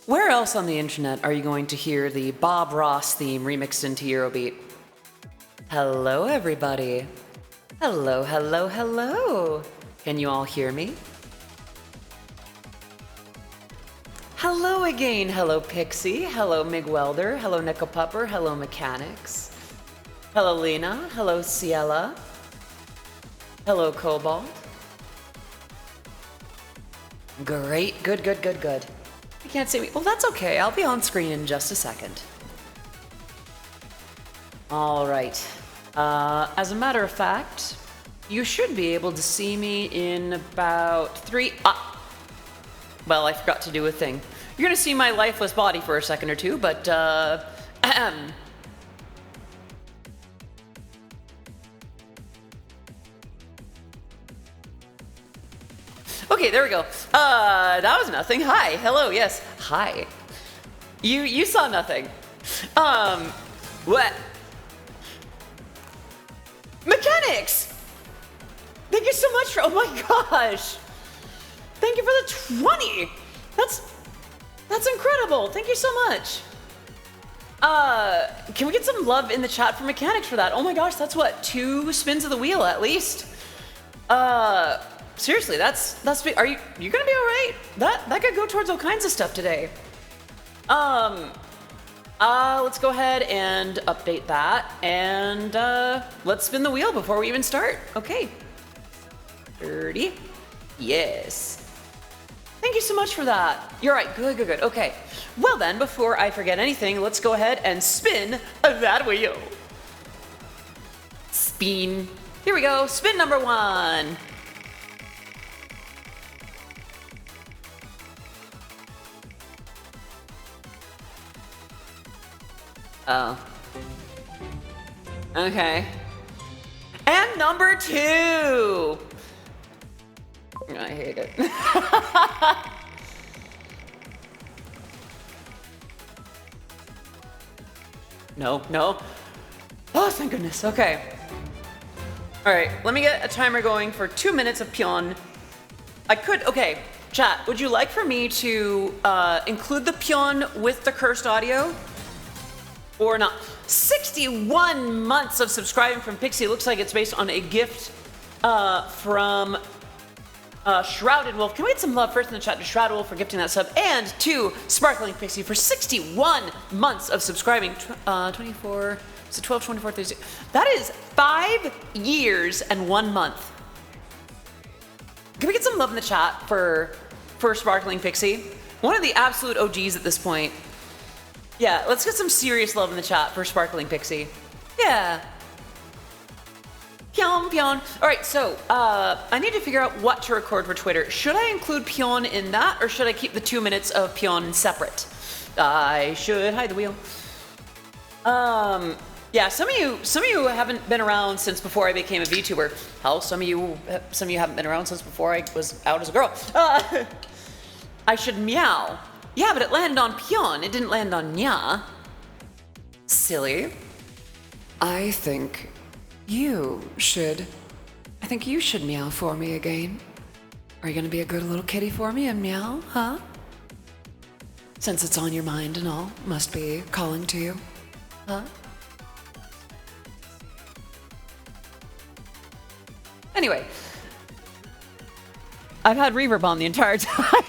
Where else on the internet are you going to hear the Bob Ross theme remixed into Eurobeat? Hello, everybody. Hello, hello, hello. Can you all hear me? Hello again. Hello, Pixie. Hello, Mig Welder. Hello, Nickel Pupper. Hello, Mechanics. Hello, Lena. Hello, Ciela. Hello, Cobalt. Great. Good, good, good, good. You can't see me. Well, that's okay. I'll be on screen in just a second. All right. As a matter of fact, you should be able to see me in about 3... well, I forgot to do a thing. You're gonna see my lifeless body for a second or two, but, okay, there we go. That was nothing. Hi, hello, yes, hi. You saw nothing. What? Mechanics! Thank you so much for, oh my gosh! Thank you for the 20! That's incredible, thank you so much. Can we get some love in the chat for Mechanics for that? Oh my gosh, that's what, 2 spins of the wheel at least? Seriously, that's big. Are you gonna be alright? That could go towards all kinds of stuff today. Let's go ahead and update that, and let's spin the wheel before we even start. Okay. 30. Yes. Thank you so much for that. You're right. Good, good, good. Okay. Well then, before I forget anything, let's go ahead and spin that wheel. Spin. Here we go. Spin number 1. Oh. Okay. And number 2. I hate it. No, no. Oh, thank goodness. Okay. All right, let me get a timer going for 2 minutes of Pion. Okay, chat, would you like for me to include the Pion with the cursed audio? Or not? 61 months of subscribing from Pixie. It looks like it's based on a gift from Shrouded Wolf. Can we get some love first in the chat to Shrouded Wolf for gifting that sub, and to Sparkling Pixie for 61 months of subscribing. 24, so 12, 24, 36. That is 5 years and 1 month. Can we get some love in the chat for Sparkling Pixie? One of the absolute OGs at this point. Yeah, let's get some serious love in the chat for Sparkling Pixie. Yeah. Pion, Pion. All right, so I need to figure out what to record for Twitter. Should I include Pion in that, or should I keep the 2 minutes of Pion separate? I should hide the wheel. Yeah, some of you haven't been around since before I became a VTuber. Hell, some of you haven't been around since before I was out as a girl. I should meow. Yeah, but it landed on Pion. It didn't land on Nya. Silly. I think you should meow for me again. Are you gonna be a good little kitty for me and meow, huh? Since it's on your mind and all, must be calling to you, huh? Anyway, I've had reverb on the entire time.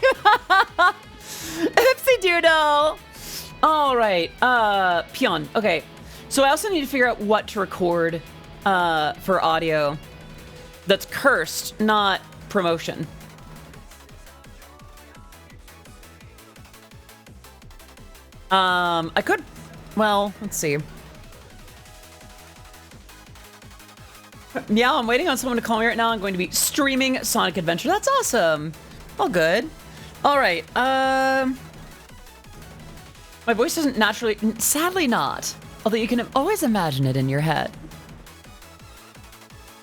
Oopsie doodle. All right, Pion. Okay, so I also need to figure out what to record for audio that's cursed, not promotion. I could, well, let's see. Yeah, I'm waiting on someone to call me right now. I'm going to be streaming Sonic Adventure. That's awesome. All good. All right. My voice doesn't naturally, sadly not. Although you can always imagine it in your head.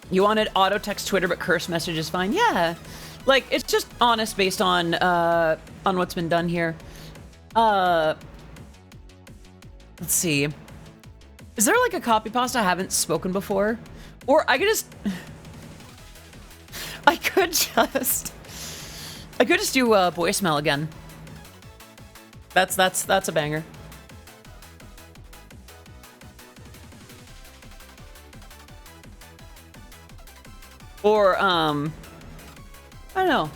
You wanted auto text Twitter, but curse message is fine. Yeah, like it's just honest based on what's been done here. Let's see. Is there like a copy pasta I haven't spoken before? Or I could just do voicemail again. That's a banger. Or I don't know.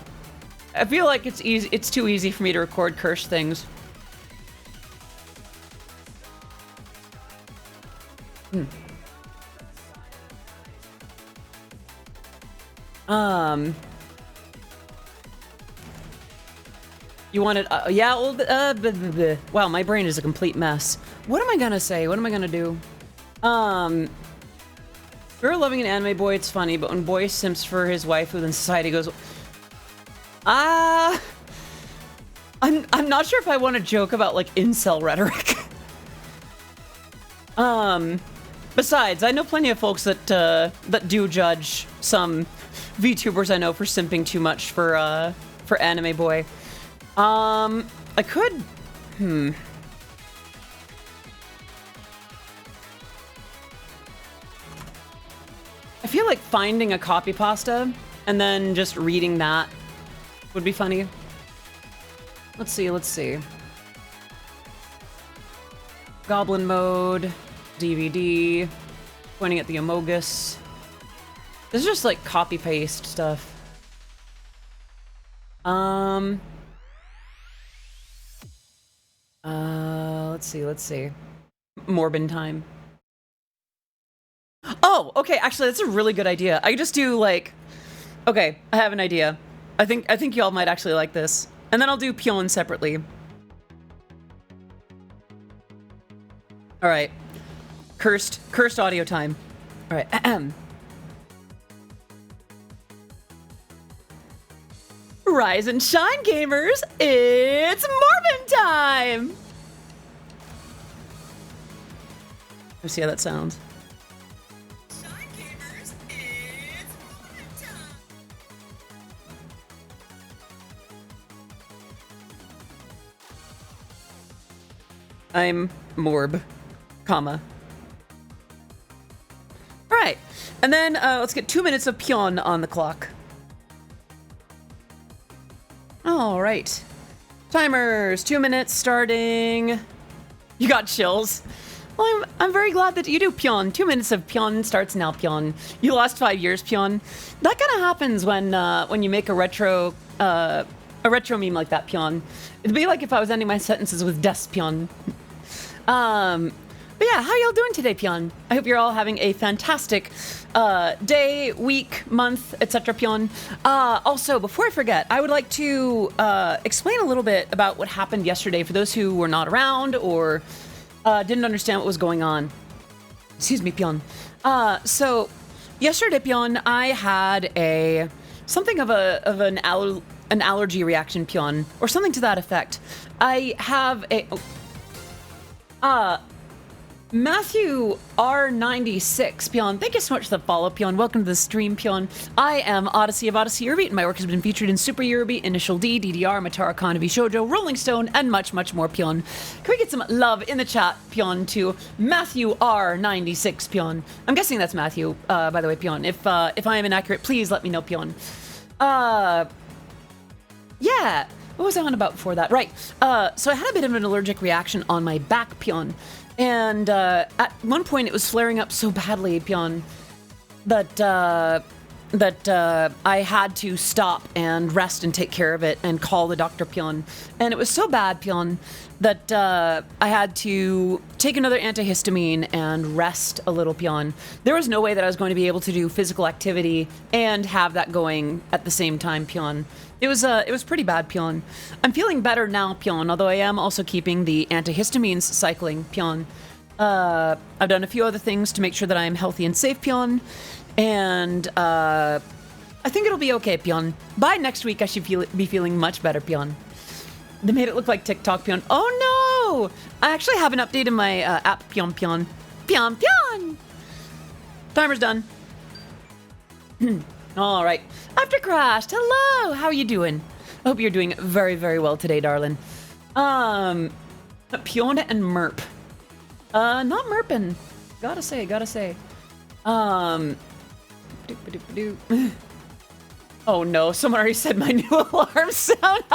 I feel like it's easy. It's too easy for me to record cursed things. You wanted, yeah, well, blah, blah, blah. Wow, my brain is a complete mess. What am I gonna say? What am I gonna do? If you're loving an anime boy, it's funny, but when boy simps for his waifu, then society goes, I'm not sure if I want to joke about, like, incel rhetoric. Besides, I know plenty of folks that, that do judge some VTubers I know for simping too much for anime boy. I could... I feel like finding a copy pasta and then just reading that would be funny. Let's see, let's see. Goblin mode, DVD, pointing at the Amogus. This is just like copy paste stuff. Let's see. Morbin time. Oh, okay, actually that's a really good idea. I just do like, okay, I have an idea. I think y'all might actually like this. And then I'll do Pyon separately. All right. Cursed audio time. All right. Rise and shine, gamers! It's Morbin time! Let's see how that sounds. Shine, gamers! It's Morbin time! I'm Morb, comma. All right, and then let's get 2 minutes of Pyon on the clock. All right. Timers, 2 minutes starting. You got chills. Well, I'm very glad that you do, Pyon. 2 minutes of Pyon starts now, Pyon. You lost 5 years, Pyon. That kind of happens when you make a retro meme like that, Pyon. It'd be like if I was ending my sentences with des, Pyon. But yeah, how y'all doing today, Pyon? I hope you're all having a fantastic day, week, month, etc., Pyon. Also, before I forget, I would like to explain a little bit about what happened yesterday for those who were not around or didn't understand what was going on. Excuse me, Pyon. So yesterday, Pyon, I had something of an allergy reaction, Pyon, or something to that effect. I have Matthew R96, Pyon, thank you so much for the follow, Pyon. Welcome to the stream, Pyon. I am Odyssey of Odyssey Yerbeat, and my work has been featured in Super Yerbeat, Initial D, DDR, Matara Kanavi Shoujo, Rolling Stone, and much, much more, Pyon. Can we get some love in the chat, Pyon, to Matthew R96, Pyon? I'm guessing that's Matthew, by the way, Pyon. If I am inaccurate, please let me know, Pyon. Yeah. What was I on about before that? Right. So I had a bit of an allergic reaction on my back, Pyon. And at one point it was flaring up so badly, Pyon, that I had to stop and rest and take care of it and call the doctor, Pyon. And it was so bad, Pyon, that I had to take another antihistamine and rest a little, Pyon. There was no way that I was going to be able to do physical activity and have that going at the same time, Pyon. It was pretty bad, Pyon. I'm feeling better now, Pyon, although I am also keeping the antihistamines cycling, Pyon. I've done a few other things to make sure that I am healthy and safe, Pyon. And I think it'll be okay, Pyon. By next week, I should be feeling much better, Pyon. They made it look like TikTok, Pyon. Oh no! I actually haven't updated my app, Pyon Pyon. Pyon Pyon! Timer's done. All right. After Crashed, hello! How are you doing? I hope you're doing very, very well today, darling. Pyon and Merp. Not Merpin. Gotta say. Oh no, someone already said my new alarm sound.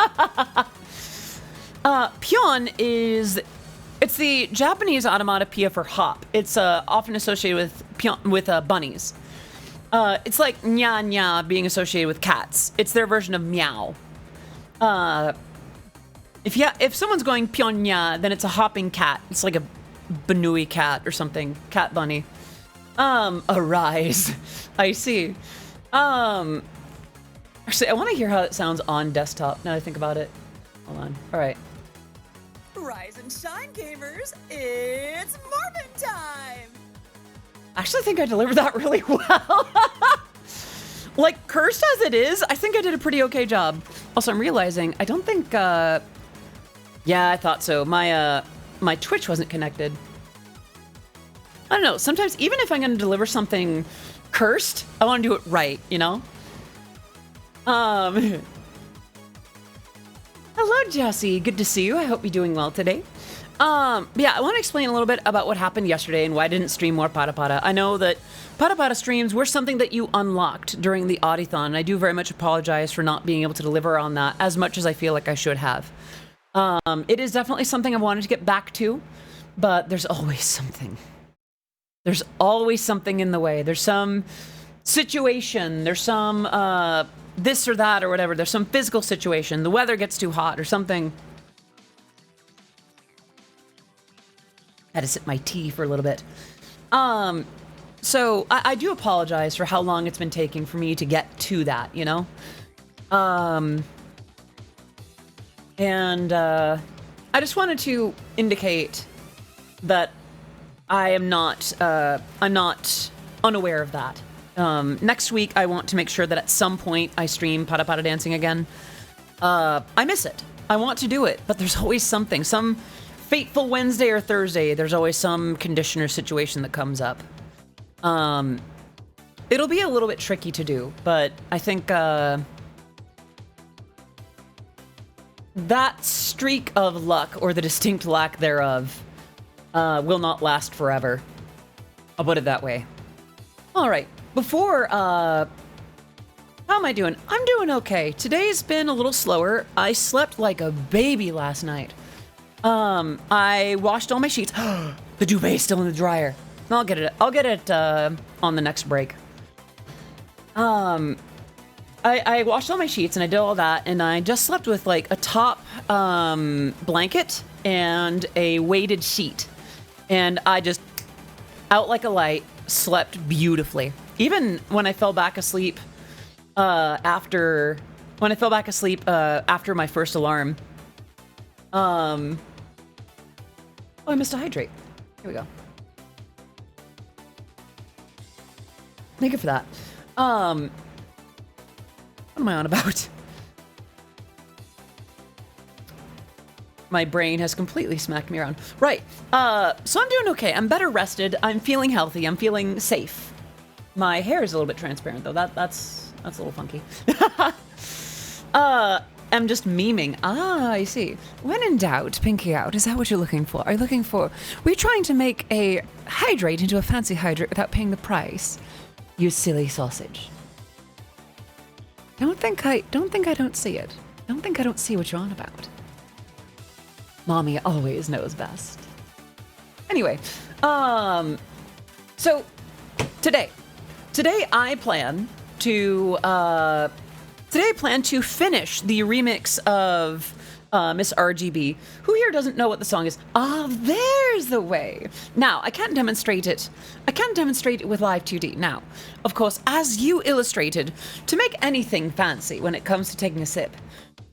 Pion is, it's the Japanese onomatopoeia for hop. It's often associated with bunnies. It's like nya nya being associated with cats. It's their version of meow. If someone's going Pyongyang, then it's a hopping cat. It's like a Banui cat or something. Cat bunny. Arise. I see. Actually, I want to hear how it sounds on desktop now that I think about it. Hold on. All right. Rise and shine, gamers. It's Marvin time. I actually think I delivered that really well. Like, cursed as it is, I think I did a pretty okay job. Also, I'm realizing I don't think, yeah, I thought so. My Twitch wasn't connected. I don't know. Sometimes, even if I'm going to deliver something cursed, I want to do it right, you know? Hello, Jesse. Good to see you. I hope you're doing well today. Yeah, I want to explain a little bit about what happened yesterday and why I didn't stream more Pada Pada. I know that Pada Pada streams were something that you unlocked during the Audithon, and I do very much apologize for not being able to deliver on that as much as I feel like I should have. It is definitely something I've wanted to get back to, but there's always something. There's always something in the way. There's some situation, there's some this or that or whatever. There's some physical situation. The weather gets too hot or something. Had to sip my tea for a little bit. So I do apologize for how long it's been taking for me to get to that, you know? And I just wanted to indicate that I'm not unaware of that. Next week, I want to make sure that at some point I stream Pada Pada Dancing again. I miss it. I want to do it, but there's always something. Some fateful Wednesday or Thursday, there's always some condition or situation that comes up. It'll be a little bit tricky to do, but I think that streak of luck, or the distinct lack thereof, will not last forever. I'll put it that way. All right. Before, how am I doing? I'm doing okay. Today's been a little slower. I slept like a baby last night. I washed all my sheets. The duvet's still in the dryer. I'll get it on the next break. I washed all my sheets and I did all that, and I just slept with like a top blanket and a weighted sheet. And I just, out like a light, slept beautifully. Even when I fell back asleep after my first alarm. Oh, I missed a hydrate. Here we go. Thank you for that. What am I on about? My brain has completely smacked me around. Right. So I'm doing okay. I'm better rested. I'm feeling healthy. I'm feeling safe. My hair is a little bit transparent though. That's a little funky. I'm just memeing. Ah, I see. When in doubt, pinky out. Is that what you're looking for? Are you looking for... We're trying to make a hydrate into a fancy hydrate without paying the price. You silly sausage. Don't think I don't see it. Don't think I don't see what you're on about. Mommy always knows best. Anyway, so today I plan to finish the remix of Miss RGB. Who here doesn't know what the song is? Ah, there's the way. Now, I can't demonstrate it. I can't demonstrate it with Live 2D. Now, of course, as you illustrated, to make anything fancy when it comes to taking a sip,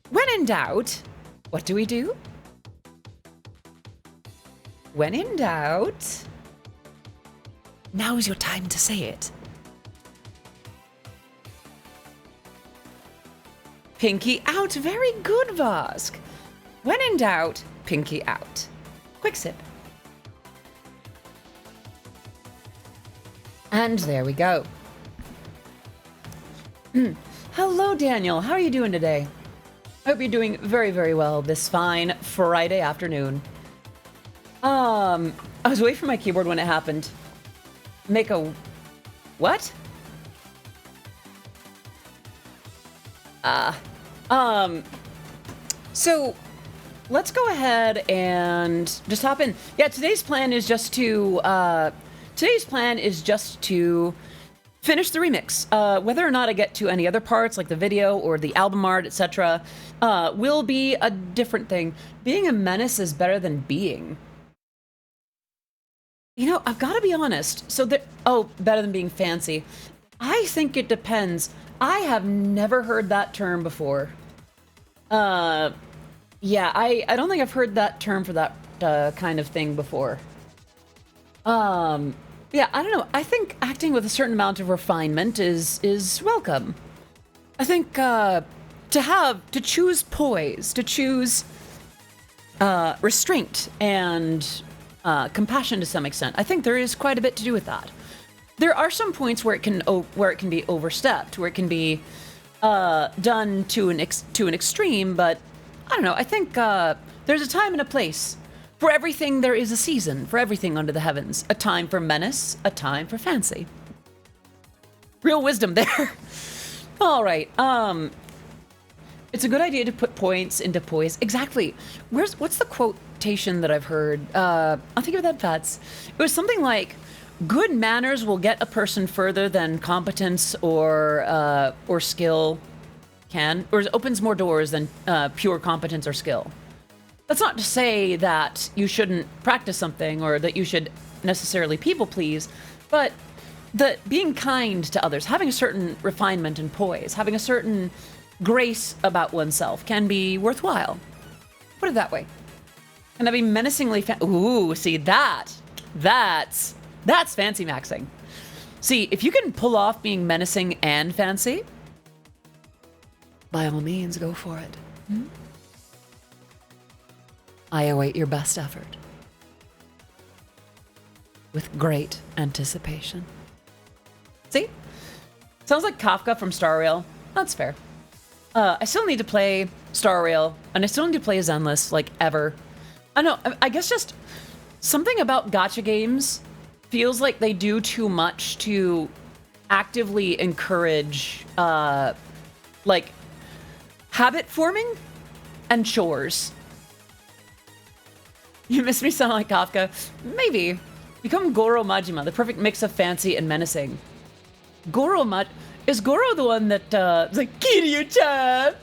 when in doubt, what do we do? When in doubt, now's your time to say it. Pinky out. Very good, Vosk. When in doubt, pinky out. Quick sip. And there we go. Hello, Daniel. How are you doing today? I hope you're doing very, very well this fine Friday afternoon. I was away from my keyboard when it happened. Make a... What? So let's go ahead and just hop in. Yeah, today's plan is just to finish the remix. Whether or not I get to any other parts, like the video or the album art, etc., will be a different thing. Being a menace is better than being. You know, I've got to be honest. So better than being fancy. I think it depends. I have never heard that term before. Yeah, I don't think I've heard that term for that kind of thing before. Yeah, I don't know. I think acting with a certain amount of refinement is welcome. I think to choose poise, to choose restraint and compassion to some extent. I think there is quite a bit to do with that. There are some points where it can be overstepped, where it can be done to an extreme, but I don't know. I think there's a time and a place. For everything, there is a season. For everything under the heavens. A time for menace, a time for fancy. Real wisdom there. All right. It's a good idea to put points into poise. Exactly. What's the quotation that I've heard? I'll think of that, Fats. It was something like, good manners will get a person further than competence or skill can, or opens more doors than pure competence or skill. That's not to say that you shouldn't practice something or that you should necessarily people please, but being kind to others, having a certain refinement and poise, having a certain grace about oneself can be worthwhile. Put it that way. Can I be menacingly ooh, see that's fancy maxing. See, if you can pull off being menacing and fancy, by all means, go for it. I await your best effort. With great anticipation. See? Sounds like Kafka from Star Rail. That's fair. I still need to play Star Rail, and I still need to play Zenless, like, ever. I know, I guess just something about gacha games feels like they do too much to actively encourage, like, habit forming and chores. You miss me sound like Kafka? Maybe. Become Goro Majima, the perfect mix of fancy and menacing. Is Goro the one that, is like, Kiryu-chan?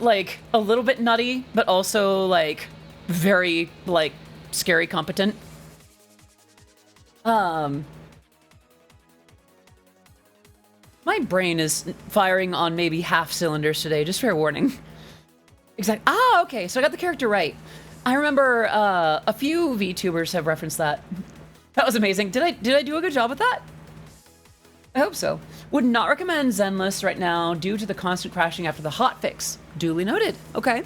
Like, a little bit nutty, but also, like, very, like, scary competent? My brain is firing on maybe half cylinders today, just fair warning. Exactly. Ah, okay, so I got the character right. I remember a few VTubers have referenced that. That was amazing. Did I do a good job with that? I hope so. Would not recommend Zenless right now due to the constant crashing after the hotfix. Duly noted. Okay.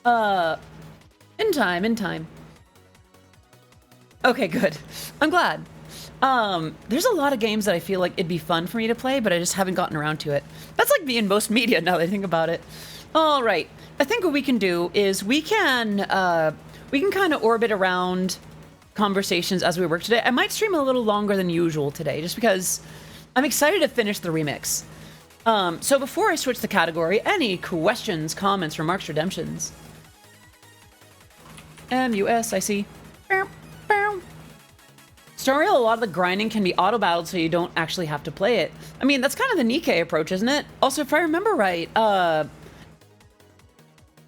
In time. Okay, good. I'm glad. There's a lot of games that I feel like it'd be fun for me to play, but I just haven't gotten around to it. That's like me in most media now that I think about it. All right. I think what we can do is we can kind of orbit around conversations as we work today. I might stream a little longer than usual today, just because I'm excited to finish the remix. So before I switch the category, any questions, comments, remarks, redemptions? MUS, I see. Star Rail, a lot of the grinding can be auto-battled so you don't actually have to play it. I mean, that's kind of the Nikkei approach, isn't it? Also, if I remember right,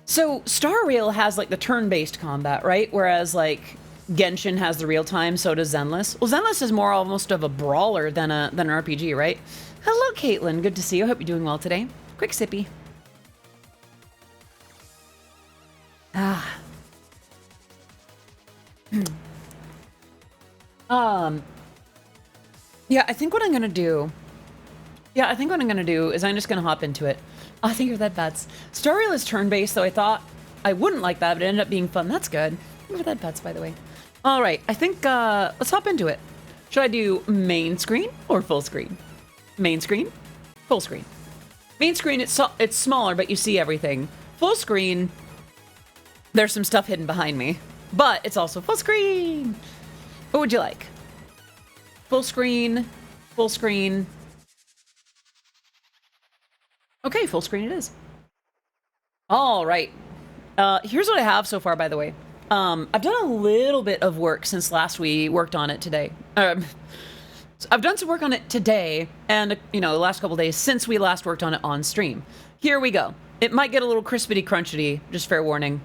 so Star Rail has, like, the turn-based combat, right? Whereas, like, Genshin has the real-time, so does Zenless. Well, Zenless is more almost of a brawler than an RPG, right? Hello, Caitlin. Good to see you. I hope you're doing well today. Quick sippy. Ah. Yeah, I think what I'm gonna do is I'm just gonna hop into it. I think you're that bats. Star Rail is turn-based, though I thought I wouldn't like that, but it ended up being fun. That's good. Look at that bats, by the way. All right, I think, let's hop into it. Should I do main screen or full screen? Main screen, full screen. Main screen, it's smaller, but you see everything. Full screen, there's some stuff hidden behind me, but it's also full screen. What would you like? Full screen, full screen. Okay, full screen it is. All right. Here's what I have so far, by the way. I've done a little bit of work since last we worked on it today. I've done some work on it today and, you know, the last couple days since we last worked on it on stream. Here we go. It might get a little crispity crunchity, just fair warning.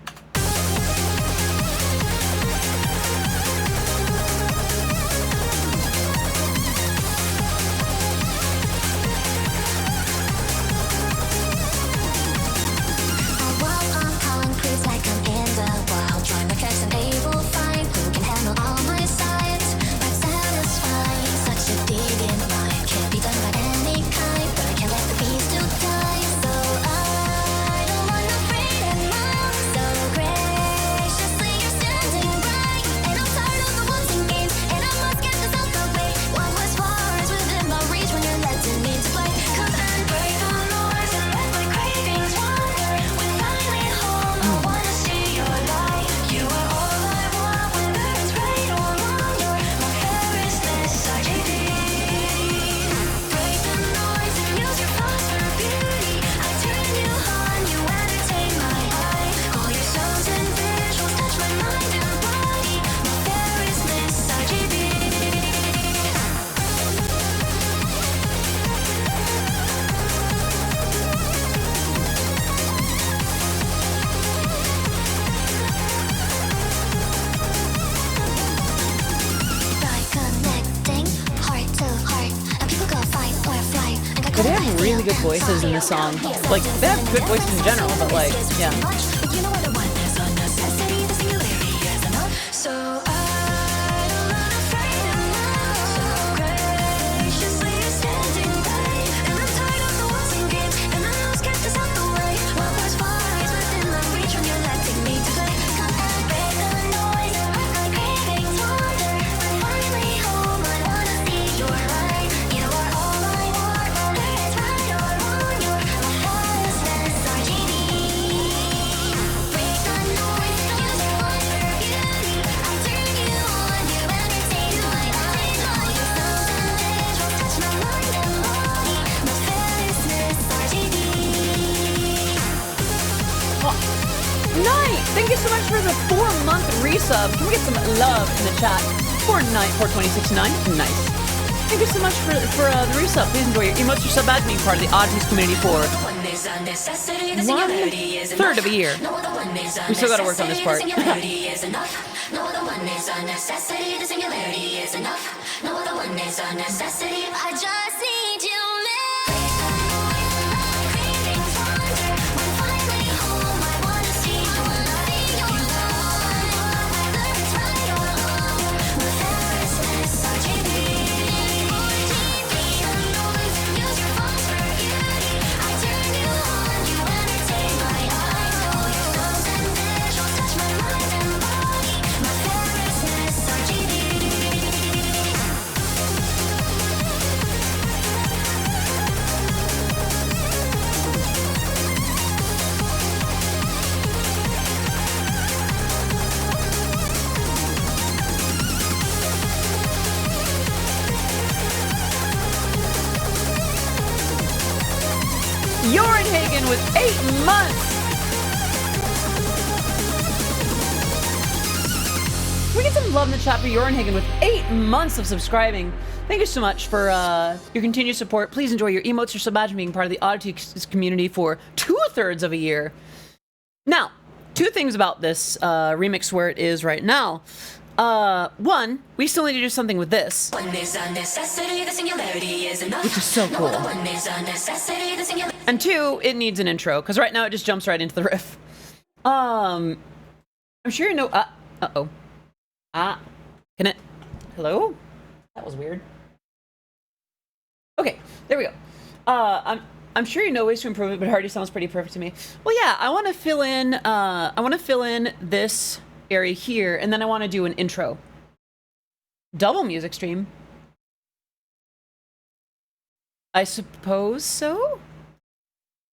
They have really good voices in this song. Like, they have good voices in general, but like, yeah. Thank you so much for the 4-month resub. Can we get some love in the chat? For2069. Nice. Thank you so much for the resub. Please enjoy your emotes, your sub badge, being part of the Oddities community for 1/3 of a year. We still gotta work on this part. I just need you. Hagen with 8 months. We get some love in the chat for Hagen with 8 months of subscribing. Thank you so much for your continued support. Please enjoy your emotes, your sub badge, and being part of the Oddities community for 2/3 of a year. Now, 2 things about this remix where it is right now. One, we still need to do something with this, which is so cool. And 2, it needs an intro, because right now it just jumps right into the riff. I'm sure you know. Uh-oh. Can it? Hello? That was weird. Okay, there we go. I'm sure you know ways to improve it, but it already sounds pretty perfect to me. Well, yeah, I want to fill in. This area here, and then I want to do an intro. Double music stream. I suppose so?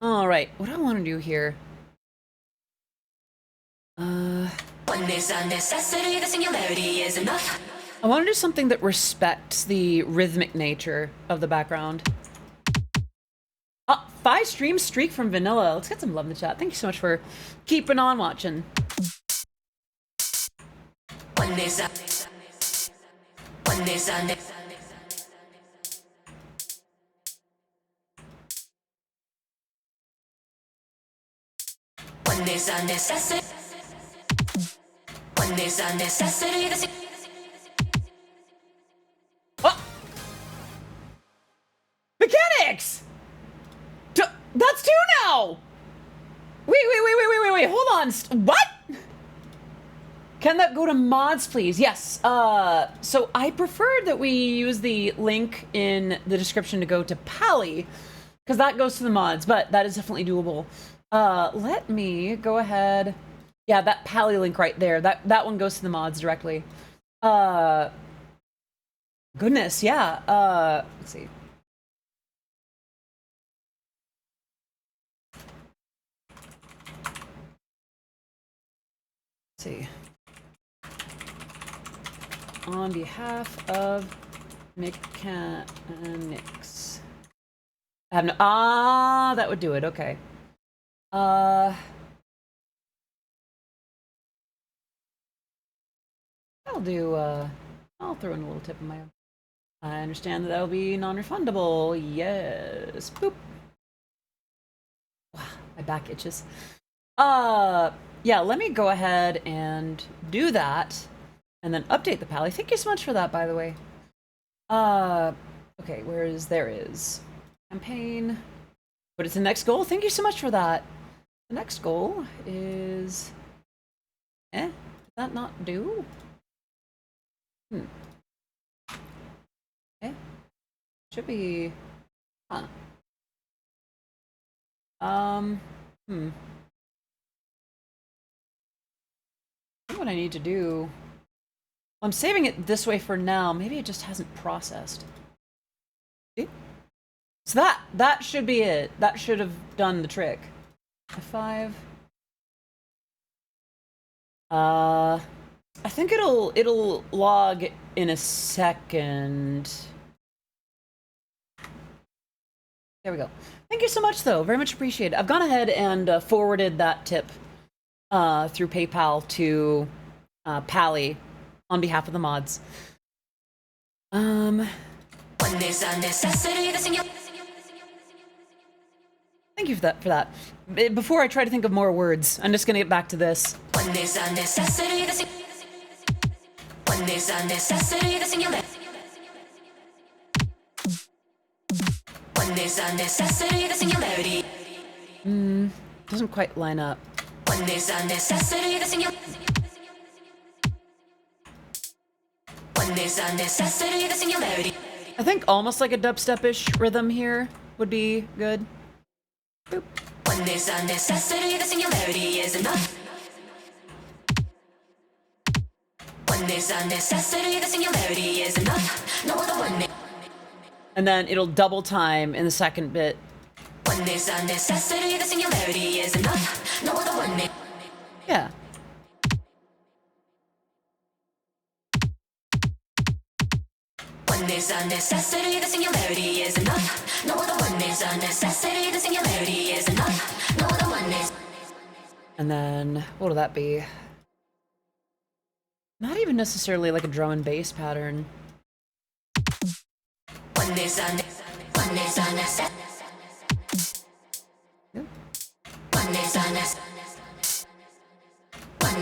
All right, what do I want to do here? When there's a necessity, the singularity is enough. I want to do something that respects the rhythmic nature of the background. 5-stream streak from Vanilla. Let's get some love in the chat. Thank you so much for keeping on watching. One is a necessity. One is a necessity. Oh! Mechanics! That's 2 now! Wait, hold on. What? Can that go to mods, please? Yes. So I prefer that we use the link in the description to go to Pally, because that goes to the mods, but that is definitely doable. Let me go ahead. Yeah, that Pally link right there. That one goes to the mods directly. Goodness, yeah. Let's see. Let's see. On behalf of mechanics. I have no. That would do it. Okay. I'll do. I'll throw in a little tip of my own. I understand that will be non-refundable. Yes. Boop. Wow, my back itches. Yeah. Let me go ahead and do that. And then update the Pally. Thank you so much for that, by the way. Okay, there is campaign. But it's the next goal. Thank you so much for that. The next goal is... did that not do? Okay. Should be... Huh. What I need to do... I'm saving it this way for now. Maybe it just hasn't processed. See? So that should be it. That should have done the trick. F5. I think it'll log in a second. There we go. Thank you so much, though. Very much appreciated. I've gone ahead and forwarded that tip through PayPal to Pally on behalf of the mods. Thank you for that. Before I try to think of more words, I'm just gonna get back to this. One is a necessity. One is a necessity. The singularity. One is a necessity. The singularity. Doesn't quite line up. One is a necessity. The singularity. One is a necessity. The singularity. I think almost like a dubstep-ish rhythm here would be good. Boop. One is a necessity. The singularity is enough. One is a necessity. The singularity is enough. No other one. And then it'll double time in the second bit. One is a necessity. The singularity is enough. No other one. Yeah. One is a necessity, the singularity is enough. No other one is a necessity, the singularity is enough. No other one is. And then, what'll that be? Not even necessarily like a drum and bass pattern. One is a necessity. One is a necessity. One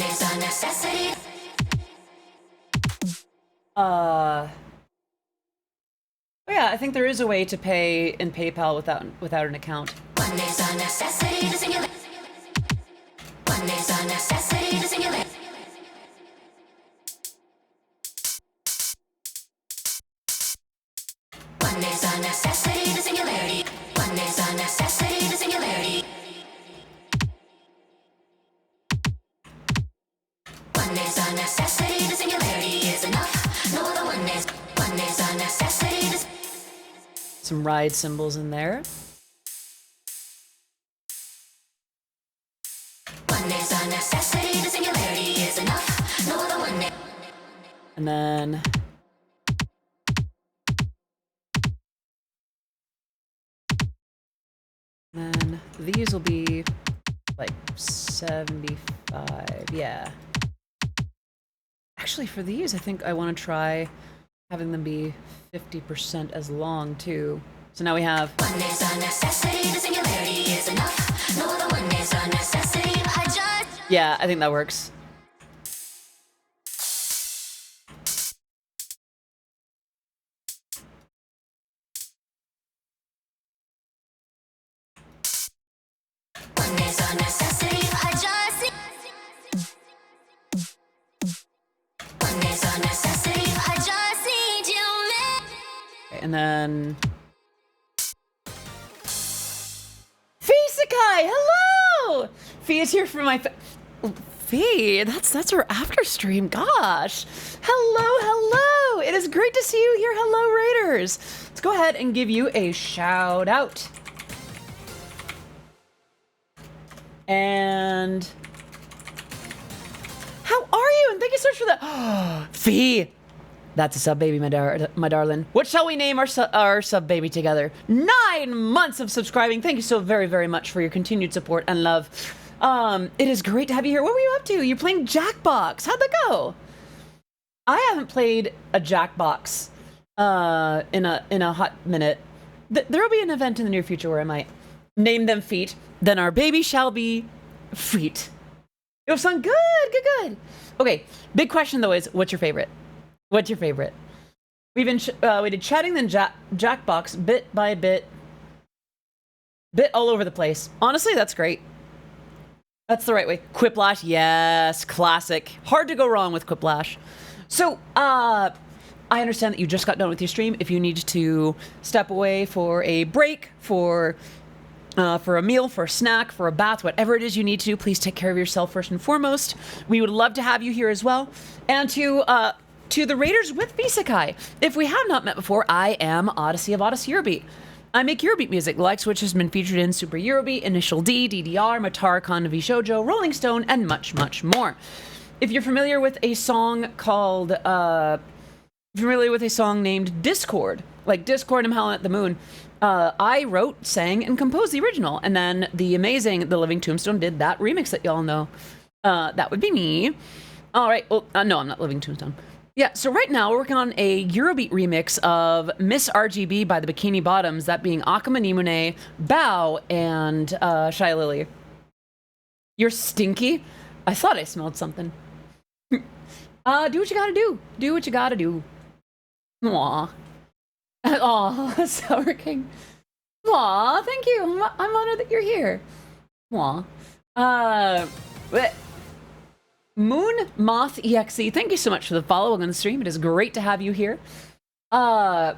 is a necessity. Oh yeah, I think there is a way to pay in PayPal without an account. One is a necessity, the singularity. One is a necessity, the singularity. One is a necessity, the singularity. One is a necessity, the singularity. One is a necessity, the singularity is enough. No other one is. One is a necessity, the Some ride cymbals in there. one is a necessity, the singularity is enough. No other one is. And then... then these will be like 75. Yeah. Actually, for these, I think I want to try having them be 50% as long too. So now we have. One is a necessity, the singularity is enough. No other one is a necessity. I just. Yeah, I think that works. One is a necessity. I just. One is a necessity. I just need you, man. Okay, and then. Fee Sakai, hello! Fee is here for my. Fee, that's our after stream. Gosh, hello. It is great to see you here. Hello, Raiders. Let's go ahead and give you a shout out. And how are you? And thank you so much for that. Fee, that's a sub baby, my darling. What shall we name our sub baby together? 9 months of subscribing. Thank you so very much for your continued support and love. It is great to have you here. What were you up to? You're playing Jackbox. How'd that go? I haven't played a Jackbox in a hot minute. There'll be an event in the near future where I might name them Feet. Then our baby shall be Feet. It was fun. Good. Okay, big question though is, what's your favorite? What's your favorite? We did chatting, then Jackbox, bit by bit all over the place. Honestly, that's great. That's the right way. Quiplash, yes, classic. Hard to go wrong with Quiplash. So, I understand that you just got done with your stream. If you need to step away for a break, for a meal, for a snack, for a bath, whatever it is you need to do, please take care of yourself first and foremost. We would love to have you here as well. And to the Raiders with Visakai, if we have not met before, I am Odyssey of Odyssey Eurobeat. I make Eurobeat music, likes which has been featured in Super Eurobeat, Initial D, DDR, Matar, Konami Shoujo, Rolling Stone, and much more. If you're familiar with a song called, named Discord, like Discord, I'm Howling at the Moon, I wrote, sang, and composed the original, and then the amazing The Living Tombstone did that remix that y'all know. That would be me. All right, well, no, I'm not Living Tombstone. Yeah, so right now we're working on a Eurobeat remix of Miss RGB by the Bikini Bottoms, that being Akama Nimune, Bao, and Shy Lily. You're stinky? I thought I smelled something. Do what you gotta do. Do what you gotta do. Aww. Aw, Sour King. Aw, thank you. I'm honored that you're here. Aw. Moon Moth EXE, thank you so much for the follow on the stream. It is great to have you here. I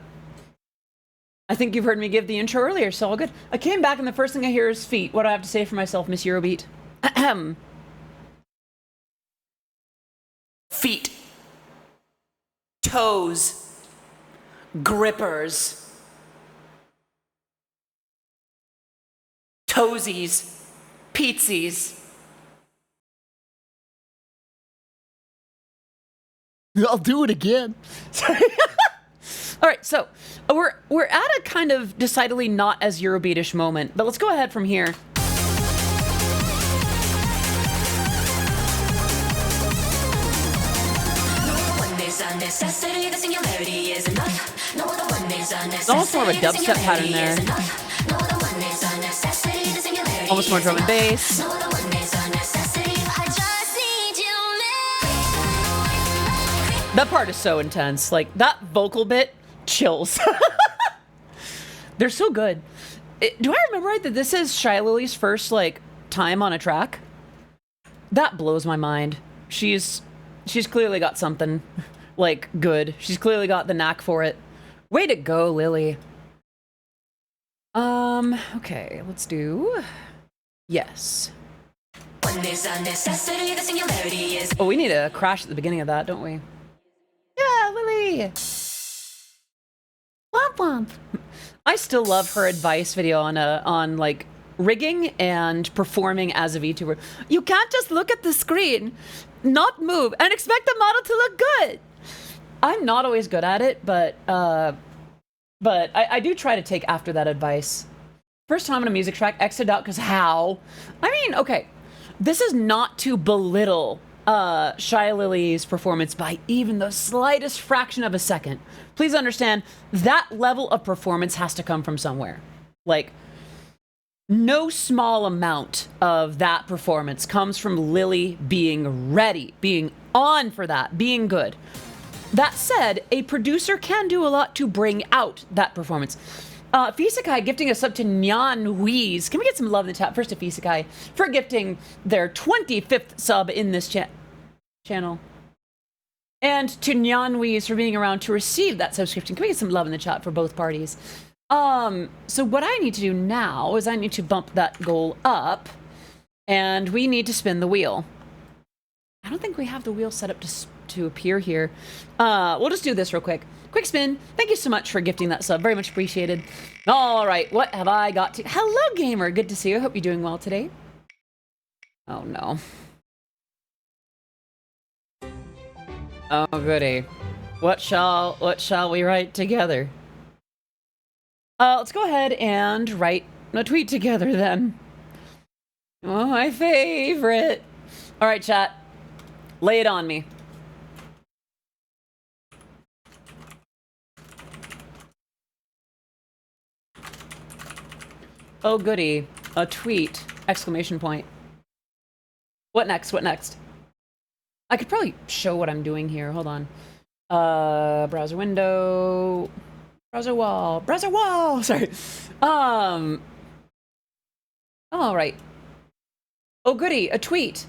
think you've heard me give the intro earlier, so all good. I came back and the first thing I hear is feet. What do I have to say for myself, Miss Eurobeat? Ahem. Feet. Toes. Grippers. Toesies. Peetsies. I'll do it again. Sorry. All right, so we're at a kind of decidedly not as Eurobeatish moment, but let's go ahead from here. Almost more of a dubstep pattern there. Almost more drum and bass. That part is so intense. Like, that vocal bit chills. They're so good. Do I remember right that this is Shy Lily's first, like, time on a track? That blows my mind. She's clearly got something, like, good. She's clearly got the knack for it. Way to go, Lily. Okay, let's do... Yes. Oh, we need a crash at the beginning of that, don't we? Yeah, Lily! Womp womp! I still love her advice video on like rigging and performing as a VTuber. You can't just look at the screen, not move, and expect the model to look good. I'm not always good at it, but I do try to take after that advice. First time on a music track, exited out because how? I mean, okay, this is not to belittle Shy Lily's performance by even the slightest fraction of a second. Please understand, that level of performance has to come from somewhere. Like, no small amount of that performance comes from Lily being ready, being on for that, being good. That said, a producer can do a lot to bring out that performance. Fisakai gifting us up to Nyan Weez. Can we get some love in the chat? First to Fisakai for gifting their 25th sub in this channel. And to Nyan Weez for being around to receive that subscription. Can we get some love in the chat for both parties? So what I need to do now is I need to bump that goal up. And we need to spin the wheel. I don't think we have the wheel set up to appear here. We'll just do this real quick. Quick spin. Thank you so much for gifting that sub. Very much appreciated. All right, what have I got to... Hello, gamer. Good to see you. I hope you're doing well today. Oh, no. Oh, goody. What shall we write together? Let's go ahead and write a tweet together, then. Oh, my favorite. All right, chat. Lay it on me. Oh, goody. A tweet. Exclamation point. What next? What next? I could probably show what I'm doing here. Hold on. Browser window. Browser wall. Browser wall! Sorry. All right. Oh, goody. A tweet.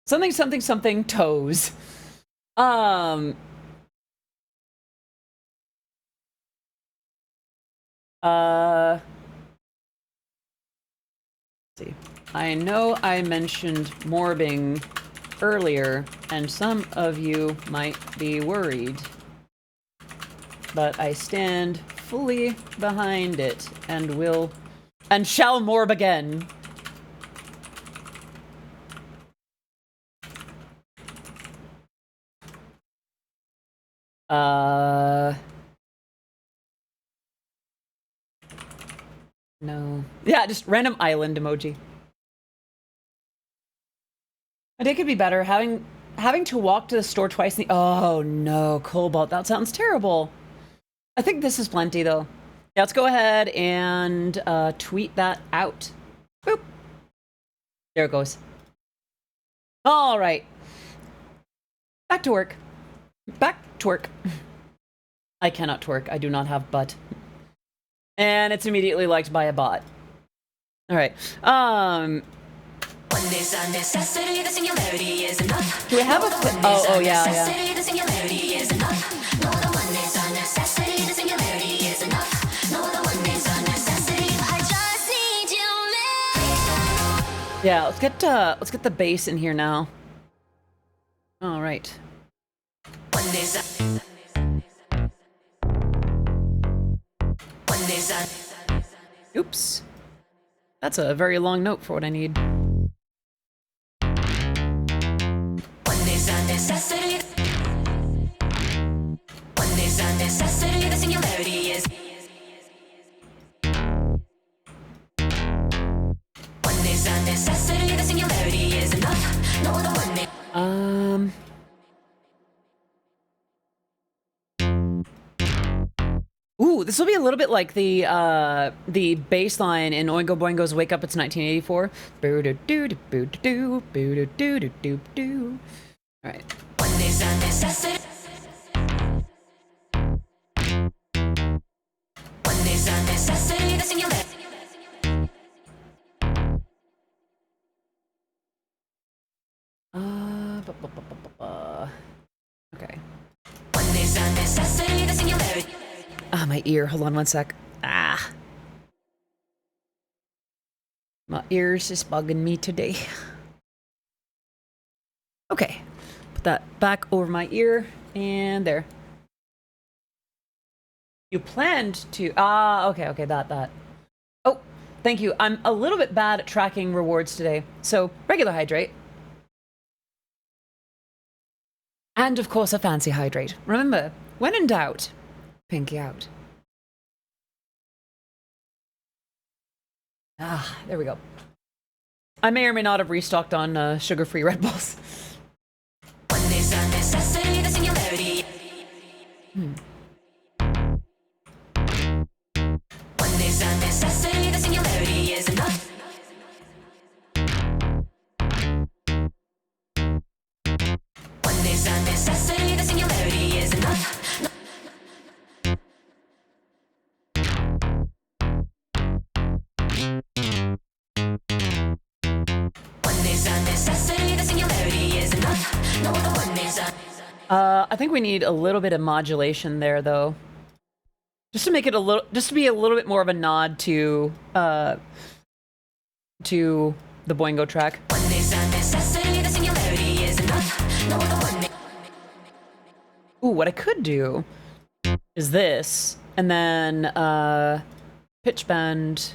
Something, something, something, toes. See. I know I mentioned morbing earlier, and some of you might be worried. But I stand fully behind it, and shall morb again. No. Yeah, just random island emoji. A day could be better. Having to walk to the store twice in the... Oh, no. Cobalt. That sounds terrible. I think this is plenty, though. Yeah, let's go ahead and tweet that out. Boop. There it goes. All right. Back to work. Back to work. I cannot twerk. I do not have butt. And it's immediately liked by a bot. All right. One is a necessity, the singularity is enough. Do we have a... Oh, yeah. The singularity is enough. No other one is a necessity, the singularity is enough. No other one is a necessity. I just need you. Yeah, let's get the bass in here now. All right. One is a... Oops. That's a very long note for what I need. One is a necessity. One is a necessity, the singularity is. One is a necessity, the singularity is enough. No other one is. Ooh, this will be a little bit like the bass line in Oingo Boingo's Wake Up, It's 1984. Boo-doo-doo-doo-boo-doo-doo-doo-doo-doo. All right. One is a necessity. One is a necessity, the singularity. Okay. One is a necessity, the singularity. Ah, my ear. Hold on one sec. Ah. My ears is bugging me today. Okay. Put that back over my ear and there. You planned to... okay, that. Oh, thank you. I'm a little bit bad at tracking rewards today. So, regular hydrate. And of course a fancy hydrate. Remember, when in doubt, pinky out. Ah, there we go. I may or may not have restocked on sugar-free Red Bulls. One is a necessity, the singularity. One is a necessity, the singularity is enough. One is a necessity, the singularity is enough. One is a necessity, the singularity is enough. No other one is a... I think we need a little bit of modulation there, though. Just to make it just to be a little bit more of a nod to the Boingo track. One is a necessity, the singularity is enough. No other one is... Ooh, what I could do is this, and then pitch bend,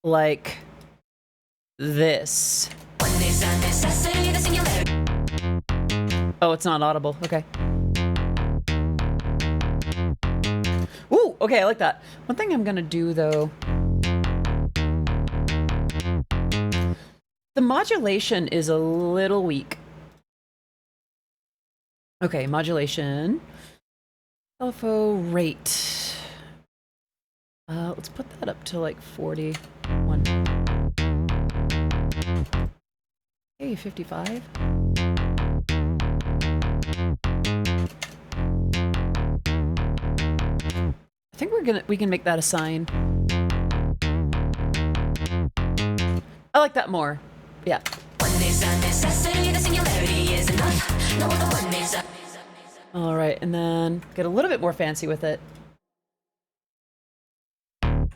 like this. One is a necessity, the singularity. Oh, it's not audible. Okay. Ooh, okay, I like that. One thing I'm gonna do though, the modulation is a little weak. Okay, modulation. LFO rate. Let's put that up to like 41. Hey, 55. I think we can make that a sign. I like that more. Yeah. One is a necessity, the singularity is enough. No other one is a... All right, and then get a little bit more fancy with it. One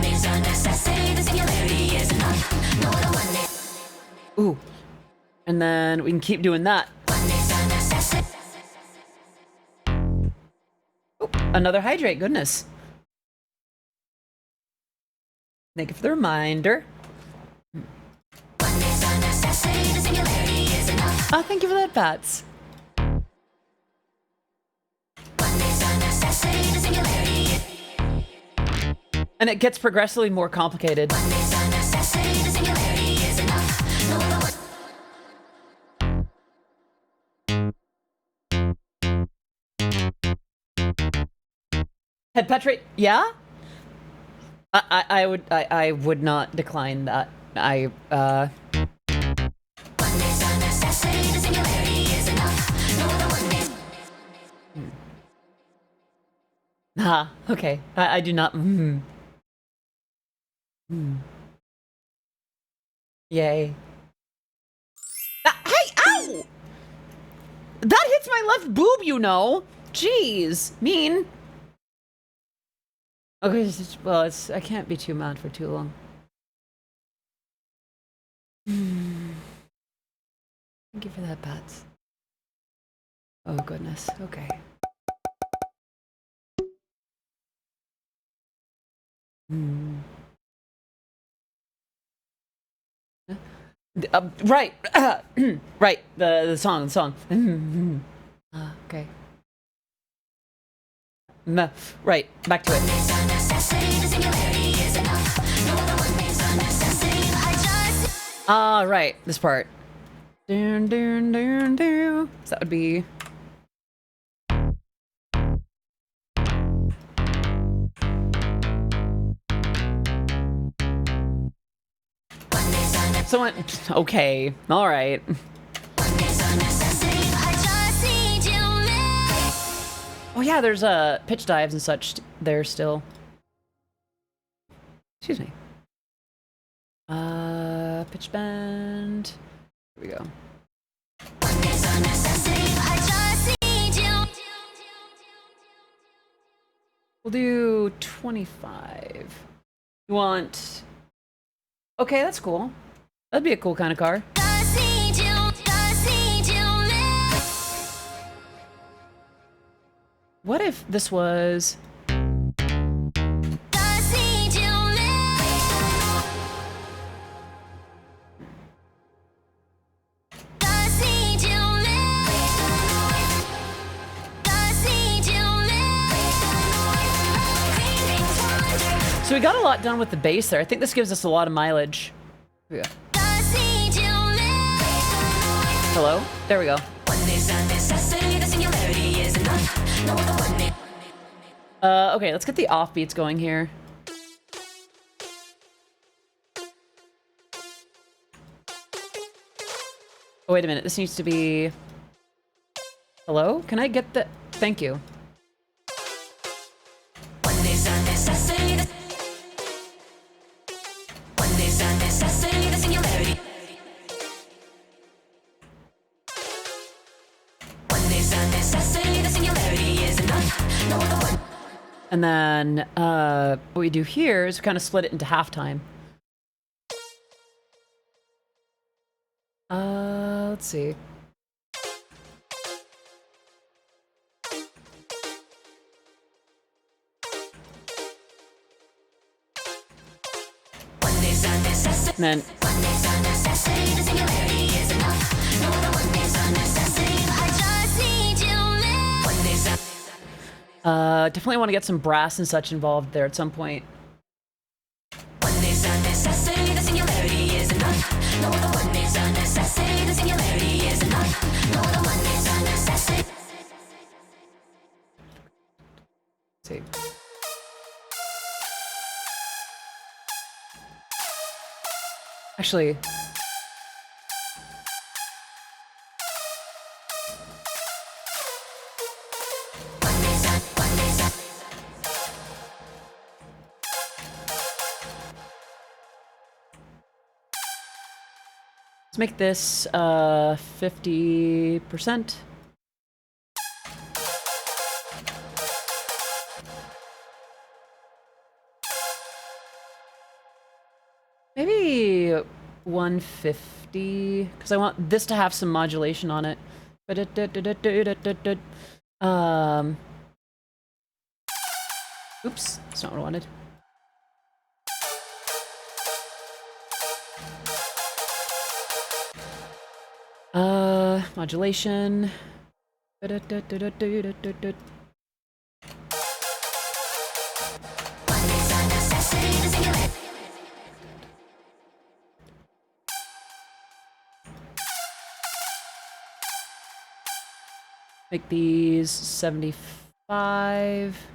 is a necessity, the singularity is enough. No other one is... Ooh. And then we can keep doing that. One is a necessity. Ooh, another hydrate, goodness. Thank you for the reminder. One is a necessity, the singularity is enough. Oh, thank you for that, Pats. One is a necessity, the singularity is... And it gets progressively more complicated. One is a necessity, the singularity is enough. No other one... Head penetrate, yeah? I would not decline that. One is a necessity, the singularity is enough. No other one is... Ah, okay. I do not. Yay. Hey, ow! That hits my left boob, you know. Jeez, mean. Okay, well, I can't be too mad for too long. Thank you for that, Bats. Oh, goodness. Okay. Right. Right. The song. Okay. Right. Back to it. Right. This part. So that would be. Someone. Okay. All right. Oh yeah, there's pitch dives and such there still. Excuse me. Pitch bend. Here we go. We'll do 25. You want? Okay, that's cool. That'd be a cool kind of car. What if this was... we got a lot done with the base there. I think this gives us a lot of mileage. Here we go. Hello? There we go. Okay, let's get the offbeats going here. Oh, wait a minute. This needs to be... Hello? Can I get the... Thank you. And then, what we do here is we kind of split it into halftime. Let's see. And then... definitely want to get some brass and such involved there at some point. See. Actually, let's make this 50%. Maybe 150, because I want this to have some modulation on it. Oops, that's not what I wanted. Modulation. Make these 75.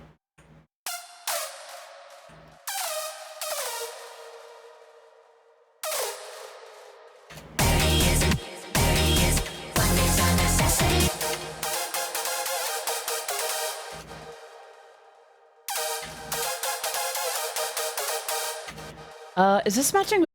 Is this matching?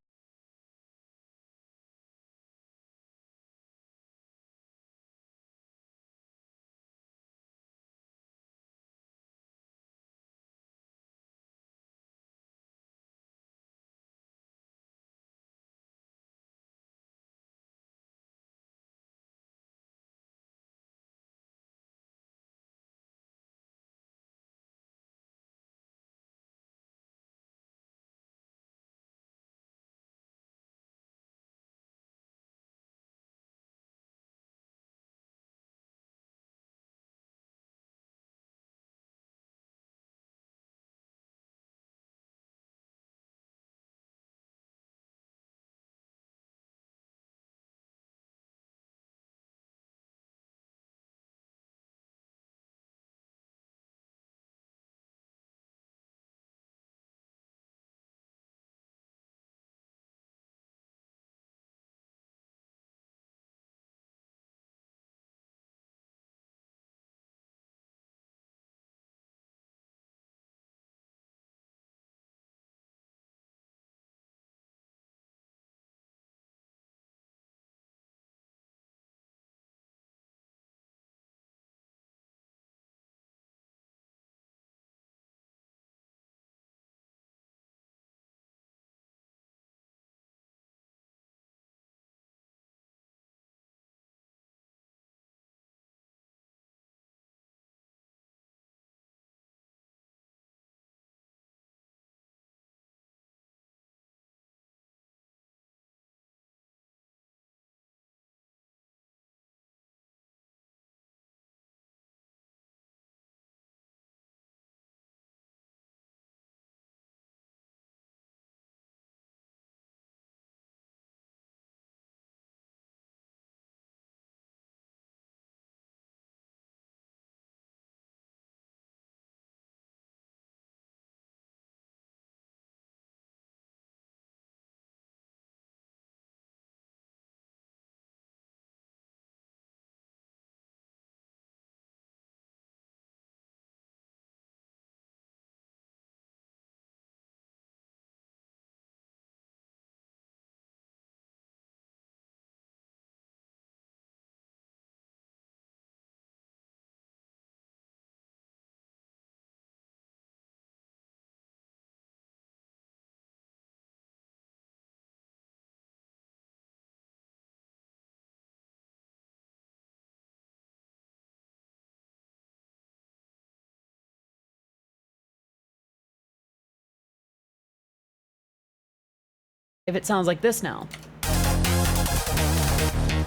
if it sounds like this now.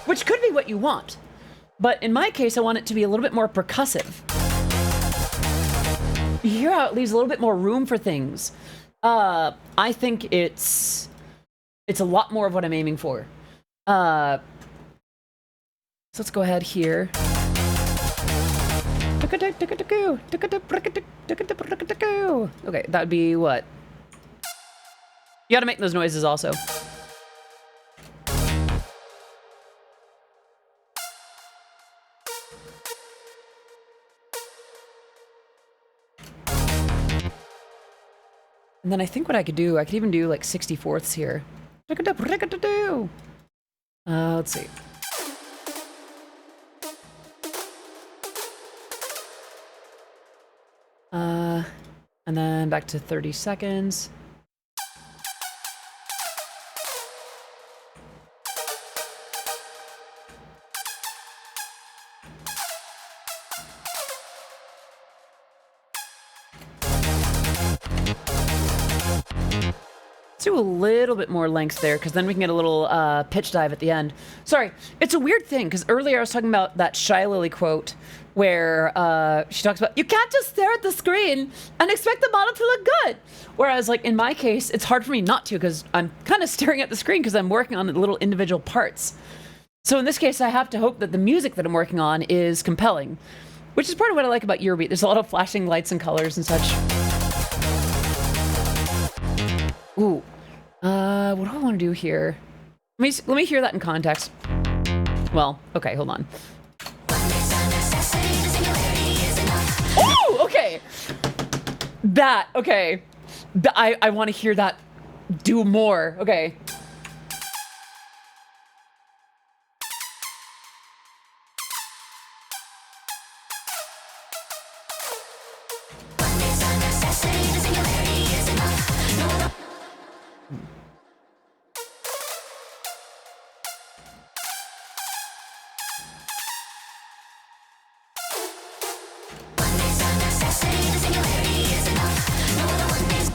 Which could be what you want. But in my case, I want it to be a little bit more percussive. You hear how it leaves a little bit more room for things. I think it's a lot more of what I'm aiming for. So let's go ahead here. Okay, that would be what? You gotta make those noises also. And then I think what I could even do like 64ths here. Let's see. And then back to 30 seconds. Let's do a little bit more length there, because then we can get a little pitch dive at the end. Sorry, it's a weird thing, because earlier I was talking about that Shy Lily quote where she talks about, you can't just stare at the screen and expect the model to look good. Whereas, like, in my case, it's hard for me not to, because I'm kind of staring at the screen because I'm working on the little individual parts. So in this case, I have to hope that the music that I'm working on is compelling, which is part of what I like about Eurobeat. There's a lot of flashing lights and colors and such. Ooh. What do I want to do here? Let me hear that in context. Well, okay, hold on. Oh, okay. Okay. I want to hear that do more. Okay.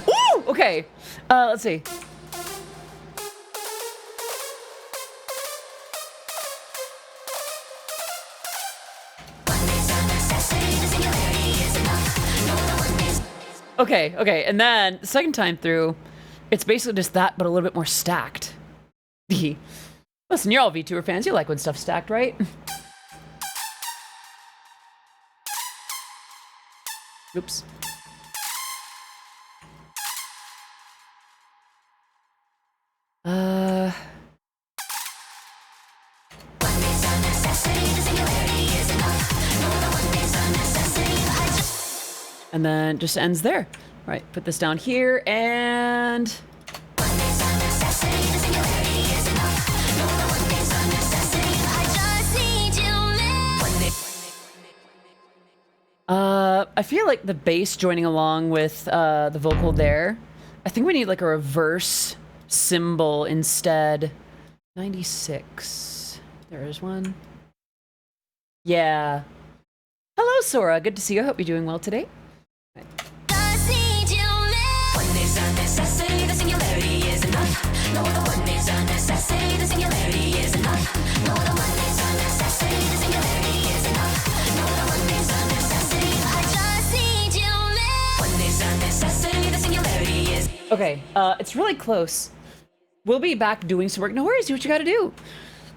Ooh, okay. Let's see. Okay, and then the second time through, it's basically just that, but a little bit more stacked. Listen, you're all VTuber fans. You like when stuff's stacked, right? Oops. And then just ends there. All right, put this down here and... I feel like the bass joining along with the vocal there. I think we need like a reverse cymbal instead. 96. There is one. Yeah. Hello, Sora. Good to see you. I hope you're doing well today. Right. Okay, it's really close. We'll be back doing some work. No worries, do what you gotta do.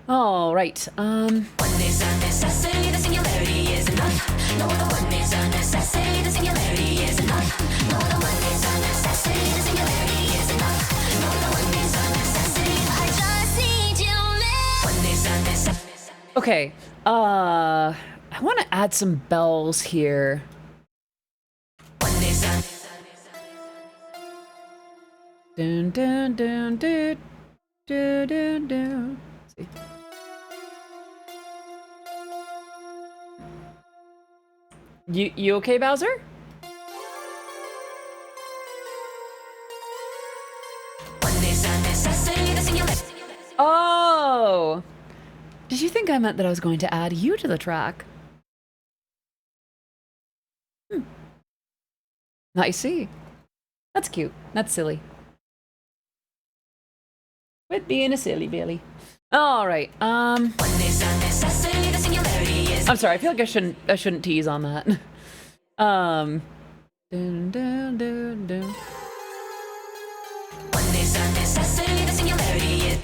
All right, One is a necessity, the singularity is enough. No other one is a necessity, the singularity is enough. No other one is a necessity, the singularity is enough. No other one is a necessity, I just need you live. One is a necessity. Okay, I want to add some bells here. One is a Dun dun dun dun dun dun dun. Let's see. You okay, Bowser? one is a necessity, the singularity. Oh! Did you think I meant that I was going to add you to the track? I see. That's cute. That's silly. Quit being a silly Billy. All right. One is a necessity, the singularity is I'm sorry. I feel like I shouldn't tease on that. Dun, dun, dun, dun. one is a necessity, the singularity is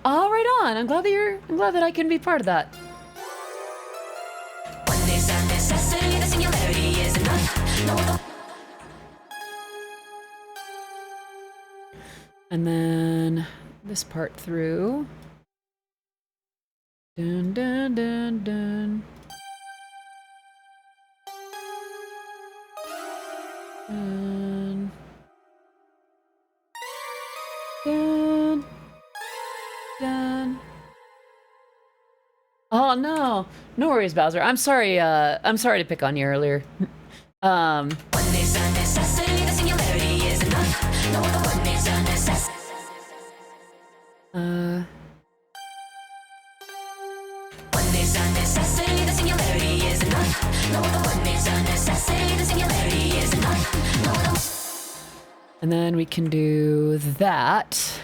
All right on. I'm glad that I can be part of that. one is a necessity, the singularity is enough. No other. And then this part through. Dun dun dun dun. Dun. Dun. Dun. Oh no. No worries, Bowser. I'm sorry to pick on you earlier. One is a necessity, the singularity is enough. No other one is a necessity. One is a necessity, the singularity is enough. No other one is a necessity, the singularity is enough. No other. And then we can do that.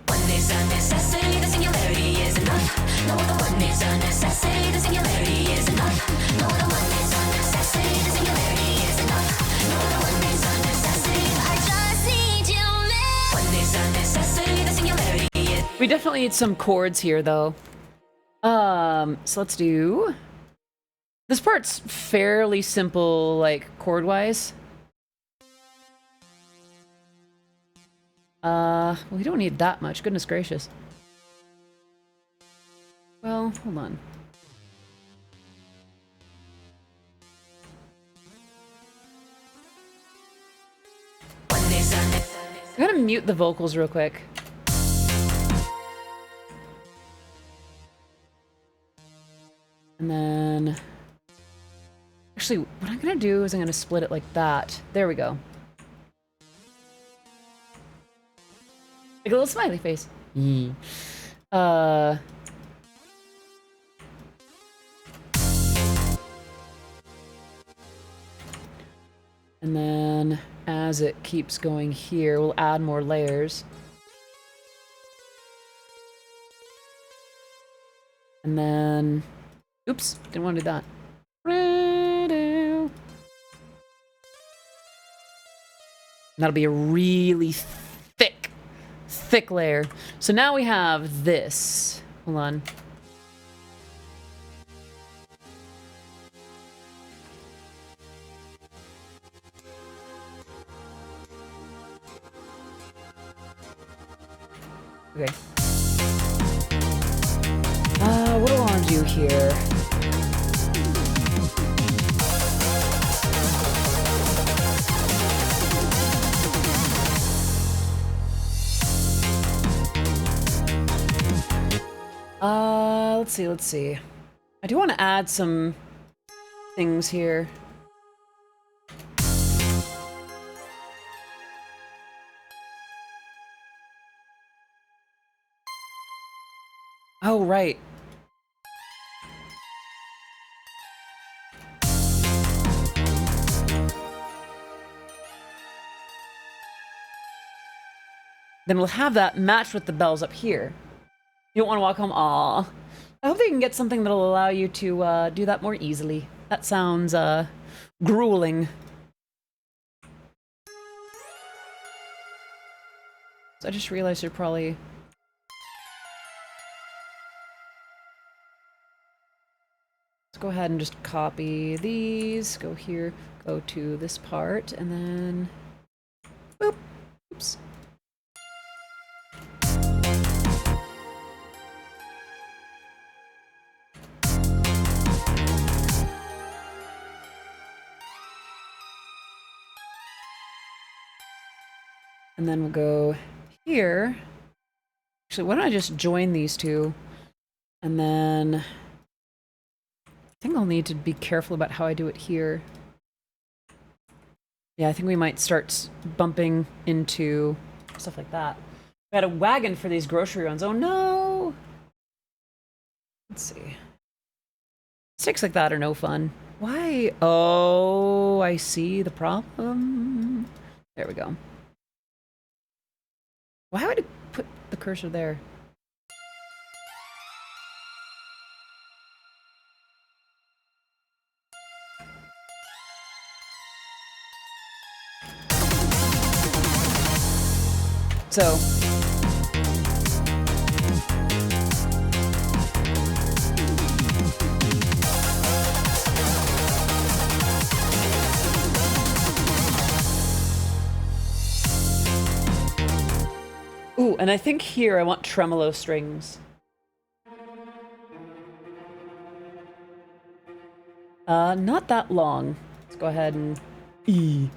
One is a necessity, the singularity is enough. No other one is a necessity, the singularity is enough. No other one is a necessity, the singularity is enough. No other one is a necessity. I just need you live. One is a necessity, the singularity is. We definitely need some chords here though. So let's do... This part's fairly simple, like, chord-wise. We don't need that much, goodness gracious. Well, hold on. One is a necessity. I'm gonna mute the vocals real quick. And then... Actually, what I'm gonna do is I'm gonna split it like that. There we go. Like a little smiley face. And then as it keeps going here, we'll add more layers. And then, oops, didn't want to do that. And that'll be a really thick layer. So now we have this. Hold on. Okay. What do I want to do here? Let's see. I do want to add some things here. Oh, right. Then we'll have that matched with the bells up here. You don't want to walk home? Aw. I hope they can get something that'll allow you to do that more easily. That sounds grueling. So I just realized you're probably... Let's go ahead and just copy these. Go here, go to this part, and then... Boop. Oops. And then we'll go here. Actually, why don't I just join these two? And then... I think I'll need to be careful about how I do it here. Yeah, I think we might start bumping into stuff like that. We got a wagon for these grocery runs. Oh no! Let's see. Sticks like that are no fun. Why? Oh, I see the problem. There we go. Why would it put the cursor there? So... Ooh, and I think here I want tremolo strings. Not that long. Let's go ahead and E.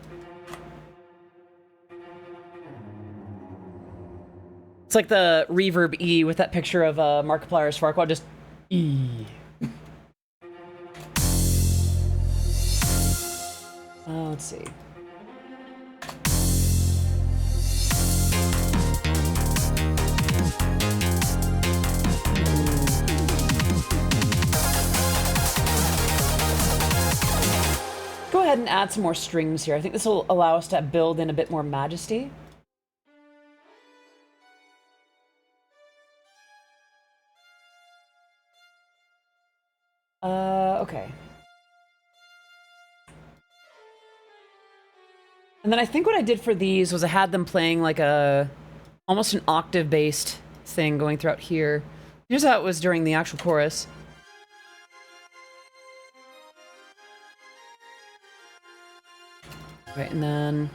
It's like the reverb E with that picture of Markiplier's Farquaad, just E. Let's see. Go ahead and add some more strings here. I think this will allow us to build in a bit more majesty. Okay. And then I think what I did for these was I had them playing like almost an octave-based thing going throughout here. Here's how it was during the actual chorus. Right, and then...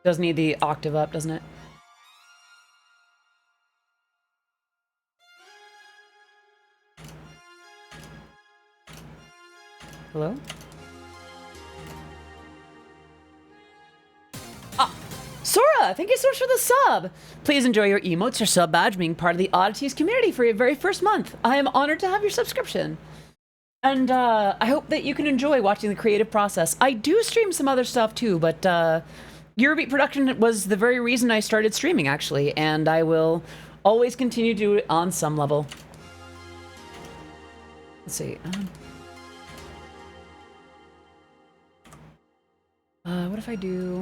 Does need the octave up, doesn't it? Hello? Ah! Sora, thank you so much for the sub! Please enjoy your emotes or sub badge being part of the Oddities community for your very first month. I am honored to have your subscription. And I hope that you can enjoy watching the creative process. I do stream some other stuff too, but Eurobeat Production was the very reason I started streaming, actually, and I will always continue to do it on some level. Let's see. What if I do...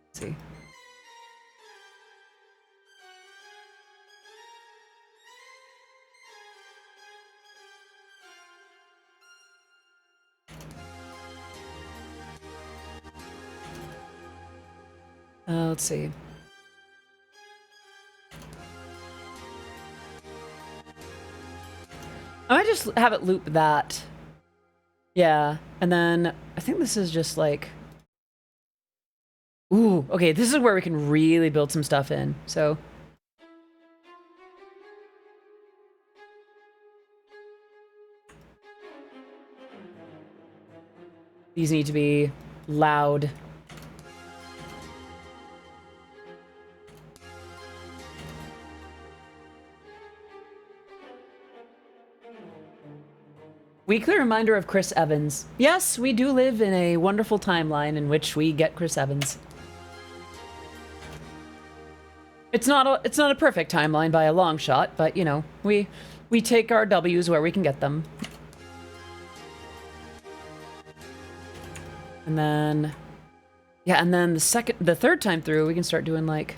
Let's see. Let's see. I might just have it loop that. Yeah, and then I think this is just like... Ooh, okay, this is where we can really build some stuff in, so... These need to be loud. Weekly reminder of Chris Evans. Yes, we do live in a wonderful timeline in which we get Chris Evans. It's not a perfect timeline by a long shot, but you know, we take our W's where we can get them. And then yeah, and then the third time through we can start doing like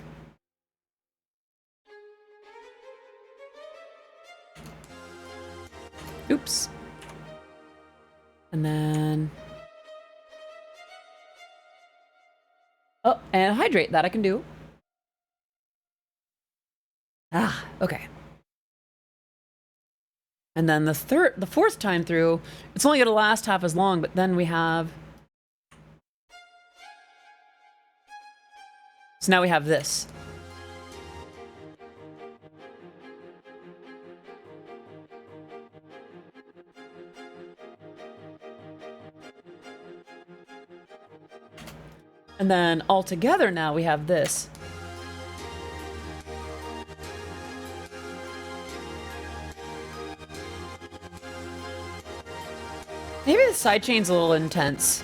oops. And then... Oh, and hydrate, that I can do. Ah, okay. And then the fourth time through, it's only gonna last half as long, but then we have... So now we have this. And then all together now we have this. Maybe the sidechain's a little intense.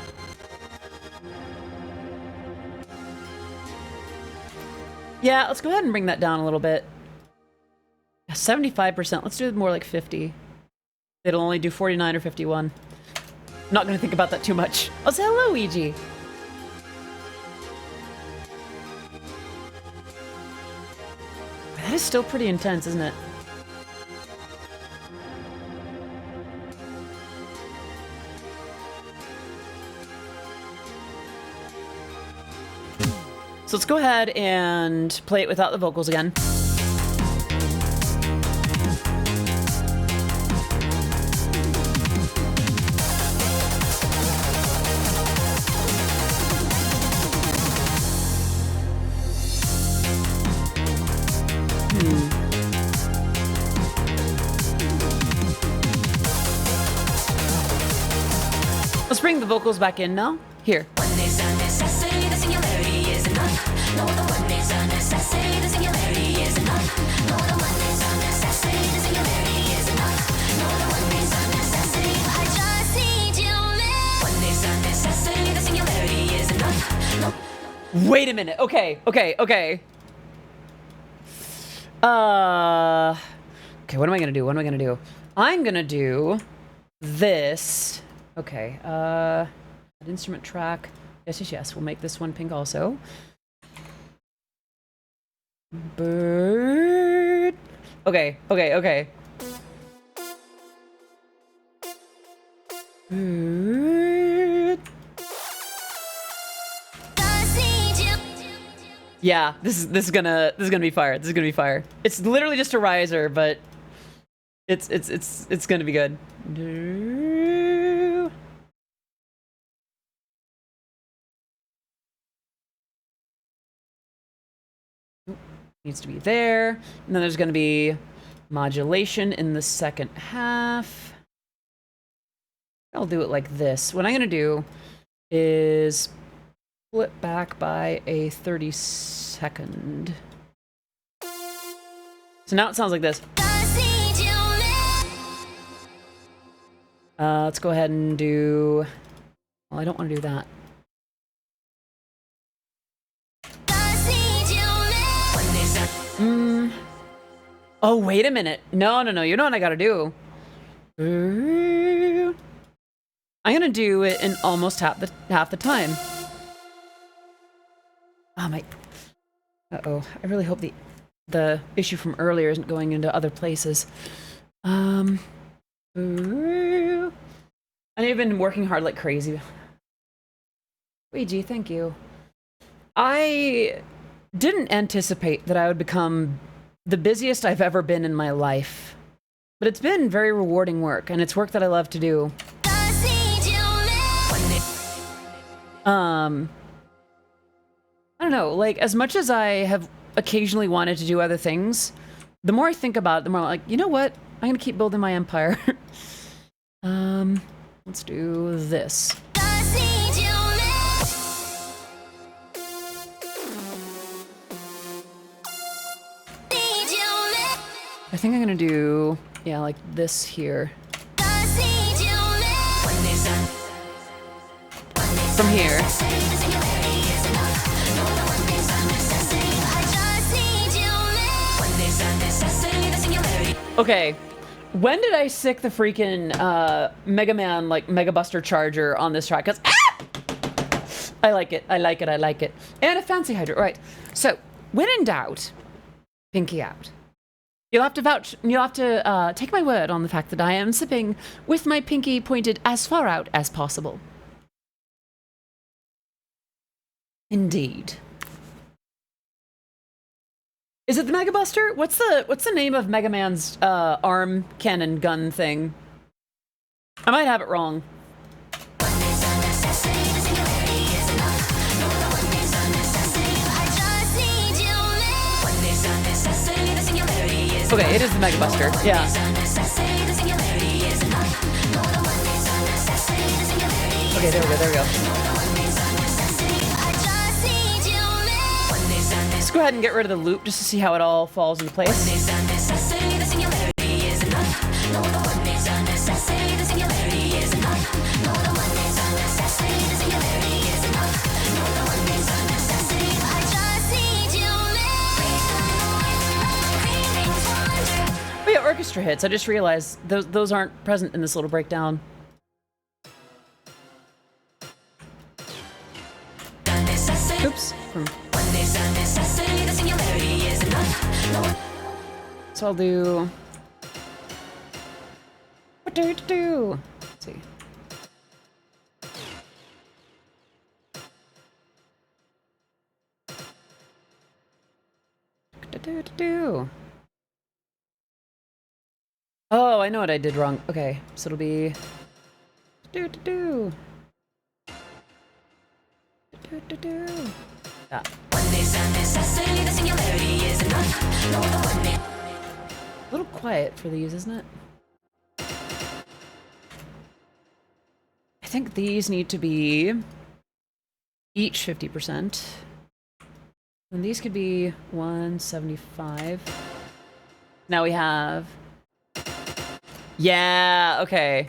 Yeah, let's go ahead and bring that down a little bit. 75%. Let's do it more like 50. It'll only do 49 or 51. I'm not going to think about that too much. Oh, say hello, Ouija. That is still pretty intense, isn't it? So let's go ahead and play it without the vocals again. Let's bring the vocals back in now. Here. One is a necessity, the singularity is enough. No other one is a necessity, the singularity is enough. No other one is a necessity, the singularity is enough. No other one is a necessity. I just need you live. One is a necessity, the singularity is enough. No. Wait a minute. Okay. Okay, what am I gonna do? I'm gonna do this. Okay, instrument track. Yes. We'll make this one pink also. Bird. Okay. Bird. Yeah, this is gonna be fire. This is gonna be fire. It's literally just a riser, but it's gonna be good. Needs to be there. And then there's gonna be modulation in the second half. I'll do it like this. What I'm gonna do is flip back by a 30-second. So now it sounds like this. Let's go ahead and do... Well, I don't want to do that. Oh, wait a minute. No. You know what I gotta do? I'm gonna do it in almost half the time. Oh my... Uh-oh. I really hope the issue from earlier isn't going into other places. I know you've been working hard like crazy. Ouija, thank you. I didn't anticipate that I would become the busiest I've ever been in my life. But it's been very rewarding work, and it's work that I love to do. I don't know, like, as much as I have occasionally wanted to do other things, the more I think about it, the more I'm like, you know what? I'm gonna keep building my empire. Let's do this. I think I'm gonna do, yeah, like this here. From here. Okay, when did I sick the freaking Mega Man, like, Mega Buster Charger on this track? 'Cause I like it. And a fancy hydrant, right. So, when in doubt, pinky out. You'll have to take my word on the fact that I am sipping with my pinky pointed as far out as possible. Indeed. Is it the Mega Buster? What's the name of Mega Man's arm cannon gun thing? I might have it wrong. Okay, it is the Mega Buster. Yeah. Okay, there we go. Let's go ahead and get rid of the loop just to see how it all falls into place. orchestra hits. I just realized those aren't present in this little breakdown. Oops. So I'll do... What do you do? Let's see. Oh, I know what I did wrong. Okay, so it'll be... Yeah. A little quiet for these, isn't it? I think these need to be each 50%. And these could be 175. Now we have... Yeah, okay.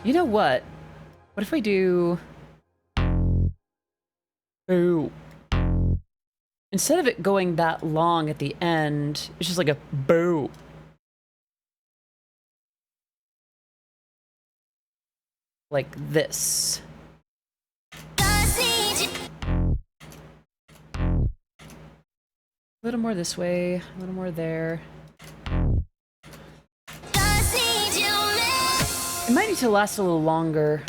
You know what? What if we do... Boo. Instead of it going that long at the end, it's just like a boo. Like this. A little more this way, a little more there. It might need to last a little longer.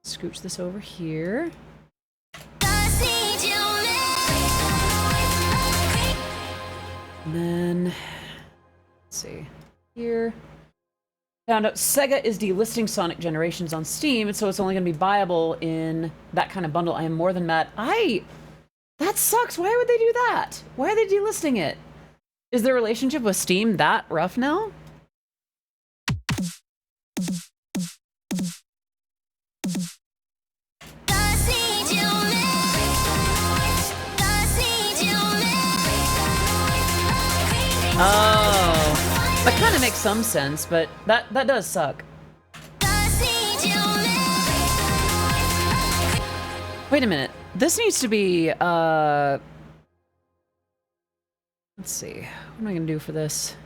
Scooch this over here. And then, let's see, here. Found out Sega is delisting Sonic Generations on Steam, and so it's only going to be buyable in that kind of bundle. I am more than mad. That sucks. Why would they do that? Why are they delisting it? Is their relationship with Steam that rough now? Oh, that kind of makes some sense, but that does suck. Wait a minute. This needs to be, let's see. What am I gonna do for this?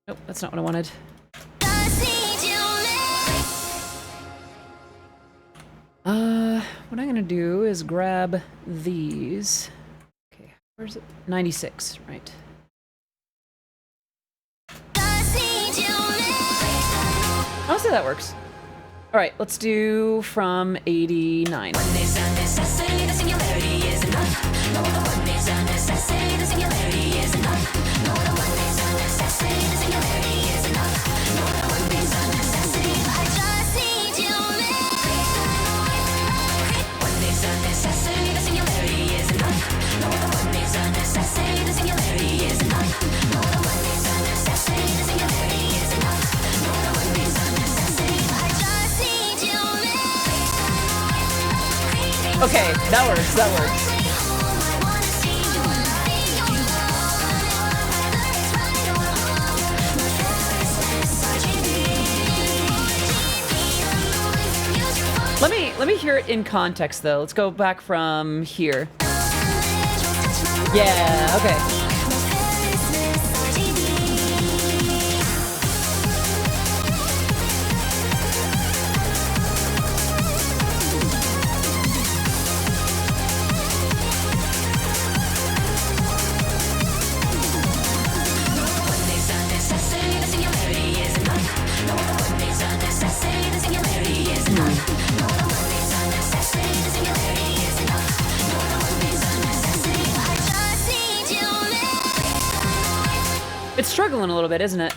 Nope, that's not what I wanted. What I'm gonna do is grab these. Okay, where's it? 96, right. Honestly, that works. All right, let's do from 89. Okay, that works, that works. Let me hear it in context though. Let's go back from here. Yeah, okay. It's struggling a little bit, isn't it?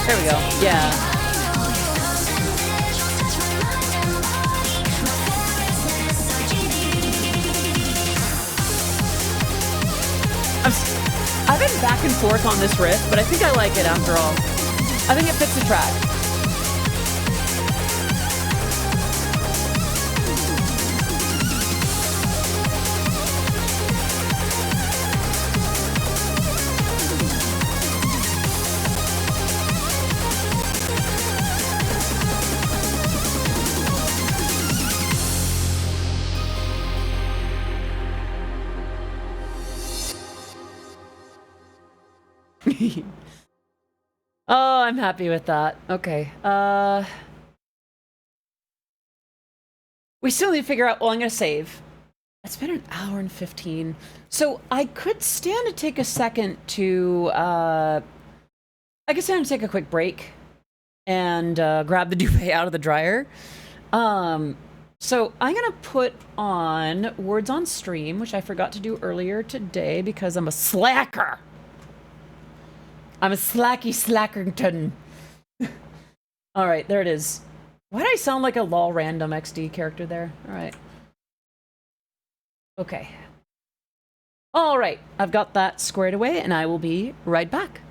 There we go. Yeah. I've been back and forth on this riff, but I think I like it after all. I think it fits the track. Oh, I'm happy with that. Okay. We still need to figure out, well, I'm gonna save. It's been an hour and 15. So I could stand to take a second to, I could stand to take a quick break and grab the duvet out of the dryer. So I'm gonna put on Words on Stream, which I forgot to do earlier today because I'm a slacker. I'm a slacky slackerton. All right, there it is. Why did I sound like a lol random XD character there? All right. Okay. All right, I've got that squared away and I will be right back.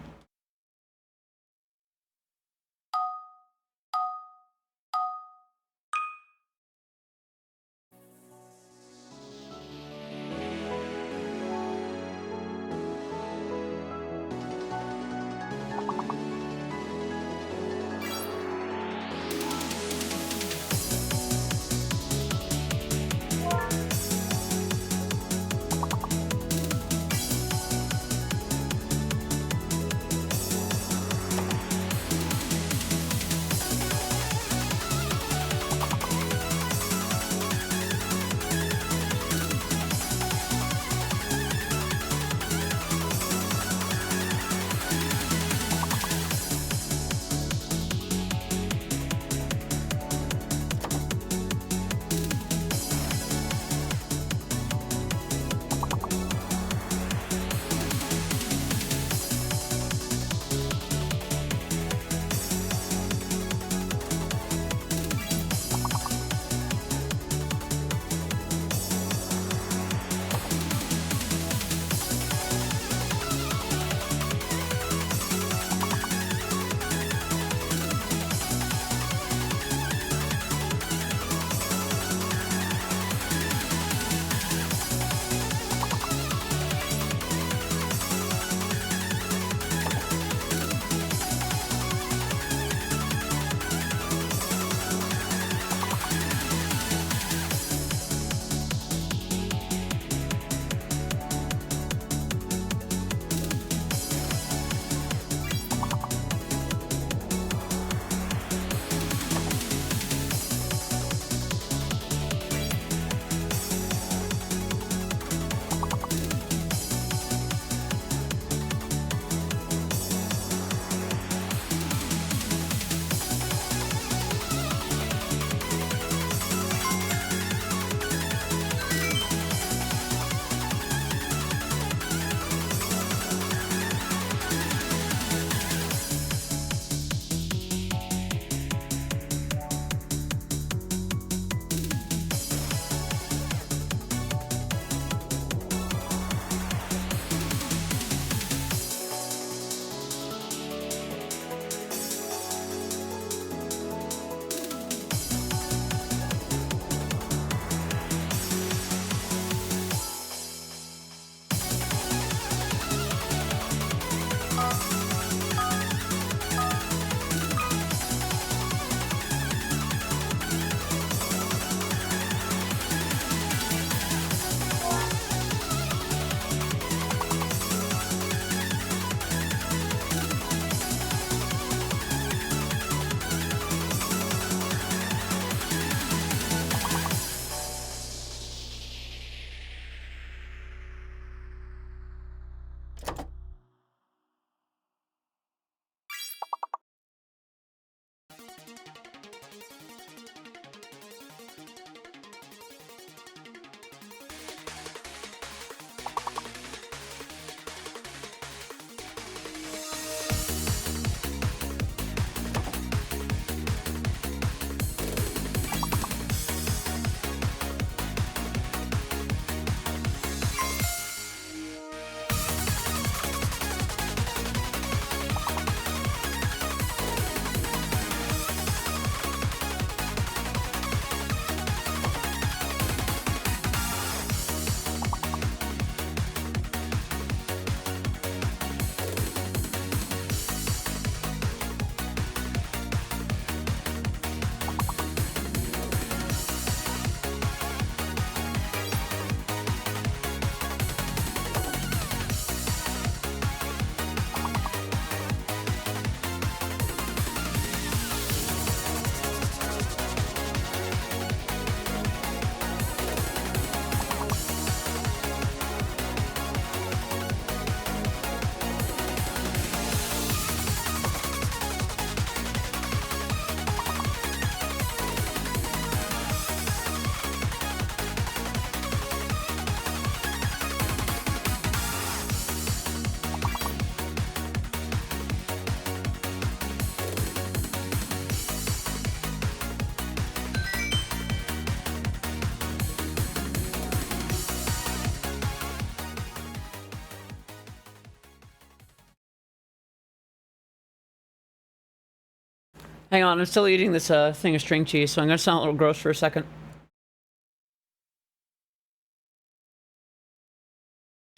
Hang on, I'm still eating this thing of string cheese, so I'm gonna sound a little gross for a second.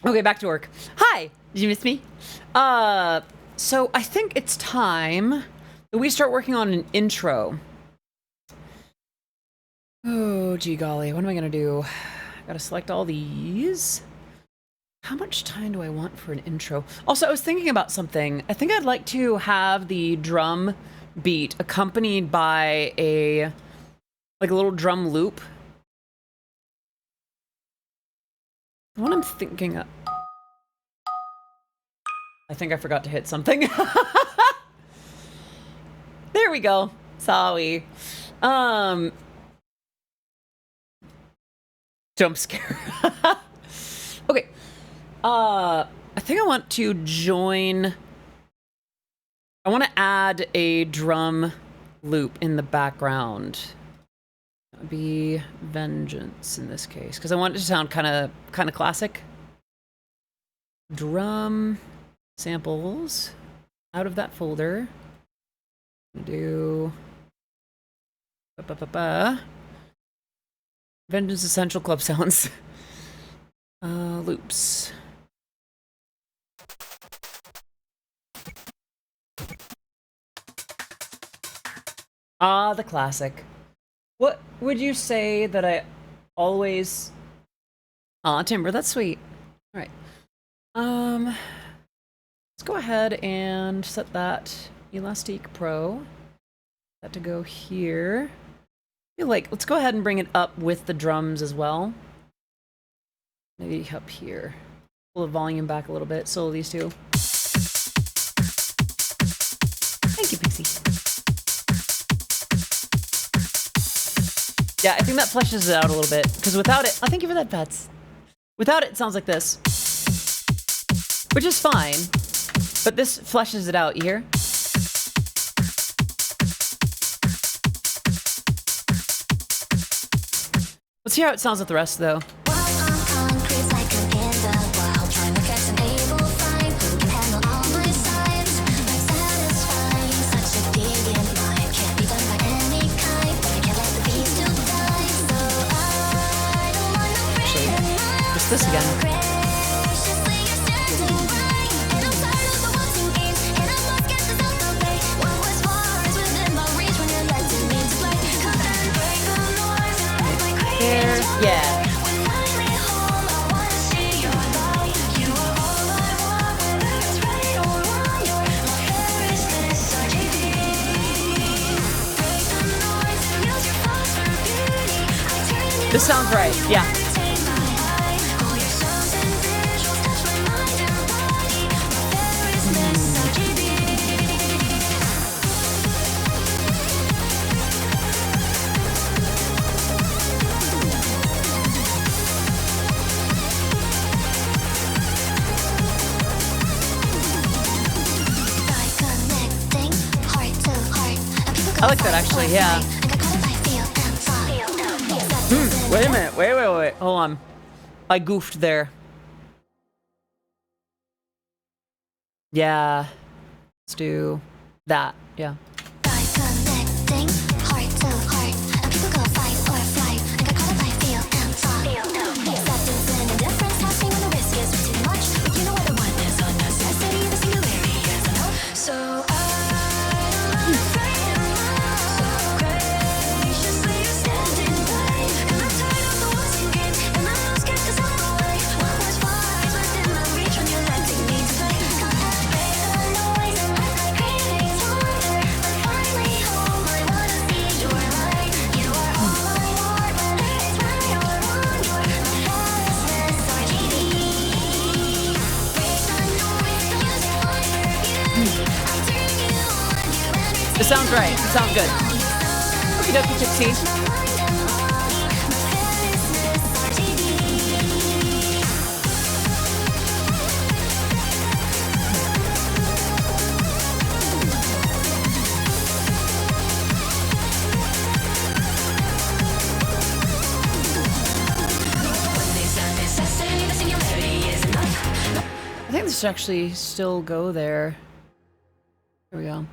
Okay, back to work. Hi! Did you miss me? So I think it's time that we start working on an intro. Oh, gee golly, what am I gonna do? Gotta select all these. How much time do I want for an intro? Also, I was thinking about something. I think I'd like to have the drum beat accompanied by a little drum loop. What I'm thinking of... I think I forgot to hit something. There we go. Sorry. Jump scare. Okay. I think I want to join... I want to add a drum loop in the background. That would be Vengeance in this case, because I want it to sound kind of classic. Drum samples out of that folder. Do Vengeance Essential Club Sounds. Loops. Ah, the classic. What would you say that I always... Aw, Timber, that's sweet. All right. Let's go ahead and set that Elastique Pro. That to go here. I feel like, let's go ahead and bring it up with the drums as well. Maybe up here. Pull the volume back a little bit. Solo these two. Thank you, Pixie. Yeah, I think that fleshes it out a little bit. Because without it... Oh, thank you for that, Pets. Without it, it sounds like this. Which is fine. But this fleshes it out, you hear? Let's hear how it sounds with the rest, though. Just this again. Yeah. This sounds right, yeah. I like that actually, yeah. Wait a minute, wait. Hold on. I goofed there. Yeah. Let's do that, yeah. It sounds right. It sounds good. Okie dokie, Gypsy. I think this should actually still go there. Here we go.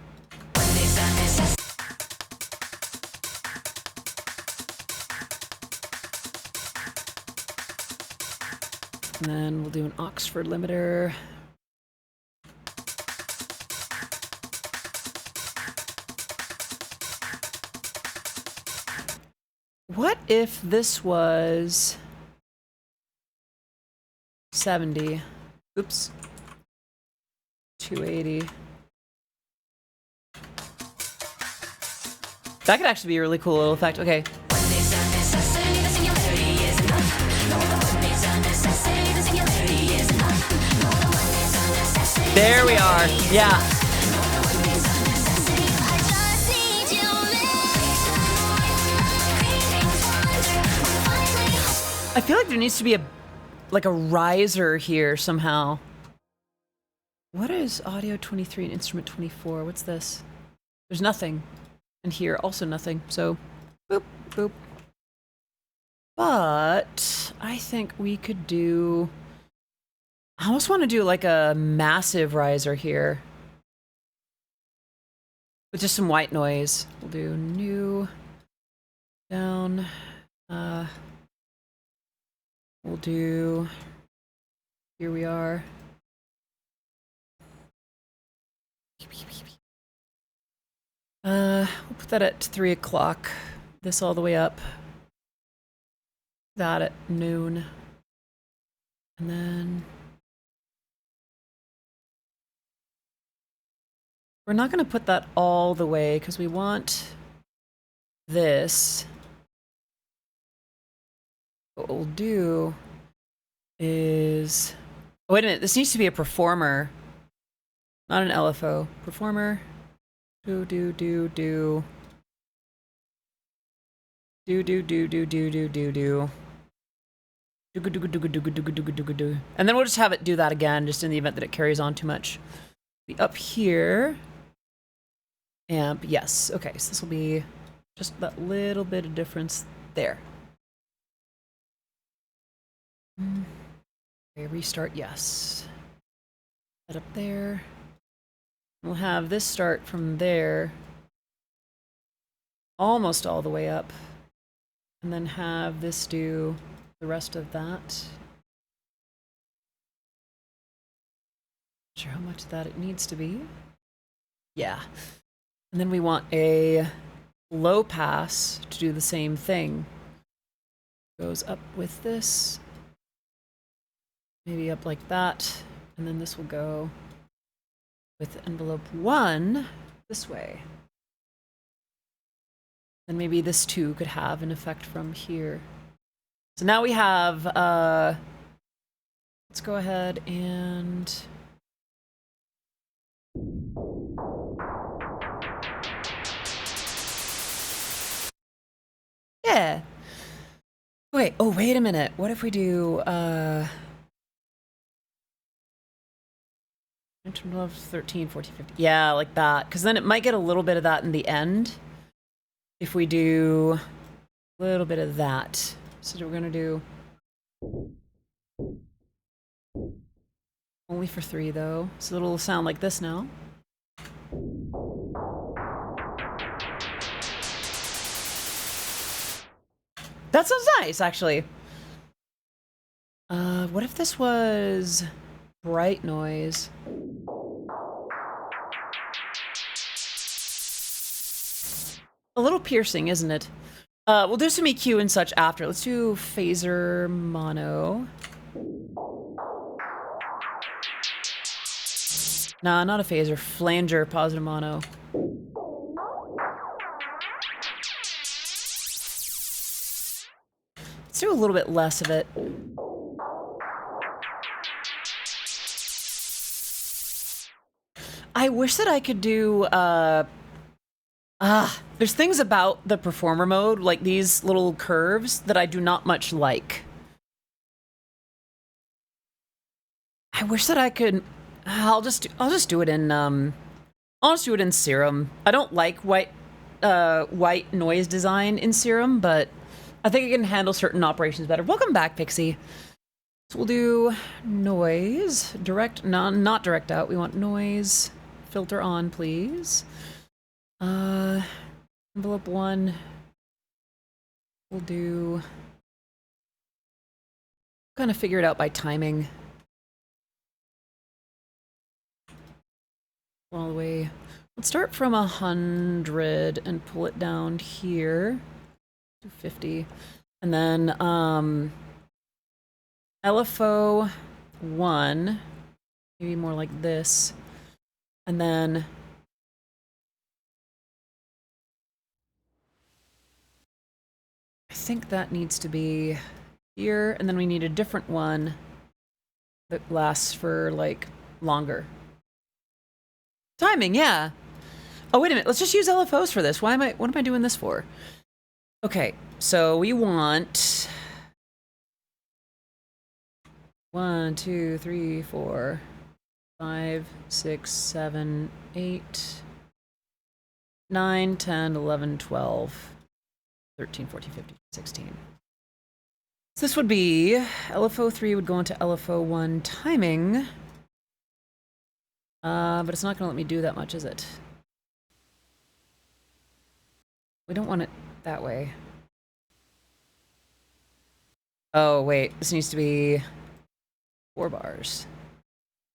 And then we'll do an Oxford limiter. What if this was 70? Oops. 280. That could actually be a really cool little effect. Okay. There we are. Yeah. I feel like there needs to be a riser here somehow. What is audio 23 and instrument 24? What's this? There's nothing. And here also nothing. So boop, boop. But I think we could do, I almost want to do like a massive riser here with just some white noise. We'll do new, down, we'll do, here we are. We'll put that at 3 o'clock. This all the way up. That at noon. And then we're not going to put that all the way because we want this. What we'll do is, oh, wait a minute, this needs to be a performer, not an LFO. Performer. Do. And then we'll just have it do that again, just in the event that it carries on too much. Be up here. Amp, yes. Okay, so this will be just that little bit of difference there. Okay, restart, yes. That up there. We'll have this start from there, almost all the way up, and then have this do the rest of that. Not sure how much of that it needs to be. Yeah. And then we want a low pass to do the same thing. Goes up with this, maybe up like that, and then this will go with envelope 1 this way. And maybe this too could have an effect from here. So now we have, let's go ahead and yeah. Wait, oh, wait a minute. What if we do, 12, 13, 14, 15. Yeah, like that. Because then it might get a little bit of that in the end. If we do a little bit of that. So we're going to do only for 3, though. So it'll sound like this now. That sounds nice, actually. What if this was bright noise? A little piercing, isn't it? We'll do some EQ and such after. Let's do phaser mono. Nah, not a phaser. Flanger positive mono. Let's do a little bit less of it. I wish that I could do, there's things about the performer mode, like these little curves, that I do not much like. I wish that I could, I'll just do it in, I'll just do it in Serum. I don't like white noise design in Serum, but I think it can handle certain operations better. Welcome back, Pixie. So we'll do noise, direct, not direct out. We want noise, filter on, please. Envelope 1, we'll do kind of figure it out by timing. All the way. Let's start from 100 and pull it down here to 50. And then LFO 1, maybe more like this. And then I think that needs to be here, and then we need a different one that lasts for like longer. Timing, yeah. Oh, wait a minute. Let's just use LFOs for this. What am I doing this for? Okay, so we want 1, 2, 3, 4, 5, 6, 7, 8, 9, 10, 11, 12, 13, 14, 15, 16. So this would be LFO 3 would go into LFO 1 timing. But it's not going to let me do that much, is it? We don't want it that way. Oh, wait. This needs to be 4 bars.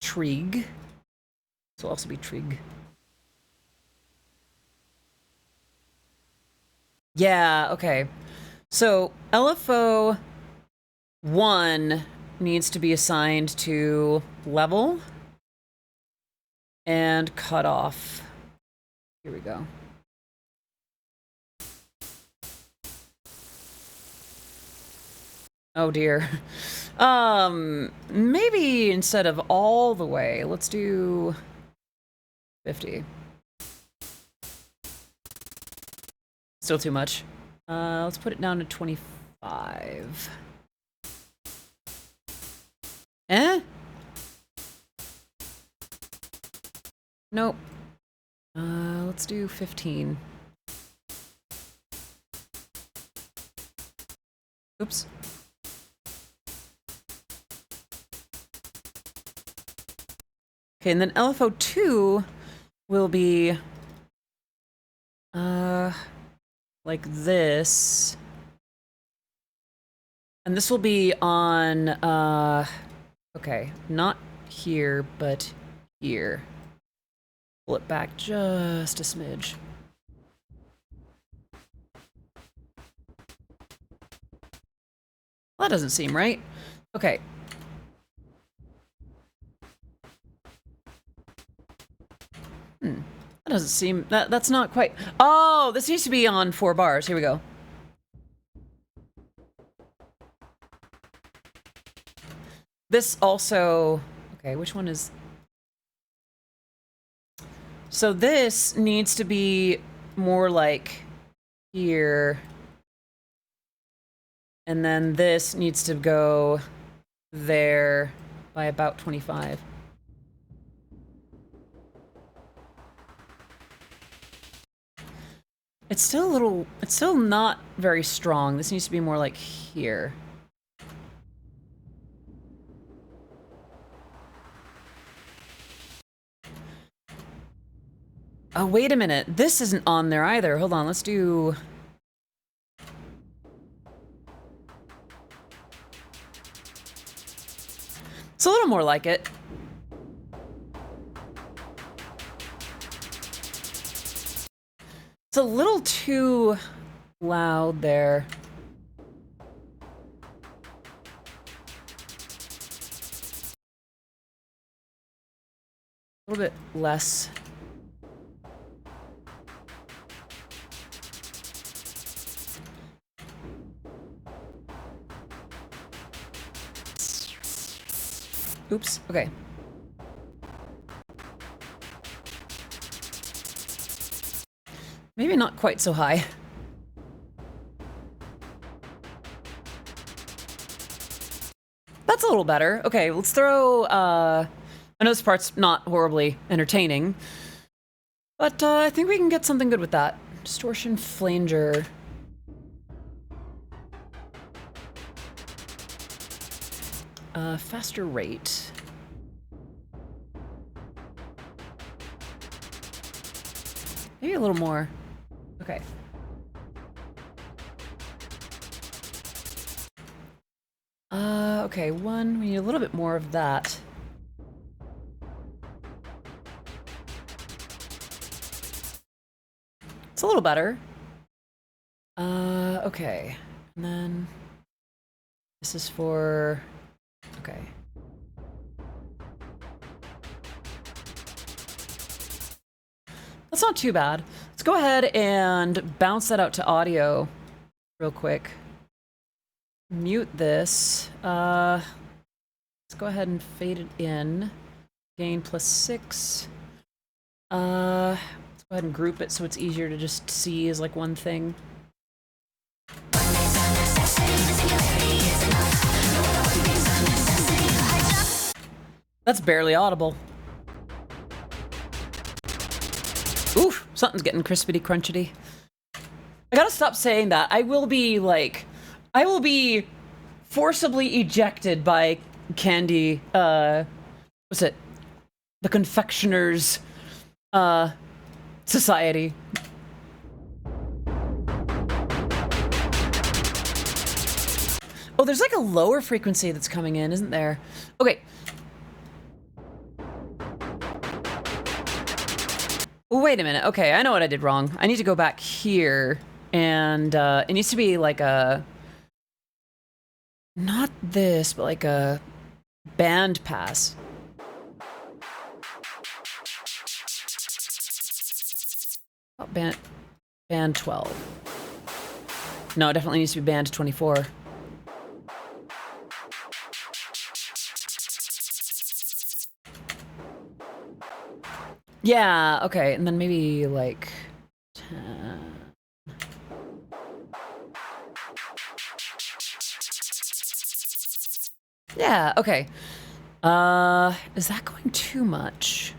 Trig. This will also be trig. Yeah, okay. So LFO 1 needs to be assigned to level and cut off. Here we go. Oh dear. Maybe instead of all the way, let's do 50. Still too much. Let's put it down to 25. Eh? Nope. Let's do 15. Oops. Okay, and then LFO 2 will be like this. And this will be on okay, not here, but here. Pull it back just a smidge. Well, that doesn't seem right. Okay. That doesn't seem... That's not quite... Oh, this needs to be on 4 bars. Here we go. This also... Okay, which one is... So this needs to be more like here. And then this needs to go there by about 25. It's still a little... It's still not very strong. This needs to be more like here. Oh, wait a minute. This isn't on there either. Hold on, let's do... It's a little more like it. It's a little too loud there. A little bit less. Oops, okay. Maybe not quite so high. That's a little better. Okay, let's throw, I know this part's not horribly entertaining, but I think we can get something good with that. Distortion flanger. Faster rate. Maybe a little more. Okay. Okay, one, we need a little bit more of that. It's a little better. Okay. And then this is for, okay. That's not too bad. Let's go ahead and bounce that out to audio real quick. Mute this. Let's go ahead and fade it in. Gain +6. Let's go ahead and group it so it's easier to just see as like one thing. That's barely audible. Oof, something's getting crispity crunchity. I gotta stop saying that. I will be forcibly ejected by Candy, what's it? The Confectioner's, Society. Oh, there's like a lower frequency that's coming in, isn't there? Okay. Wait a minute. Okay, I know what I did wrong. I need to go back here, and it needs to be like a... Not this, but like a band pass. Oh, band 12. No, it definitely needs to be band 24. Yeah, okay, and then maybe like 10. Yeah, okay. Is that going too much?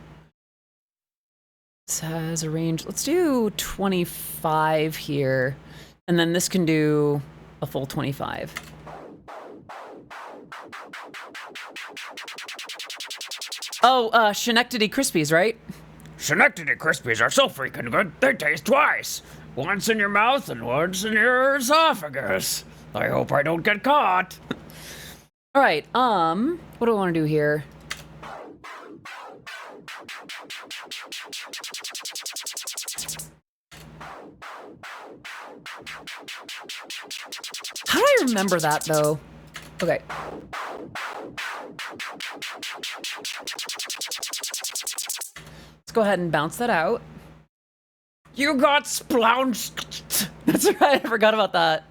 It has a range. Let's do 25 here, and then this can do a full 25. Oh, Schenectady Krispies, right? Schenectady Krispies are so freaking good, they taste twice. Once in your mouth and once in your esophagus. I hope I don't get caught. All right, what do I want to do here? How do I remember that, though? Okay. Let's go ahead and bounce that out. You got splounched. That's right, I forgot about that.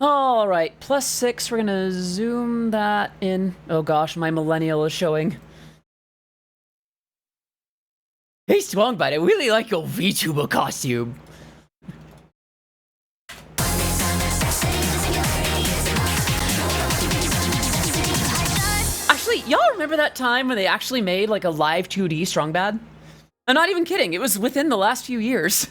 All right, +6, we're gonna zoom that in. Oh gosh, my millennial is showing. Hey, Swangbite, I really like your VTuber costume. Actually, y'all remember that time when they actually made like a live 2D Strong Bad? I'm not even kidding, it was within the last few years.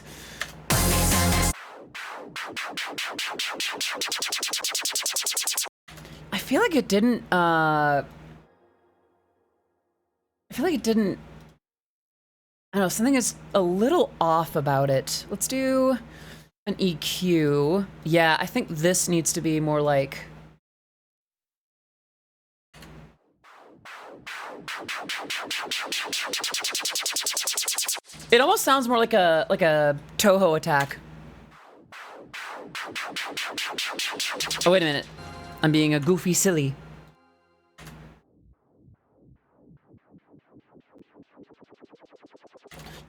I feel like it didn't, I don't know, something is a little off about it. Let's do an EQ. Yeah, I think this needs to be more like... It almost sounds more like a Toho attack. Oh, wait a minute. I'm being a goofy silly.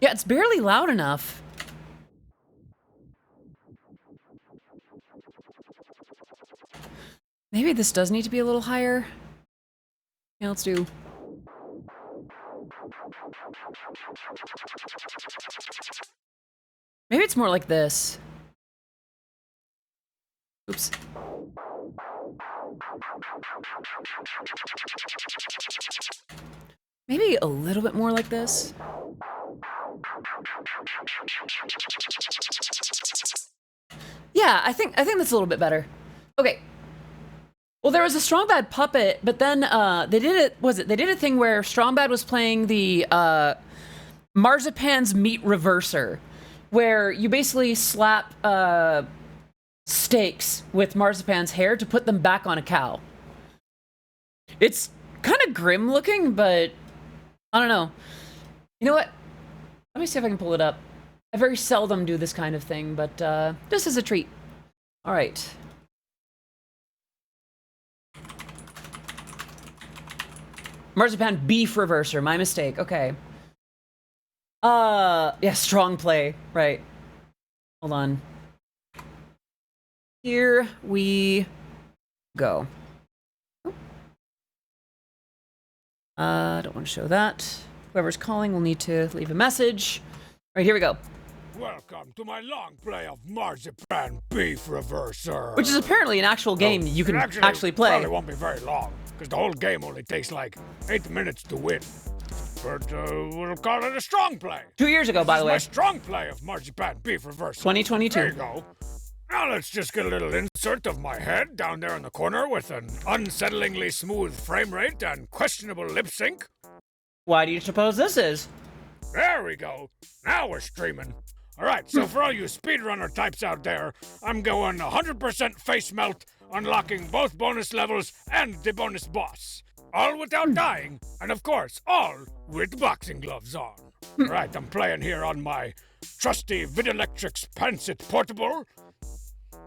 Yeah, it's barely loud enough. Maybe this does need to be a little higher. Yeah, let's do... Maybe it's more like this. Oops. Maybe a little bit more like this. Yeah, I think that's a little bit better. Okay. Well, there was a Strong Bad puppet, but then they did a thing where Strong Bad was playing the Marzipan's Meat Reverser, where you basically slap steaks with Marzipan's hair to put them back on a cow. It's kind of grim looking, but I don't know. You know what? Let me see if I can pull it up. I very seldom do this kind of thing, but this is a treat. All right. Marzipan beef reverser, my mistake. Okay. Yeah, strong play. Right. Hold on. Here we go. Don't want to show that. Whoever's calling will need to leave a message. All right, here we go. Welcome to my long play of Marzipan Beef Reverser. Which is apparently an actual game you can actually play. Probably won't be very long, because the whole game only takes like 8 minutes to win. But we'll call it a strong play. 2 years ago, by the way. My strong play of Marzipan Beef Reverser. 2022. There you go. Now let's just get a little insert of my head down there in the corner with an unsettlingly smooth frame rate and questionable lip sync. Why do you suppose this is? There we go. Now we're streaming. All right, so for all you speedrunner types out there, I'm going 100% face melt, unlocking both bonus levels and the bonus boss. All without dying, and of course, all with boxing gloves on. All right, I'm playing here on my trusty Videlectrix Pansit Portable,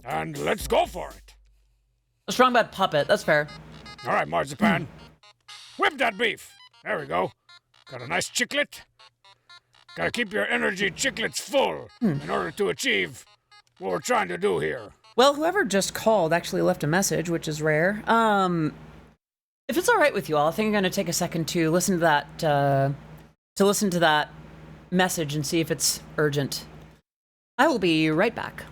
and let's go for it. A strong bad puppet, that's fair. All right, Marzipan. Whip that beef. There we go. Got a nice chiclet. Gotta keep your energy chiclets full in order to achieve what we're trying to do here. Well, whoever just called actually left a message, which is rare. If it's all right with you all, I think I'm gonna take a second to listen to that message and see if it's urgent. I will be right back.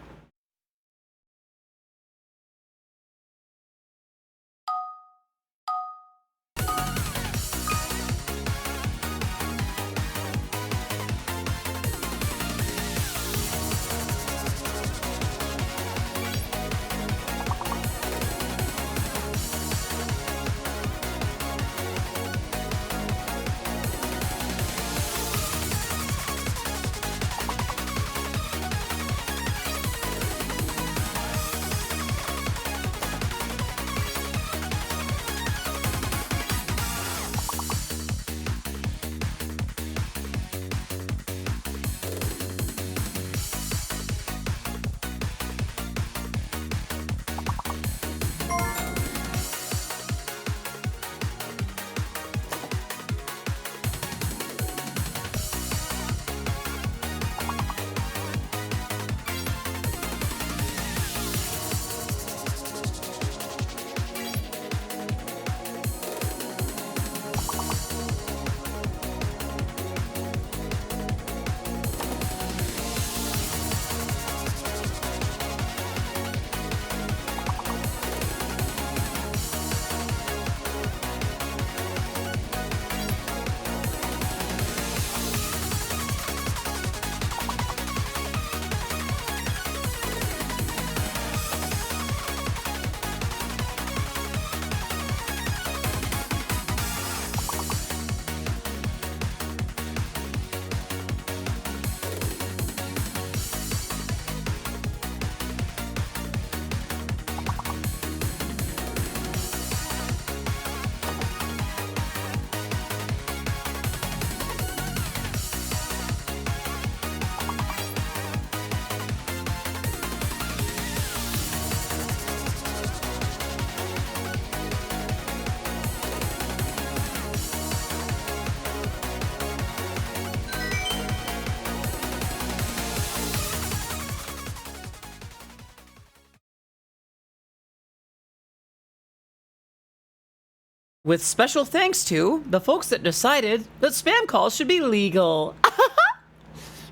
With special thanks to the folks that decided that spam calls should be legal.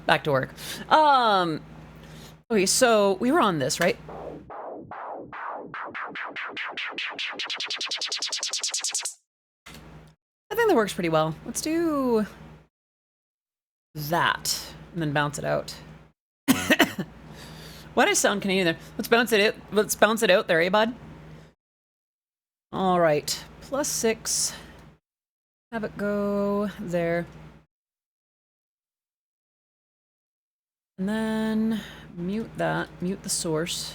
Back to work. Okay, so we were on this, right? I think that works pretty well. Let's do that and then bounce it out. Why did I sound Canadian there? Let's bounce it out. Let's bounce it out there, eh, bud? All right. +6. Have it go there. And then mute that. Mute the source.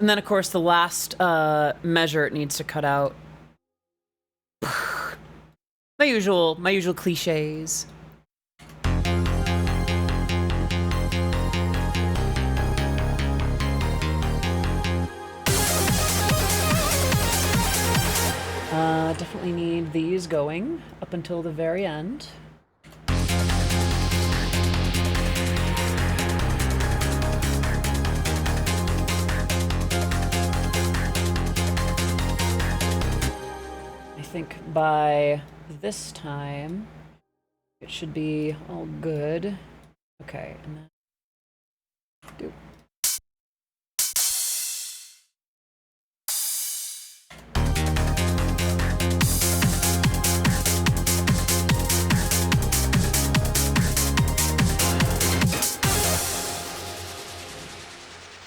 And then, of course, the last measure it needs to cut out. My usual cliches. Definitely need these going up until the very end. I think by this time it should be all good. Okay, and then do.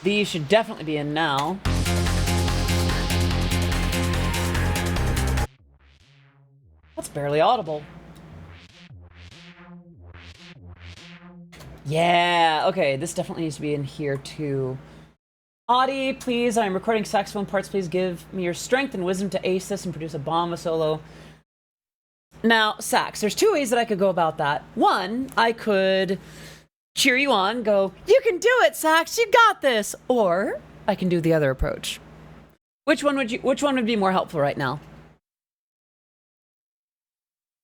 These should definitely be in now. That's barely audible. Yeah, okay, this definitely needs to be in here too. Audie, please, I'm recording saxophone parts. Please give me your strength and wisdom to ace this and produce a bomb solo. Now, sax, there's two ways that I could go about that. One, I could cheer you on, go, you can do it, sax, you got this. Or I can do the other approach. Which one would be more helpful right now?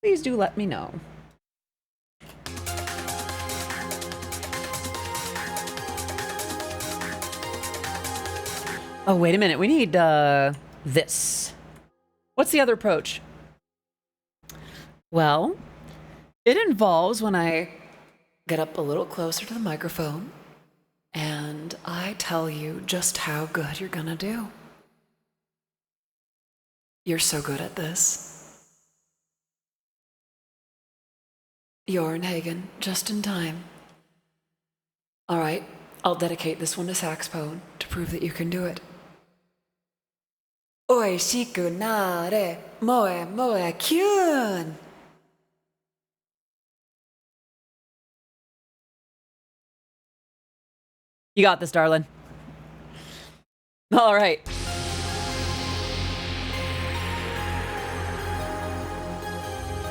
Please do let me know. Oh, wait a minute. We need this. What's the other approach? Well, it involves when I get up a little closer to the microphone and I tell you just how good you're gonna do. You're so good at this. Jorn Hagen, just in time. All right, I'll dedicate this one to saxophone to prove that you can do it. Oishiku nare moe moe kyun. You got this, darling. All right.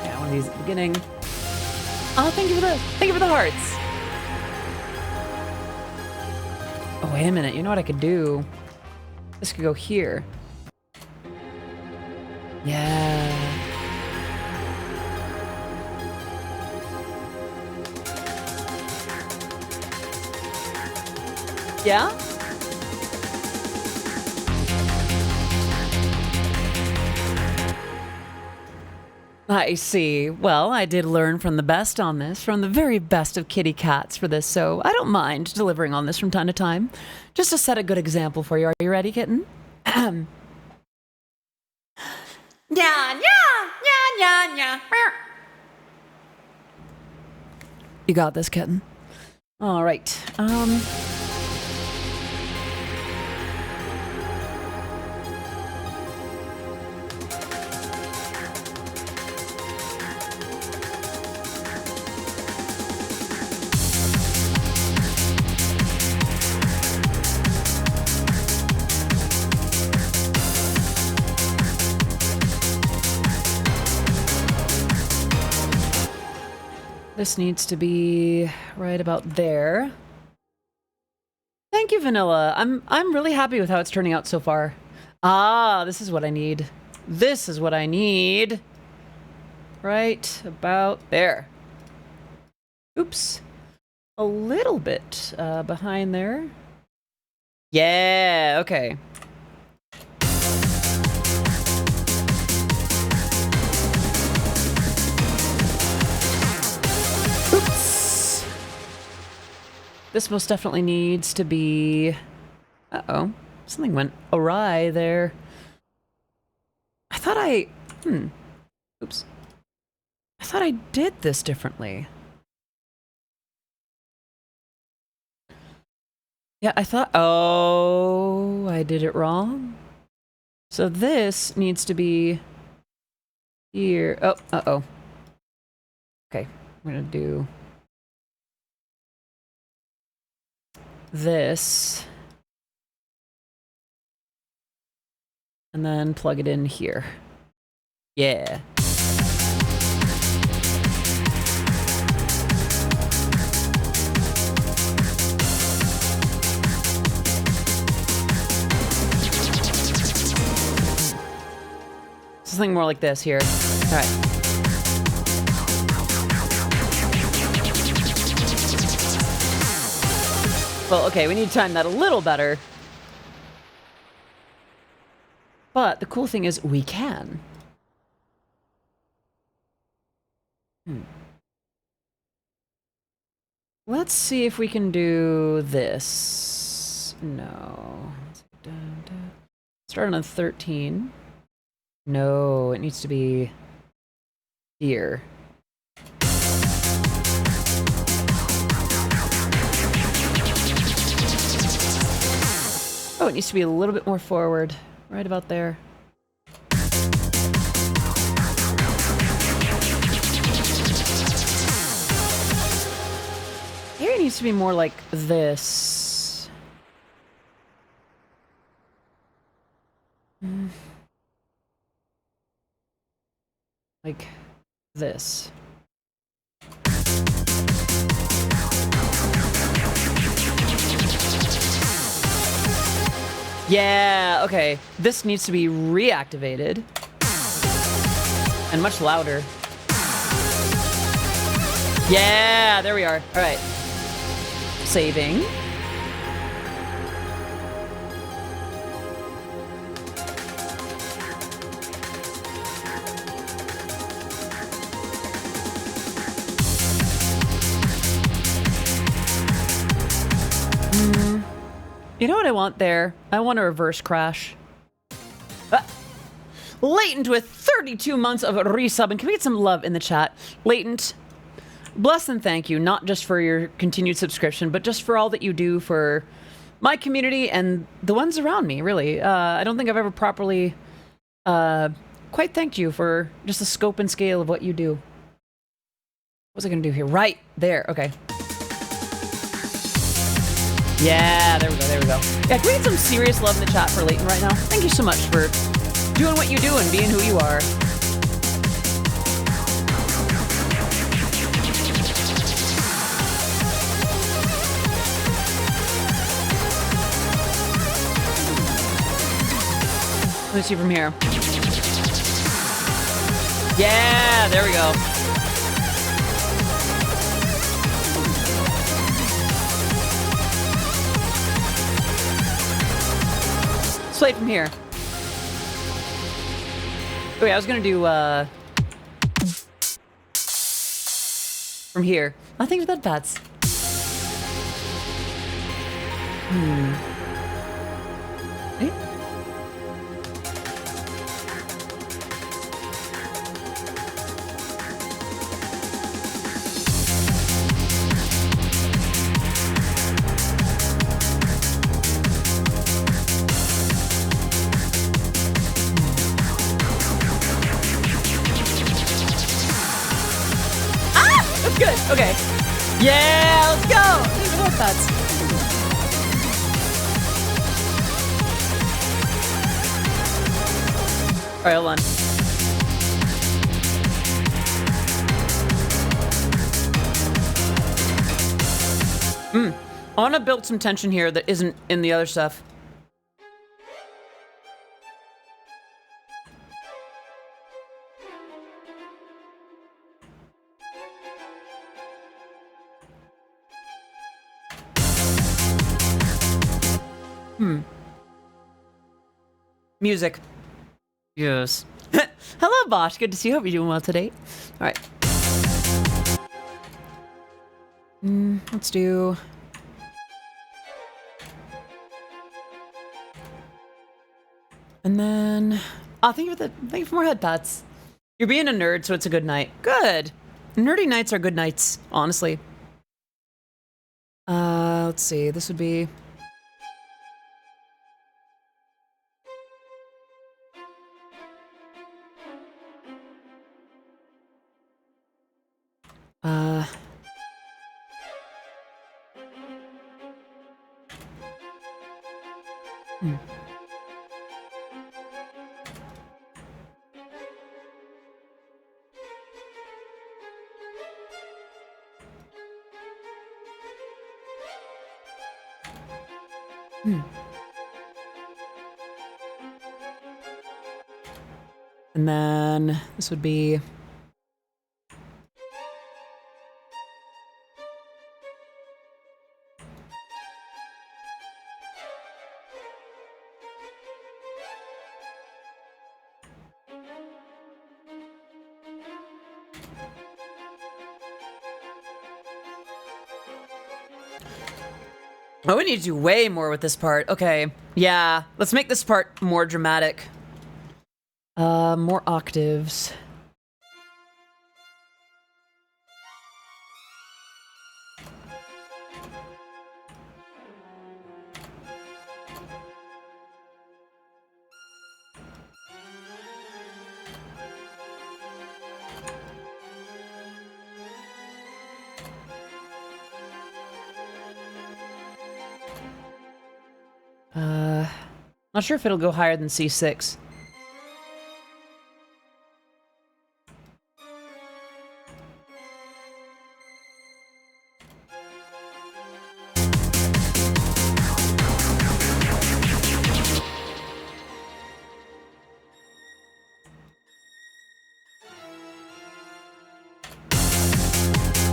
Yeah, one of these at the beginning. Oh, thank you for the hearts. Oh, wait a minute. You know what I could do? This could go here. Yeah. Yeah? I see. Well, I did learn from the best on this, from the very best of kitty cats for this, so I don't mind delivering on this from time to time. Just to set a good example for you. Are you ready, kitten? Nya, nya, nya, nya, nya. You got this, kitten. All right. This needs to be right about there. Thank you, Vanilla. I'm really happy with how it's turning out so far. Ah, this is what I need. This is what I need. Right about there. Oops. A little bit behind there. Yeah, okay. Oops. This most definitely needs to be... Uh-oh. Something went awry there. I thought I... Oops. I thought I did this differently. Yeah, I thought... Oh, I did it wrong. So this needs to be here. Oh, uh-oh. Okay, we're gonna do this. And then plug it in here. Yeah. Something more like this here. All right. Well, okay, we need to time that a little better. But the cool thing is we can. Let's see if we can do this. No. Start on 13. No, it needs to be here. Oh, it needs to be a little bit more forward. Right about there. Here it needs to be more like this. Like this. Yeah, okay. This needs to be reactivated. And much louder. Yeah, there we are. All right. Saving. You know what I want there? I want a reverse crash. Latent with 32 months of resubbing. Can we get some love in the chat? Latent, bless and thank you, not just for your continued subscription, but just for all that you do for my community and the ones around me, really. I don't think I've ever properly quite thanked you for just the scope and scale of what you do. What was I going to do here? Right there. Okay. Yeah, there we go, there we go. Yeah, can we get some serious love in the chat for Leighton right now? Thank you so much for doing what you do and being who you are. Let's see from here. Yeah, there we go. Play from here. Wait, I was gonna do from here. I think that bats. Hey? Good. Okay. Yeah, let's go. Leave it with that. All right, hold on. I want to build some tension here that isn't in the other stuff. Music. Yes. Hello, Bosch. Good to see you. Hope you're doing well today. All right. Let's do... And then... Oh, thank you for more head pats. You're being a nerd, so it's a good night. Good. Nerdy nights are good nights, honestly. Let's see. This would be... And then this would be... Oh, we need to do way more with this part. Okay. Yeah. Let's make this part more dramatic. More octaves. Not sure if it'll go higher than C6.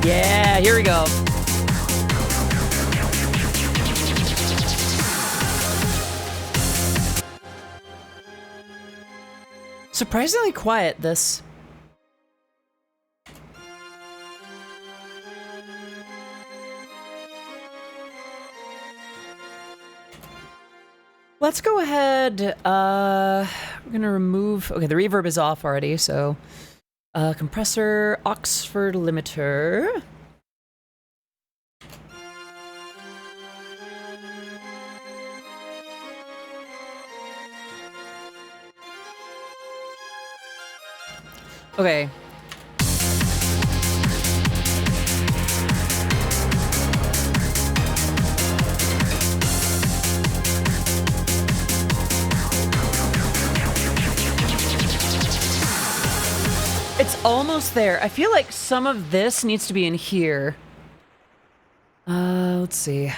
Yeah, here we go. Surprisingly quiet, this. Let's go ahead. We're gonna remove... Okay, the reverb is off already, so... compressor, Oxford limiter. Okay. It's almost there. I feel like some of this needs to be in here. Let's see.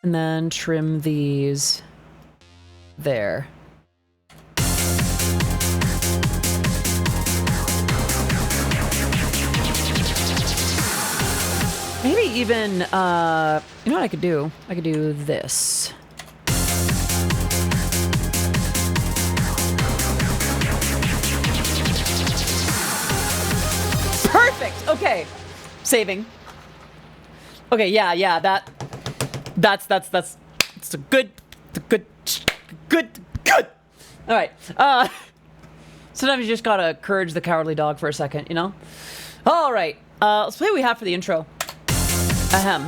And then trim these there. Maybe even, you know what I could do? I could do this. Perfect! Okay. Saving. Okay, yeah, that's a good. All right. Sometimes you just gotta courage the cowardly dog for a second, you know? All right. Let's play what we have for the intro. Ahem.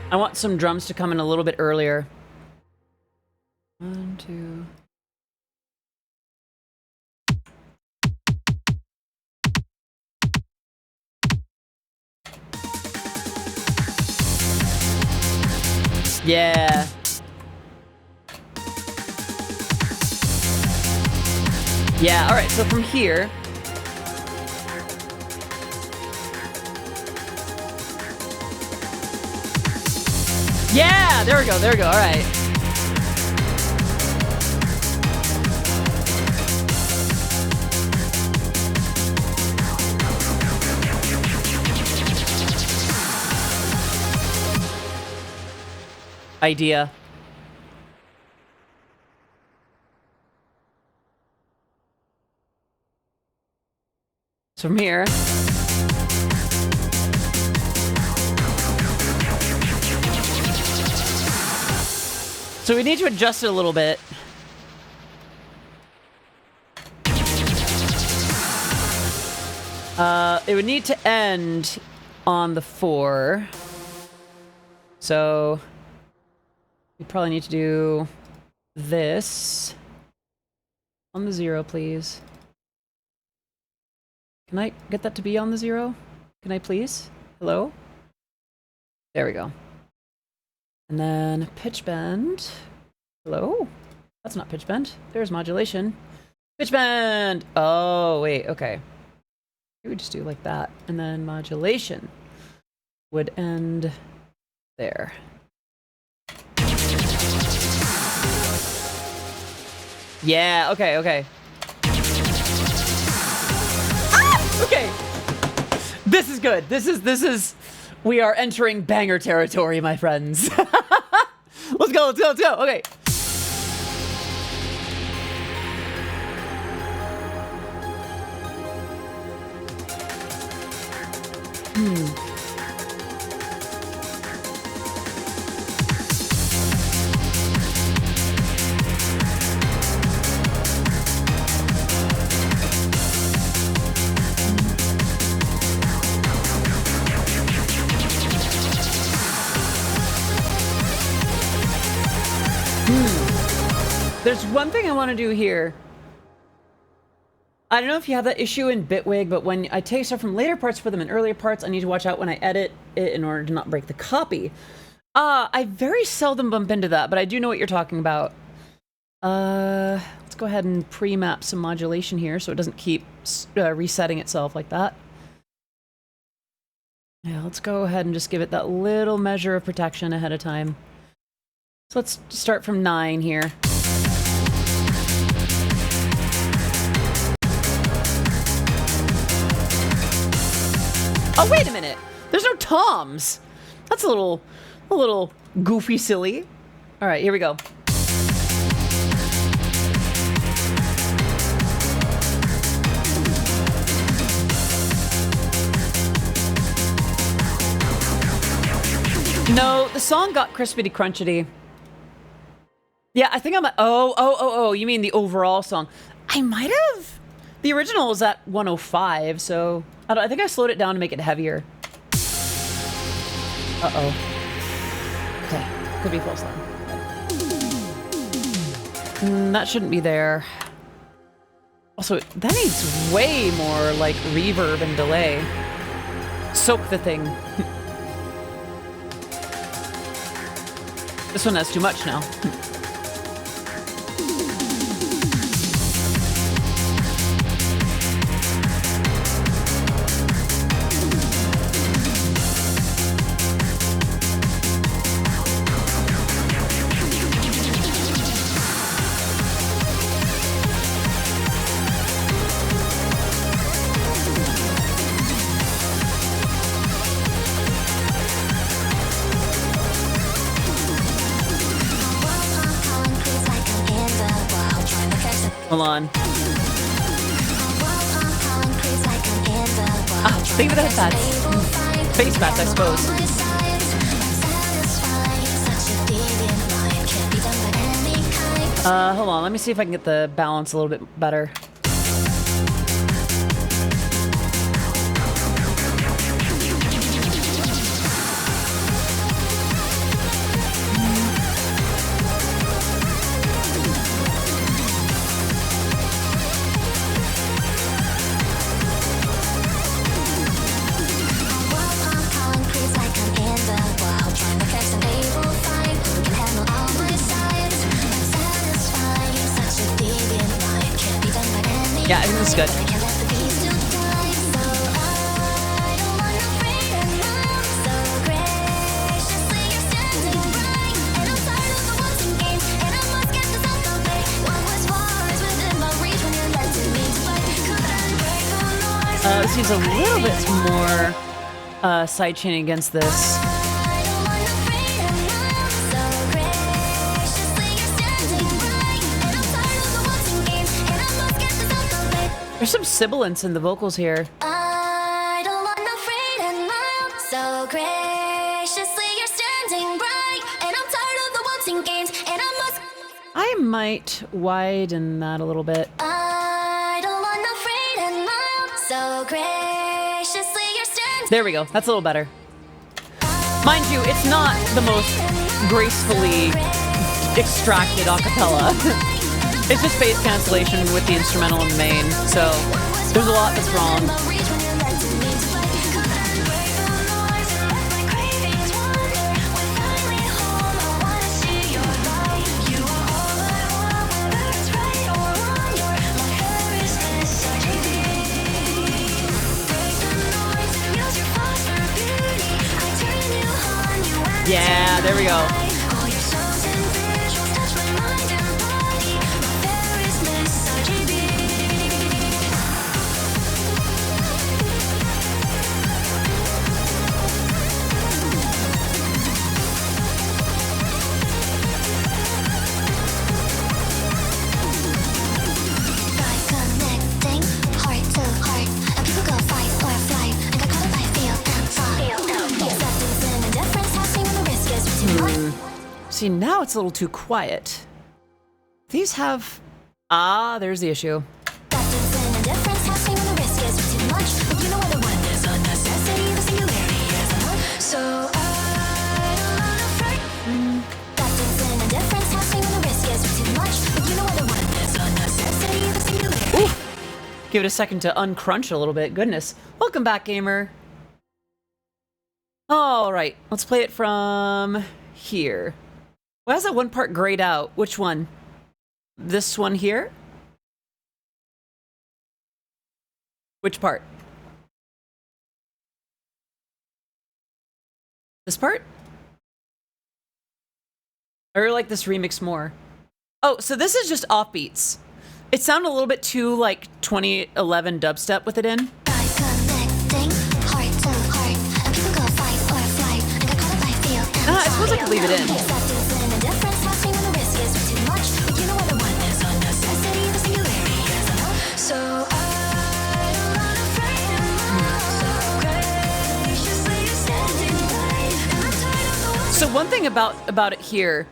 I want some drums to come in a little bit earlier. 1, 2. Yeah. Yeah, all right, so from here. Yeah, there we go, all right. Idea. So from here. So we need to adjust it a little bit. It would need to end on the 4. So we probably need to do this on the 0, please. Can I get that to be on the 0? Can I please? Hello? There we go. And then pitch bend. Hello? That's not pitch bend. There's modulation. Pitch bend! Oh, wait, okay. We would just do like that. And then modulation would end there. Yeah, okay, okay. Ah! Okay. This is good. This is we are entering banger territory, my friends. Let's go, let's go, let's go. Okay. There's one thing I want to do here. I don't know if you have that issue in Bitwig, but when I take stuff from later parts for them in earlier parts, I need to watch out when I edit it in order to not break the copy. I very seldom bump into that, but I do know what you're talking about. Let's go ahead and pre-map some modulation here so it doesn't keep resetting itself like that. Yeah, let's go ahead and just give it that little measure of protection ahead of time. So let's start from 9 here. Oh, wait a minute. There's no toms. That's a little goofy silly. All right, here we go. No, the song got crispity crunchity. Yeah, I think I'm at, oh, you mean the overall song. I might have. The original was at 105, so I think I slowed it down to make it heavier. Uh-oh. Okay, could be false line. That shouldn't be there. Also, that needs way more, like, reverb and delay. Soak the thing. This one has too much now. Hold on. Think of it as that. Face bats, I suppose. Hold on. Let me see if I can get the balance a little bit better. Yeah, I think this is good. This needs a little bit more sidechaining against this. There's some sibilance in the vocals here. I don't want no freedom now. So graciously you're standing bright, and I'm tired of the wanting games, and I'm might widen that a little bit. I don't want no freedom, so graciously you're standing. There we go. That's a little better. Mind you, it's not the most gracefully extracted acapella. It's just bass cancellation with the instrumental in the main, so there's a lot that's wrong. Yeah, there we go. See, now it's a little too quiet. These have... Ah, there's the issue. Ooh. Give it a second to uncrunch a little bit. Goodness. Welcome back, gamer. All right, let's play it from here. Why is that one part grayed out? Which one? This one here? Which part? This part? I really like this remix more. Oh, so this is just offbeats. It sounded a little bit too like 2011 dubstep with it in. I suppose I could leave it in. So one thing about it here,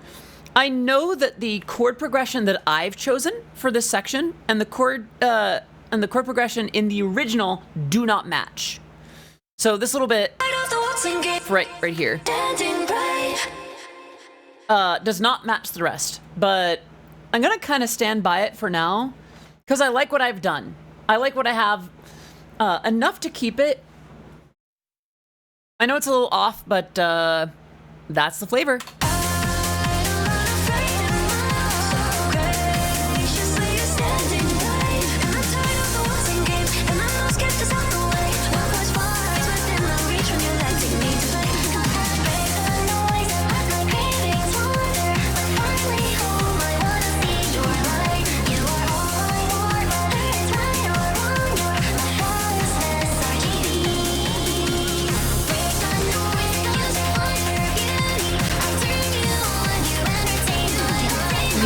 I know that the chord progression that I've chosen for this section and the chord progression in the original do not match. So this little bit right here does not match the rest, but I'm gonna kind of stand by it for now because I like what I've done. I like what I have enough to keep it. I know it's a little off, but that's the flavor.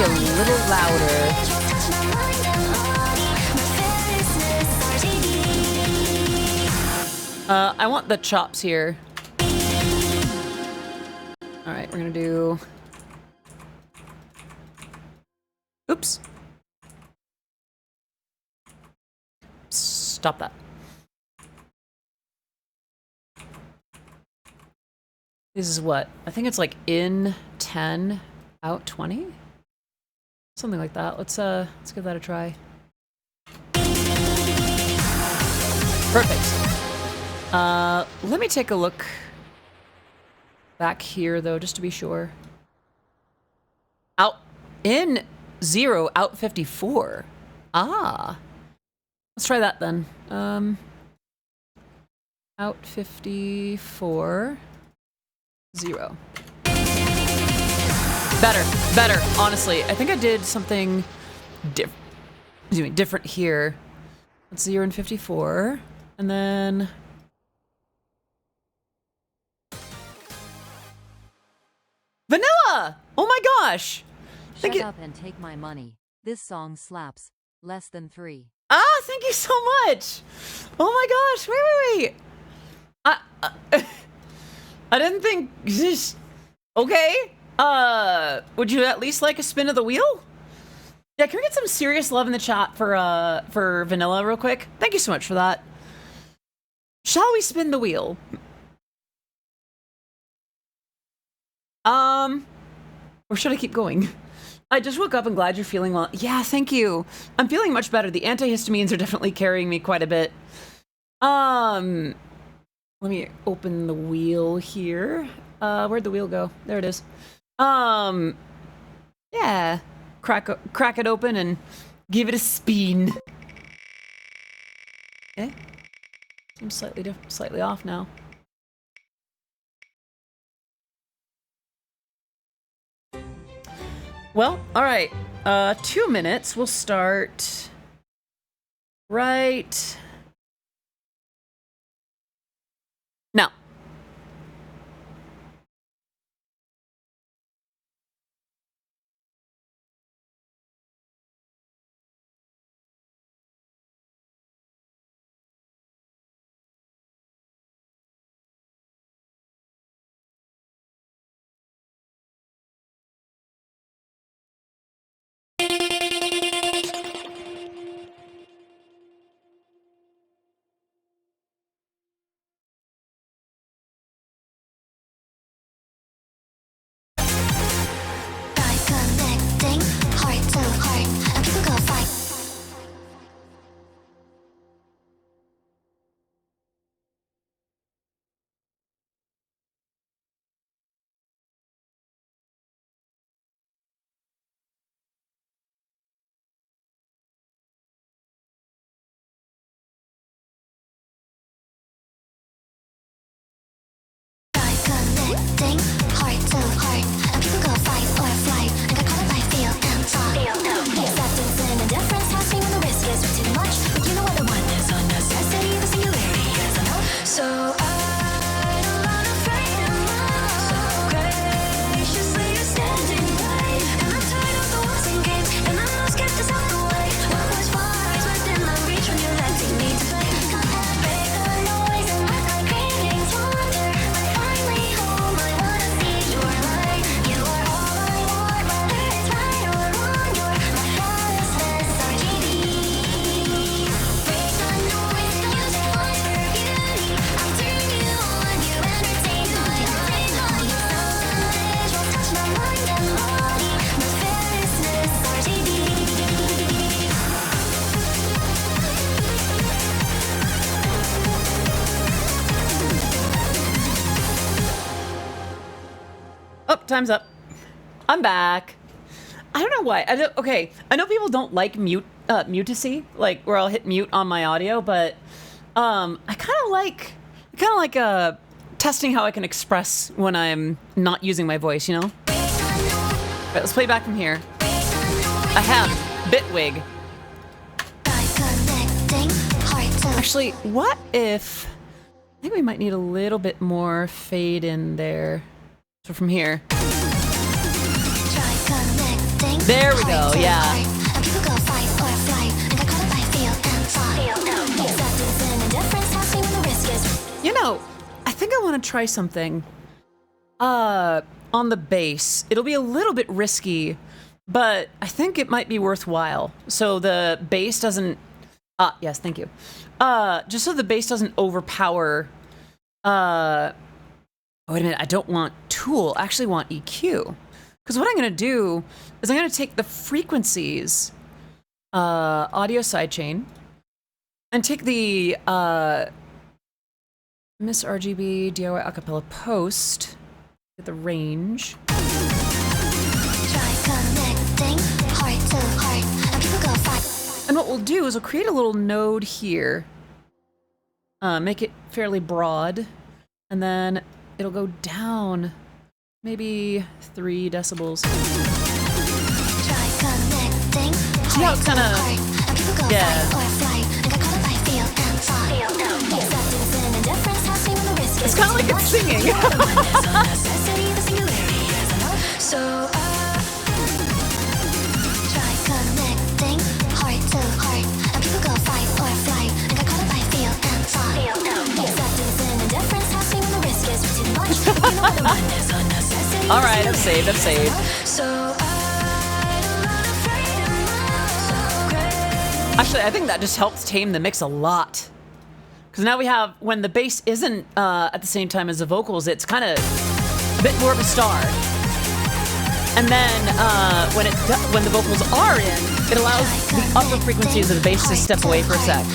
A little louder. I want the chops here. All right, we're gonna do... Oops. Stop that. This is what? I think it's like in 10, out 20? Something like that. Let's give that a try. Perfect. Let me take a look back here though, just to be sure. Out in 0, out 54. Ah. Let's try that then. Out 54, 0. Better, honestly. I think I did something different here. Let's 0 and 54. And then... Vanilla! Oh my gosh! Shut up and take my money. This song slaps. Less than 3. Ah, thank you so much! Oh my gosh, wait. I didn't think... Okay. Would you at least like a spin of the wheel? Yeah, can we get some serious love in the chat for Vanilla real quick? Thank you so much for that. Shall we spin the wheel? Or should I keep going? I just woke up and glad you're feeling well. Yeah, thank you. I'm feeling much better. The antihistamines are definitely carrying me quite a bit. Let me open the wheel here. Where'd the wheel go? There it is. Yeah. Crack it open and give it a spin. Okay. Seems slightly off now. Well, all right. 2 minutes. We'll start right now. By connecting heart to heart, and people go fight. By connecting heart to heart, and people go fight or flight, and get caught up by feel and thought. Acceptance and indifference, passing when the risk is too much. But you know what the one is a necessity, the singularity is enough. So I don't wanna fight anymore. So graciously you're standing right, and I'm tired of the wars and games, and I'm lost, get this out the way. What was far is within my reach when you're letting me to play. Come and break the noise and let my cravings wander. I finally home, I wanna see your light. You are all I want, whether it's right or wrong. You're my fearlessness, RGB. Break the noise, music wants for beauty. I'll turn you on, you entertain my brain. All your visuals touch my mind and body. My fearlessness, RGB. Oh, time's up. I'm back. I don't know why. Okay, I know people don't like mutacy, like where I'll hit mute on my audio, but I kind of like testing how I can express when I'm not using my voice, you know? Right, let's play back from here. Ahem, Bitwig. By connecting heart to Actually, what if... I think we might need a little bit more fade in there. So from here. try connecting. There we go, heart to yeah. heart, and people go fight or flight, and get caught up by feel and thought. Acceptance and indifference, passing when the risk is. You know, I think I want to try something. On the bass. It'll be a little bit risky, but I think it might be worthwhile. So the bass doesn't... yes, thank you. Just so the bass doesn't overpower... Oh, wait a minute, I don't want Tool, I actually want EQ. Because what I'm going to do is I'm going to take the frequencies, audio sidechain, and take the Miss RGB DIY acapella post, get the range. Try connecting heart to heart, and people go fight. And what we'll do is we'll create a little node here, make it fairly broad, and then it'll go down maybe 3 decibels. Try connecting See how it's heart to kinda- heart, and people go yeah. fight or flight, and get caught up by feel and thought. Acceptance and indifference, passing when the risk is It's kind of like too it's much. singing. You know the one is a necessity, the singularity is enough. So try connecting heart to heart, and people go fight or flight, and get caught up by feel and thought. Acceptance and indifference, passing when the risk is too much. You know the one is a necessity. All right, I've saved, I've saved. So I don't wanna fight anymore. Actually, I think that just helps tame the mix a lot. Because now we have, when the bass isn't at the same time as the vocals, it's kind of a bit more of a star. And then when the vocals are in, it allows the upper frequencies of the bass to step away for a sec.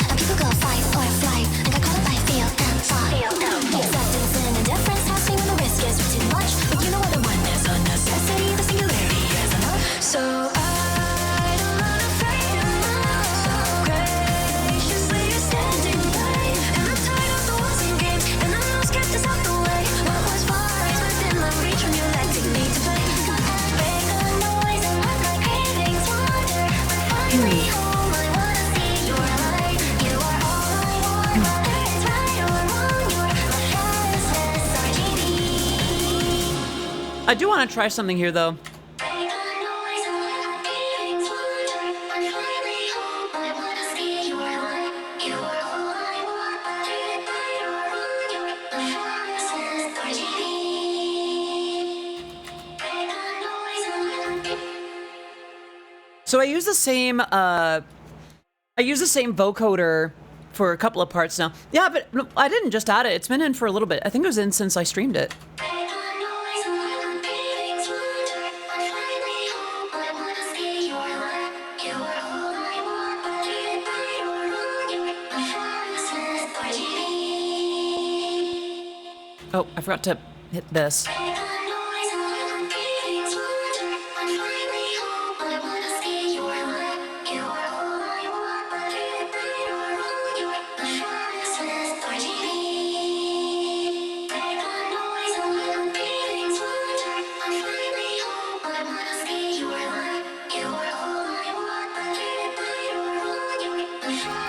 I do want to try something here, though. So I use the same vocoder for a couple of parts now. Yeah, but I didn't just add it. It's been in for a little bit. I think it was in since I streamed it. Oh, I forgot to hit this.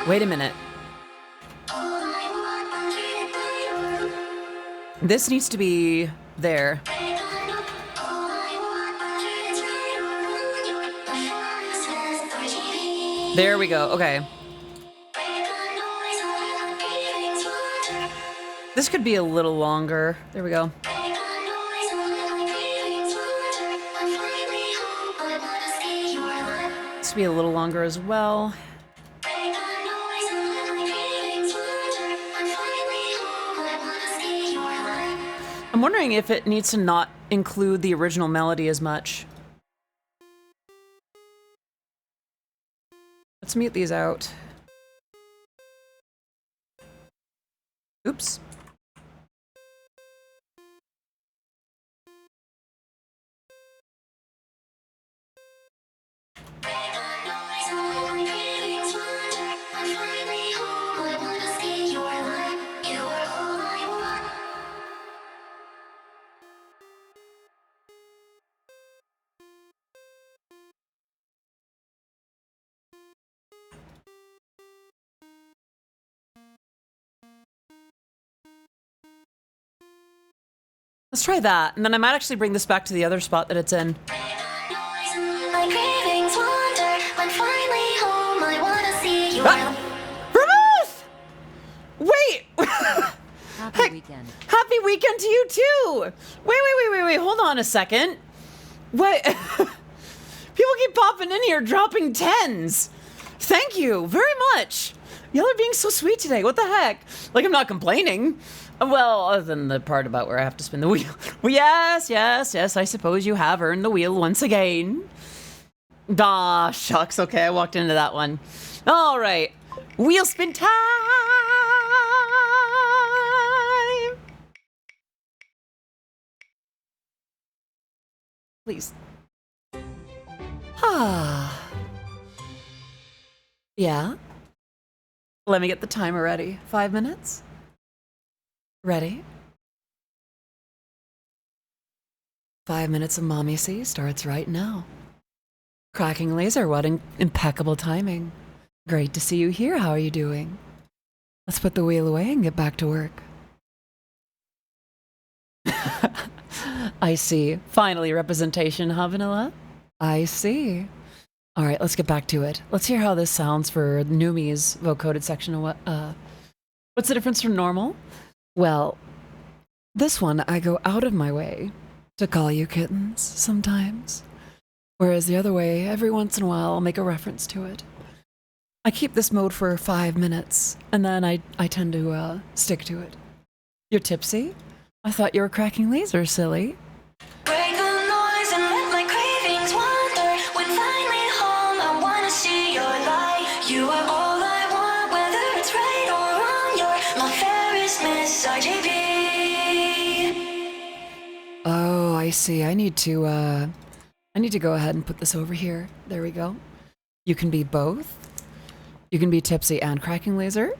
Wait a minute. This needs to be there. There we go. Okay. This could be a little longer. There we go. This could be a little longer as well. I'm wondering if it needs to not include the original melody as much. Let's mute these out. Oops. Let's try that, and then I might actually bring this back to the other spot that it's in. Vermouth! Wait! Happy weekend. Happy weekend to you too! Wait, hold on a second. What? People keep popping in here dropping tens. Thank you very much. Y'all are being so sweet today. What the heck? Like, I'm not complaining. Well, other than the part about where I have to spin the wheel. Well, yes, I suppose you have earned the wheel once again. Ah, shucks. Okay, I walked into that one. All right. Wheel spin time! Please. Ah. Yeah? Let me get the timer ready. 5 minutes? Ready? 5 minutes of Mommy C starts right now. Cracking laser, what impeccable timing. Great to see you here. How are you doing? Let's put the wheel away and get back to work. I see. Finally, representation, huh, Vanilla? I see. All right, let's get back to it. Let's hear how this sounds for Numi's vocoded section. What's the difference from normal? Well, this one I go out of my way to call you kittens sometimes. Whereas the other way, every once in a while, I'll make a reference to it. I keep this mode for 5 minutes, and then I tend to stick to it. You're tipsy? I thought you were cracking lasers, silly. Break the noise and let my cravings wander. When finally home, I wanna see your light. You are all I want, whether it's right or wrong. You're my fairest Miss RGB. Oh, I see. I need to go ahead and put this over here. There we go. You can be both. You can be tipsy and cracking laser.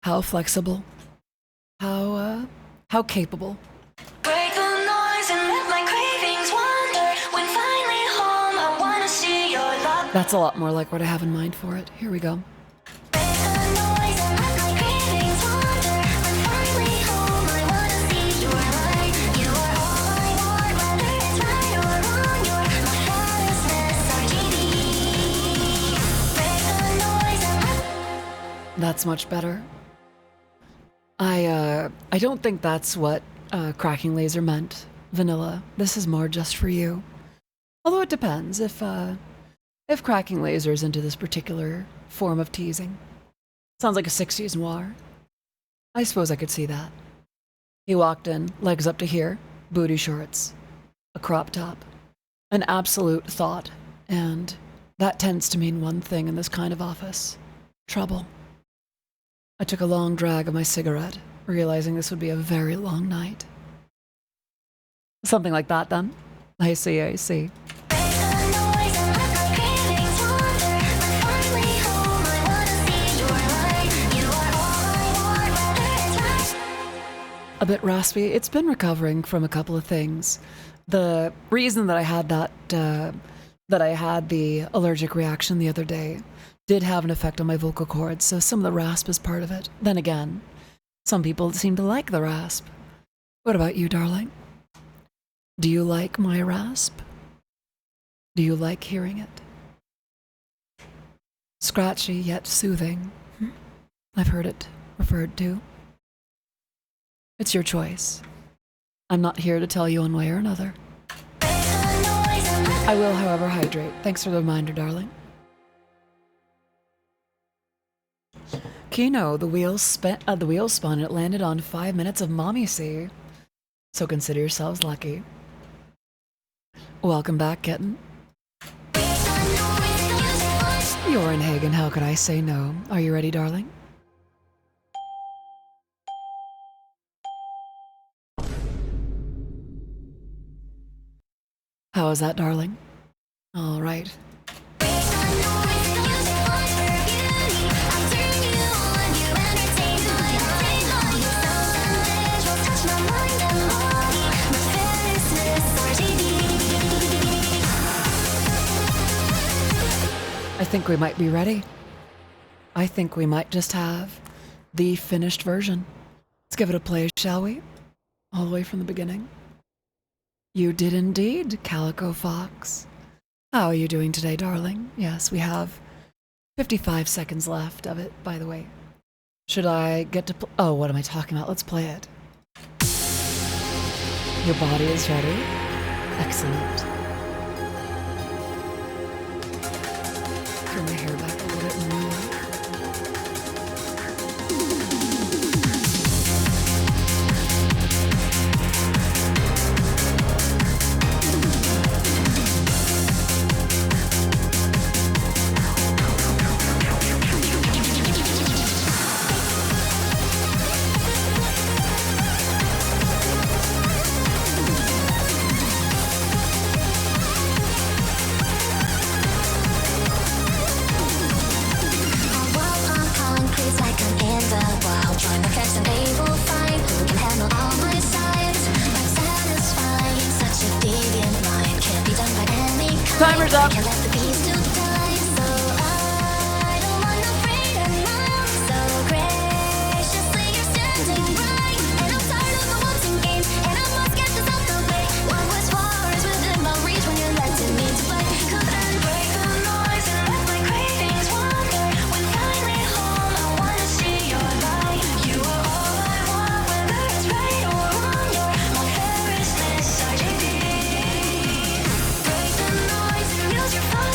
How flexible. How capable. Break the noise and let my cravings wander. When finally home, I wanna see your light. That's a lot more like what I have in mind for it. Here we go. Break the noise and let my cravings wander. When finally home, I wanna see your light. You are all I want, whether it's right or wrong. You're my fairest Miss RGB. Break the noise and let. That's much better. I don't think that's what cracking laser meant, Vanilla. This is more just for you. Although it depends if cracking laser is into this particular form of teasing. Sounds like a 60s noir. I suppose I could see that. He walked in, legs up to here, booty shorts, a crop top, an absolute thought, and that tends to mean one thing in this kind of office: trouble. I took a long drag of my cigarette, realizing this would be a very long night. Something like that, then. I see, I see. Break the noise and let my cravings wander. When finally home, I wanna see your light. You are all I want, whether it's right. A bit raspy. It's been recovering from a couple of things. The reason that I had the allergic reaction the other day did have an effect on my vocal cords, so some of the rasp is part of it. Then again, some people seem to like the rasp. What about you, darling? Do you like my rasp? Do you like hearing it? Scratchy yet soothing. I've heard it referred to. It's your choice. I'm not here to tell you one way or another. I will, however, hydrate. Thanks for the reminder, darling. Kino, the wheels spun and it landed on 5 minutes of mommy see. So consider yourselves lucky. Welcome back, kitten. You're in Hagen, how could I say no? Are you ready, darling? How is that, darling? All right. I think we might be ready. I think we might just have the finished version. Let's give it a play, shall we? All the way from the beginning. You did indeed, Calico Fox. How are you doing today, darling? Yes, we have 55 seconds left of it, by the way. Should I get to oh, what am I talking about? Let's play it. Your body is ready? Excellent. Turn my hair back a little bit more. Timer's up. Use your phone.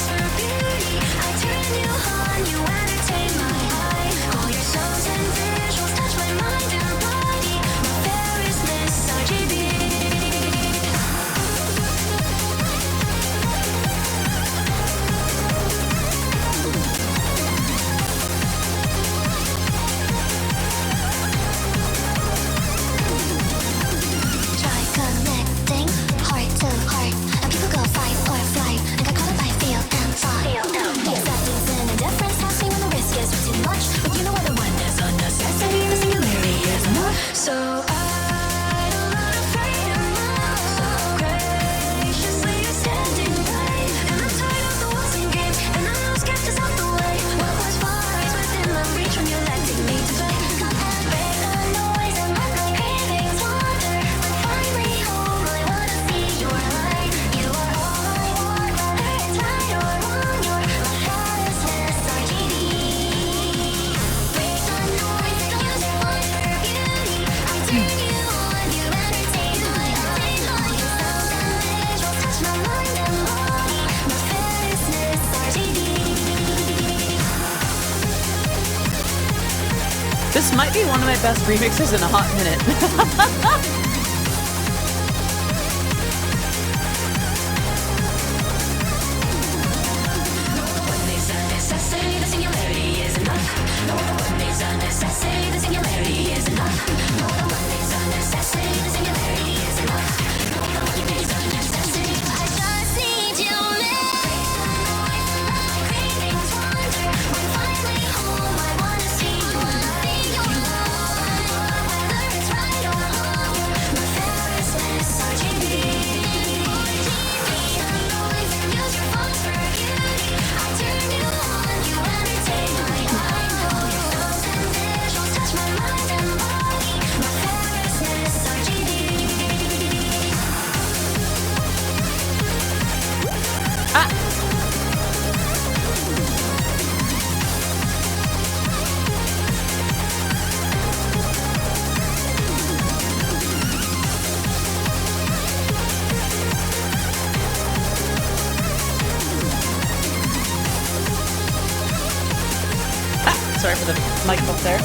This might be one of my best remixes in a hot minute. Sorry for the mic up there.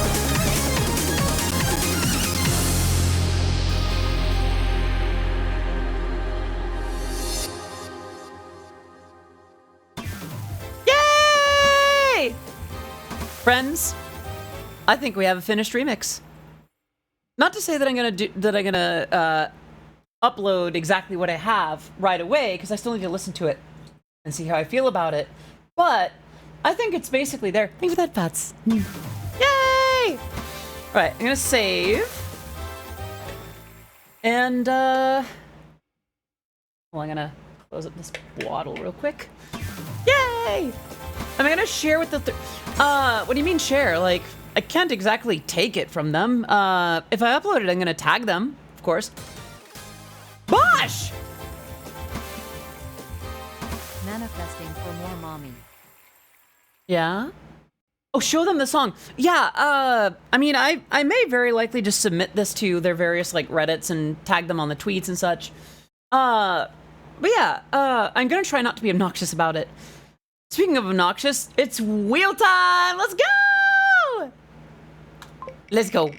Yay! Friends, I think we have a finished remix. Not to say that I'm gonna upload exactly what I have right away, because I still need to listen to it and see how I feel about it. But I think it's basically there. Thank you for that, Pats. Yay! Right, I'm gonna save. And, well, I'm gonna close up this waddle real quick. Yay! I'm gonna share with the what do you mean share? Like, I can't exactly take it from them. If I upload it, I'm gonna tag them, of course. Bosh! Manifesting for more mommy. Yeah? Oh, show them the song. Yeah, I mean, I may very likely just submit this to their various, like, Reddits and tag them on the tweets and such. But yeah, I'm gonna try not to be obnoxious about it. Speaking of obnoxious, it's wheel time! Let's go! Let's go.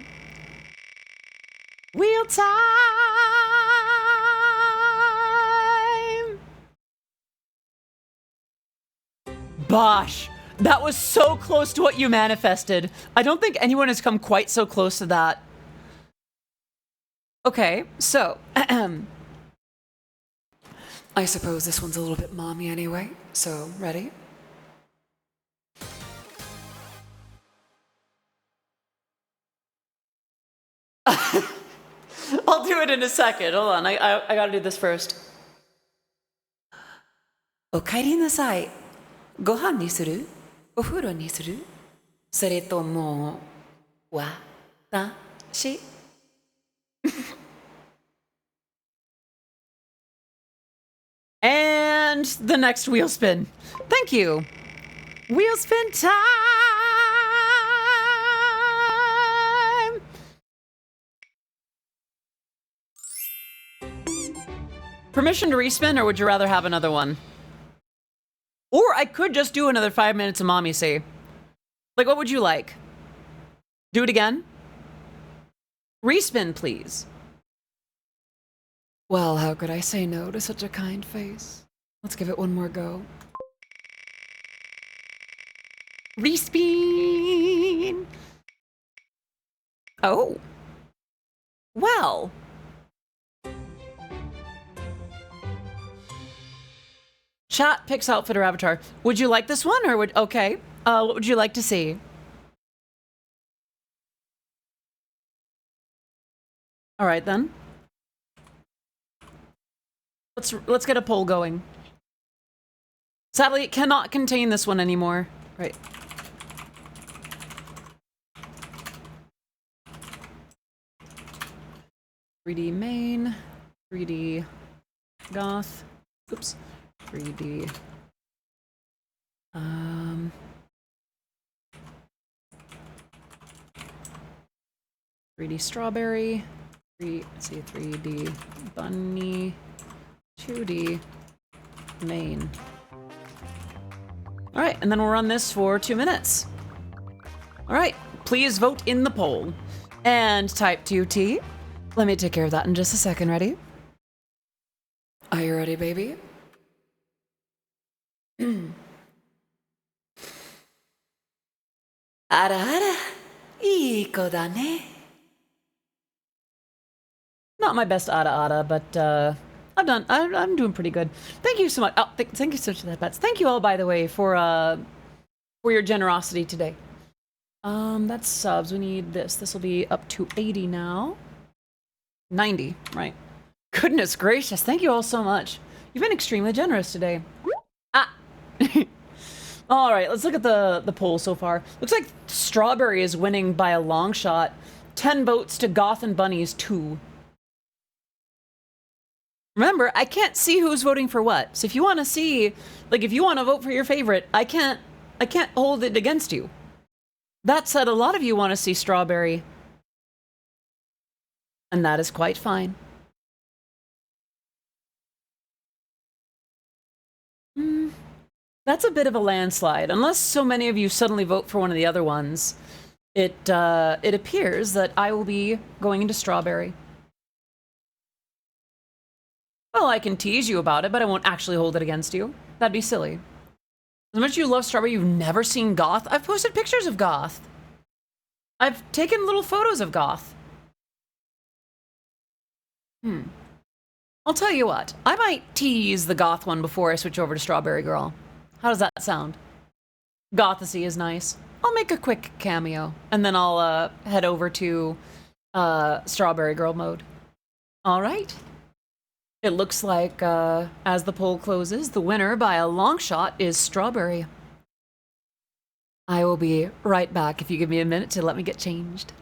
Wheel time! Bosh! That was so close to what you manifested. I don't think anyone has come quite so close to that. Okay, so, I suppose this one's a little bit mommy anyway, so ready? I'll do it in a second. Hold on, I gotta do this first. Okaeri nasai. Gohan ni suru? Ofuro ni suru? Sore tomo watashi? And the next wheel spin. Thank you. Wheel spin time! Permission to respin, or would you rather have another one? Or I could just do another 5 minutes of mommy say. Like, what would you like? Do it again? Respin, please. Well, how could I say no to such a kind face? Let's give it one more go. Respin! Oh. Well. Chat picks outfit or avatar. Would you like this one, or would... Okay. What would you like to see? All right, then. Let's get a poll going. Sadly, it cannot contain this one anymore. Right. .3D main, 3D goth. Oops. 3D. 3D strawberry. 3D bunny. 2D main. All right, and then we'll run this for 2 minutes. All right, please vote in the poll. And type 2T. Let me take care of that in just a second. Ready? Are you ready, baby? Ara ara, iko da ne. Not my best ada, but I'm doing pretty good. Thank you so much. Oh, thank you so much for that, Bets. Thank you all, by the way, for your generosity today. That's subs. We need this. This will be up to 80 now. 90, right? Goodness gracious! Thank you all so much. You've been extremely generous today. Ah. All right, let's look at the poll so far. Looks like Strawberry is winning by a long shot. 10 votes to Goth and Bunnies 2. Remember, I can't see who's voting for what. So if you want to see, like, if you want to vote for your favorite, I can't hold it against you. That said, a lot of you want to see Strawberry. And that is quite fine. That's a bit of a landslide. Unless so many of you suddenly vote for one of the other ones, it appears that I will be going into Strawberry. Well, I can tease you about it, but I won't actually hold it against you. That'd be silly. As much as you love Strawberry, you've never seen Goth? I've posted pictures of Goth. I've taken little photos of Goth. I'll tell you what. I might tease the Goth one before I switch over to Strawberry Girl. How does that sound? Gothacy is nice. I'll make a quick cameo, and then I'll head over to Strawberry Girl mode. All right. It looks like, as the poll closes, the winner by a long shot is Strawberry. I will be right back if you give me a minute to let me get changed.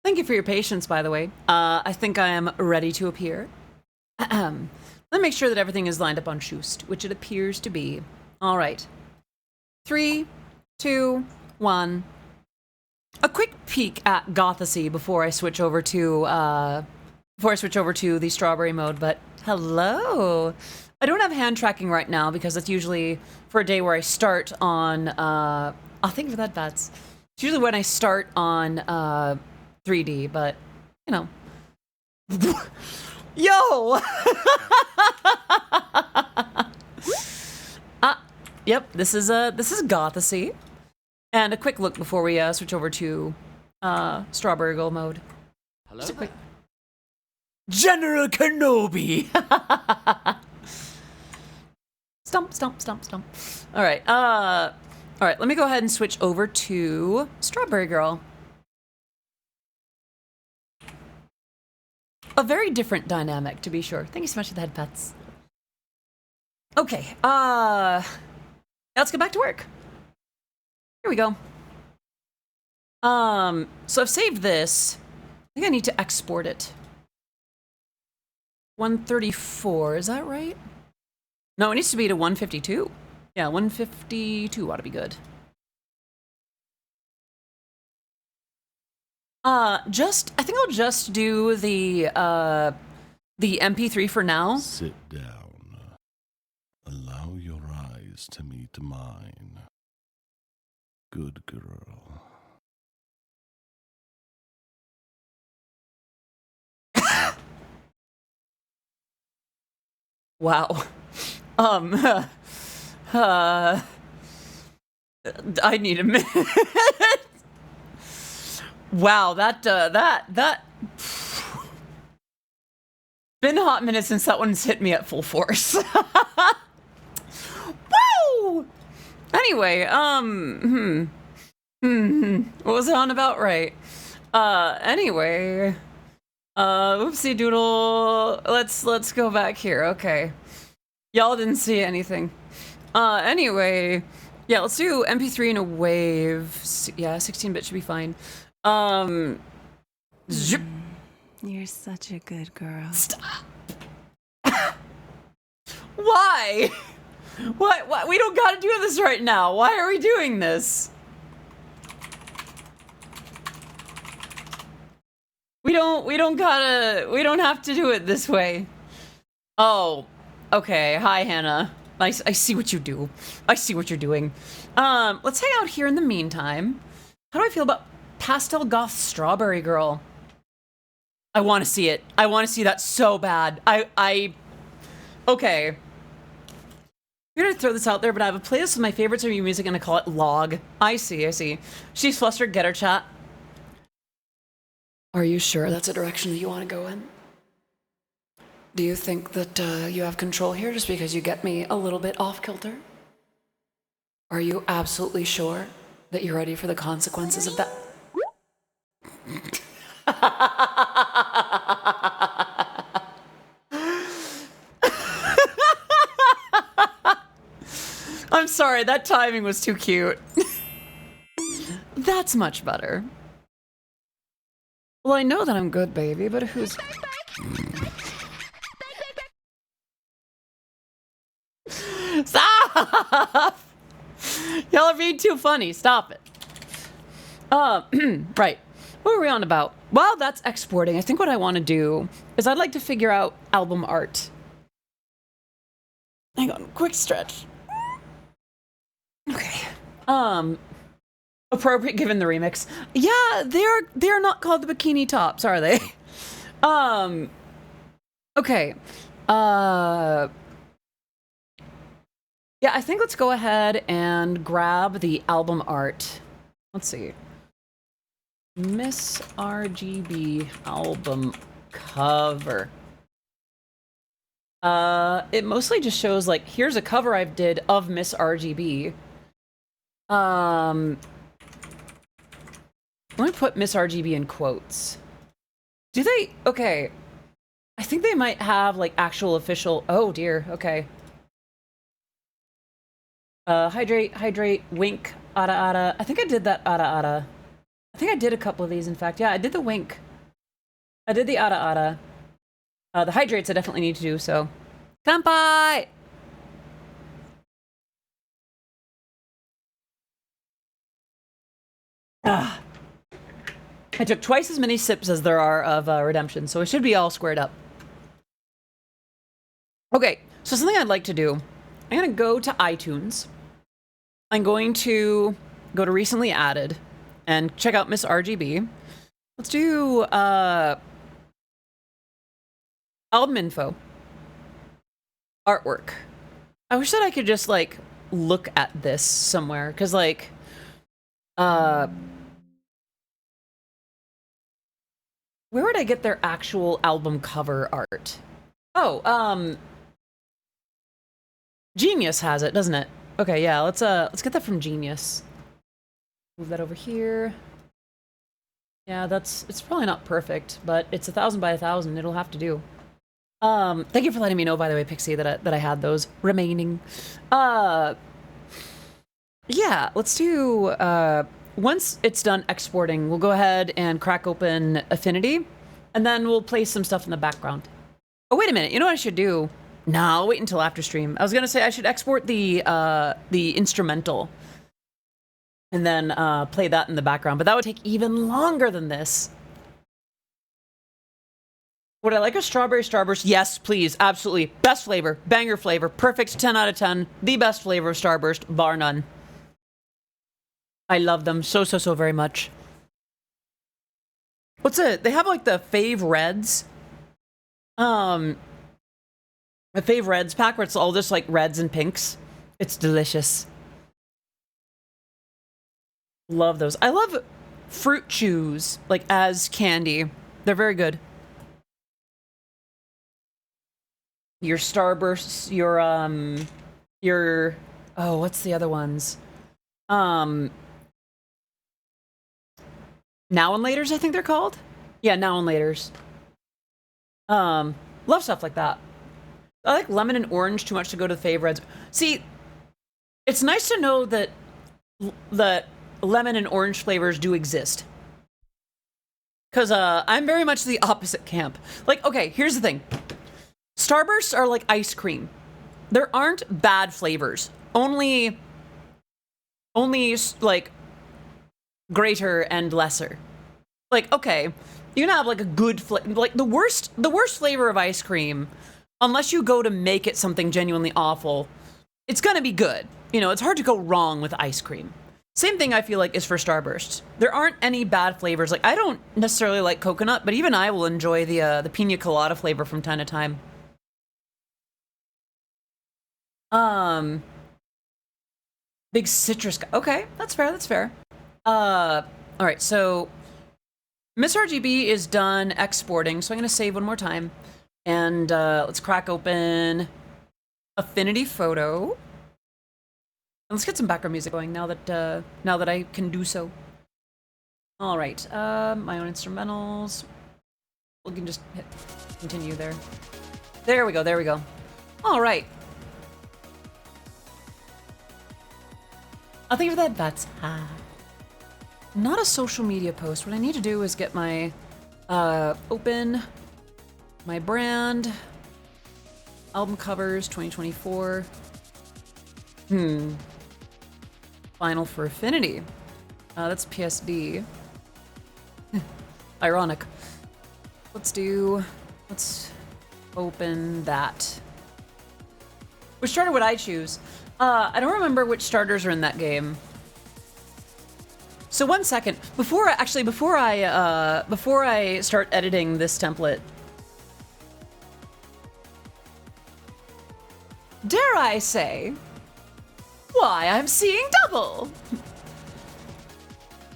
Thank you for your patience, by the way. I think I am ready to appear. Let me make sure that everything is lined up on Shoost, which it appears to be. All right. 3, 2, 1. A quick peek at Gothacy before I switch over to the Strawberry mode. But hello. I don't have hand tracking right now because it's usually for a day where I start on. I'll think for that, Bats. It's usually when I start on 3D, but you know. Yo! Yep, this is Gothacy. And a quick look before we switch over to Strawberry Girl mode. Hello Just a quick. General Kenobi. Stump, stump, stump, stump. All right. All right. Let me go ahead and switch over to Strawberry Girl. A very different dynamic, to be sure. Thank you so much for the head pets. Okay. Let's get back to work. Here we go. So I've saved this. I think I need to export it. 134, is that right? No, it needs to be to 152. Yeah, 152 ought to be good. I think I'll just do the MP3 for now. Sit down. Allow your eyes to meet mine. Good girl. Wow. I need a minute. Wow, that been a hot minute since that one's hit me at full force. Woo! Anyway, what was it on about? Right. Anyway, whoopsie doodle. Let's go back here. Okay. Y'all didn't see anything. Anyway, yeah, let's do MP3 in a wave. Yeah, 16-bit should be fine. Zip. You're such a good girl. Stop. Why? What? We don't gotta do this right now. Why are we doing this? We don't have to do it this way. Oh, okay. Hi, Hannah. I see what you do. I see what you're doing. Let's hang out here in the meantime. How do I feel about Pastel Goth Strawberry Girl? I want to see it. I want to see that so bad. Okay. I'm gonna throw this out there, but I have a playlist of my favorites of your music and I call it Log. I see. She's flustered. Get her, chat. Are you sure that's a direction that you want to go in? Do you think that you have control here just because you get me a little bit off kilter? Are you absolutely sure that you're ready for the consequences of that? I'm sorry, that timing was too cute. That's much better. Well, I know that I'm good, baby, but who's... Stop! Y'all are being too funny. Stop it. Right. What were we on about? While that's exporting, I think what I want to do is I'd like to figure out album art. Hang on, quick stretch. Okay. Appropriate given the remix. Yeah, they're not called the bikini tops, are they? Okay. Yeah, I think let's go ahead and grab the album art. Let's see. Miss RGB album cover. It mostly just shows like, here's a cover I did of Miss RGB. Let me put Miss RGB in quotes. Do they? Okay. I think they might have like actual official. Oh dear. Okay. Hydrate, wink, ada. I think I did that ada. I think I did a couple of these, in fact. Yeah, I did the wink. I did the ada. The hydrates I definitely need to do, so. Kanpai! Ah. I took twice as many sips as there are of redemption, so it should be all squared up. Okay, so something I'd like to do. I'm gonna go to iTunes. I'm going to go to recently added and check out Miss RGB. Let's do album info. Artwork. I wish that I could just like look at this somewhere, because like Where would I get their actual album cover art? Oh, Genius has it, doesn't it? Okay, yeah, let's get that from Genius. Move that over here. Yeah, it's probably not perfect, but it's 1,000 by 1,000. It'll have to do. Thank you for letting me know, by the way, Pixie, that I had those remaining. Yeah, let's do, once it's done exporting, we'll go ahead and crack open Affinity, and then we'll play some stuff in the background. Oh, wait a minute. You know what I should do? No, I'll wait until after stream. I was gonna say I should export the instrumental and then play that in the background, but that would take even longer than this. Would I like a strawberry starburst? Yes, please. Absolutely. Best flavor. Banger flavor. Perfect. 10 out of 10. The best flavor of starburst, bar none. I love them so very much. What's it? They have like the Fave Reds. The Fave Reds pack where it's all just like reds and pinks. It's delicious. Love those. I love fruit chews, like as candy. They're very good. Your Starbursts, your, oh, what's the other ones? Now and Laters, I think they're called. Yeah, Now and Laters. Love stuff like that. I like lemon and orange too much to go to the Fave Reds. See, it's nice to know that lemon and orange flavors do exist. Because I'm very much the opposite camp. Like, okay, here's the thing. Starbursts are like ice cream. There aren't bad flavors. Only like greater and lesser. Like, okay, you can have like a good like the worst flavor of ice cream, unless you go to make it something genuinely awful, it's gonna be good. You know, it's hard to go wrong with ice cream. Same thing I feel like is for Starburst. There aren't any bad flavors. Like, I don't necessarily like coconut, but even I will enjoy the pina colada flavor from time to time. Big citrus guy. Okay, that's fair, that's fair. Alright, so Miss RGB is done exporting, so I'm gonna save one more time. And let's crack open Affinity Photo. And let's get some background music going now that I can do so. Alright, my own instrumentals. We can just hit continue there. There we go, there we go. Alright. I'll think of that, that's not a social media post. What I need to do is get my, open my brand, album covers, 2024. Final for Affinity. That's PSD. Ironic. Let's open that. Which starter would I choose? I don't remember which starters are in that game. So 1 second, before I start editing this template, dare I say, why I'm seeing double.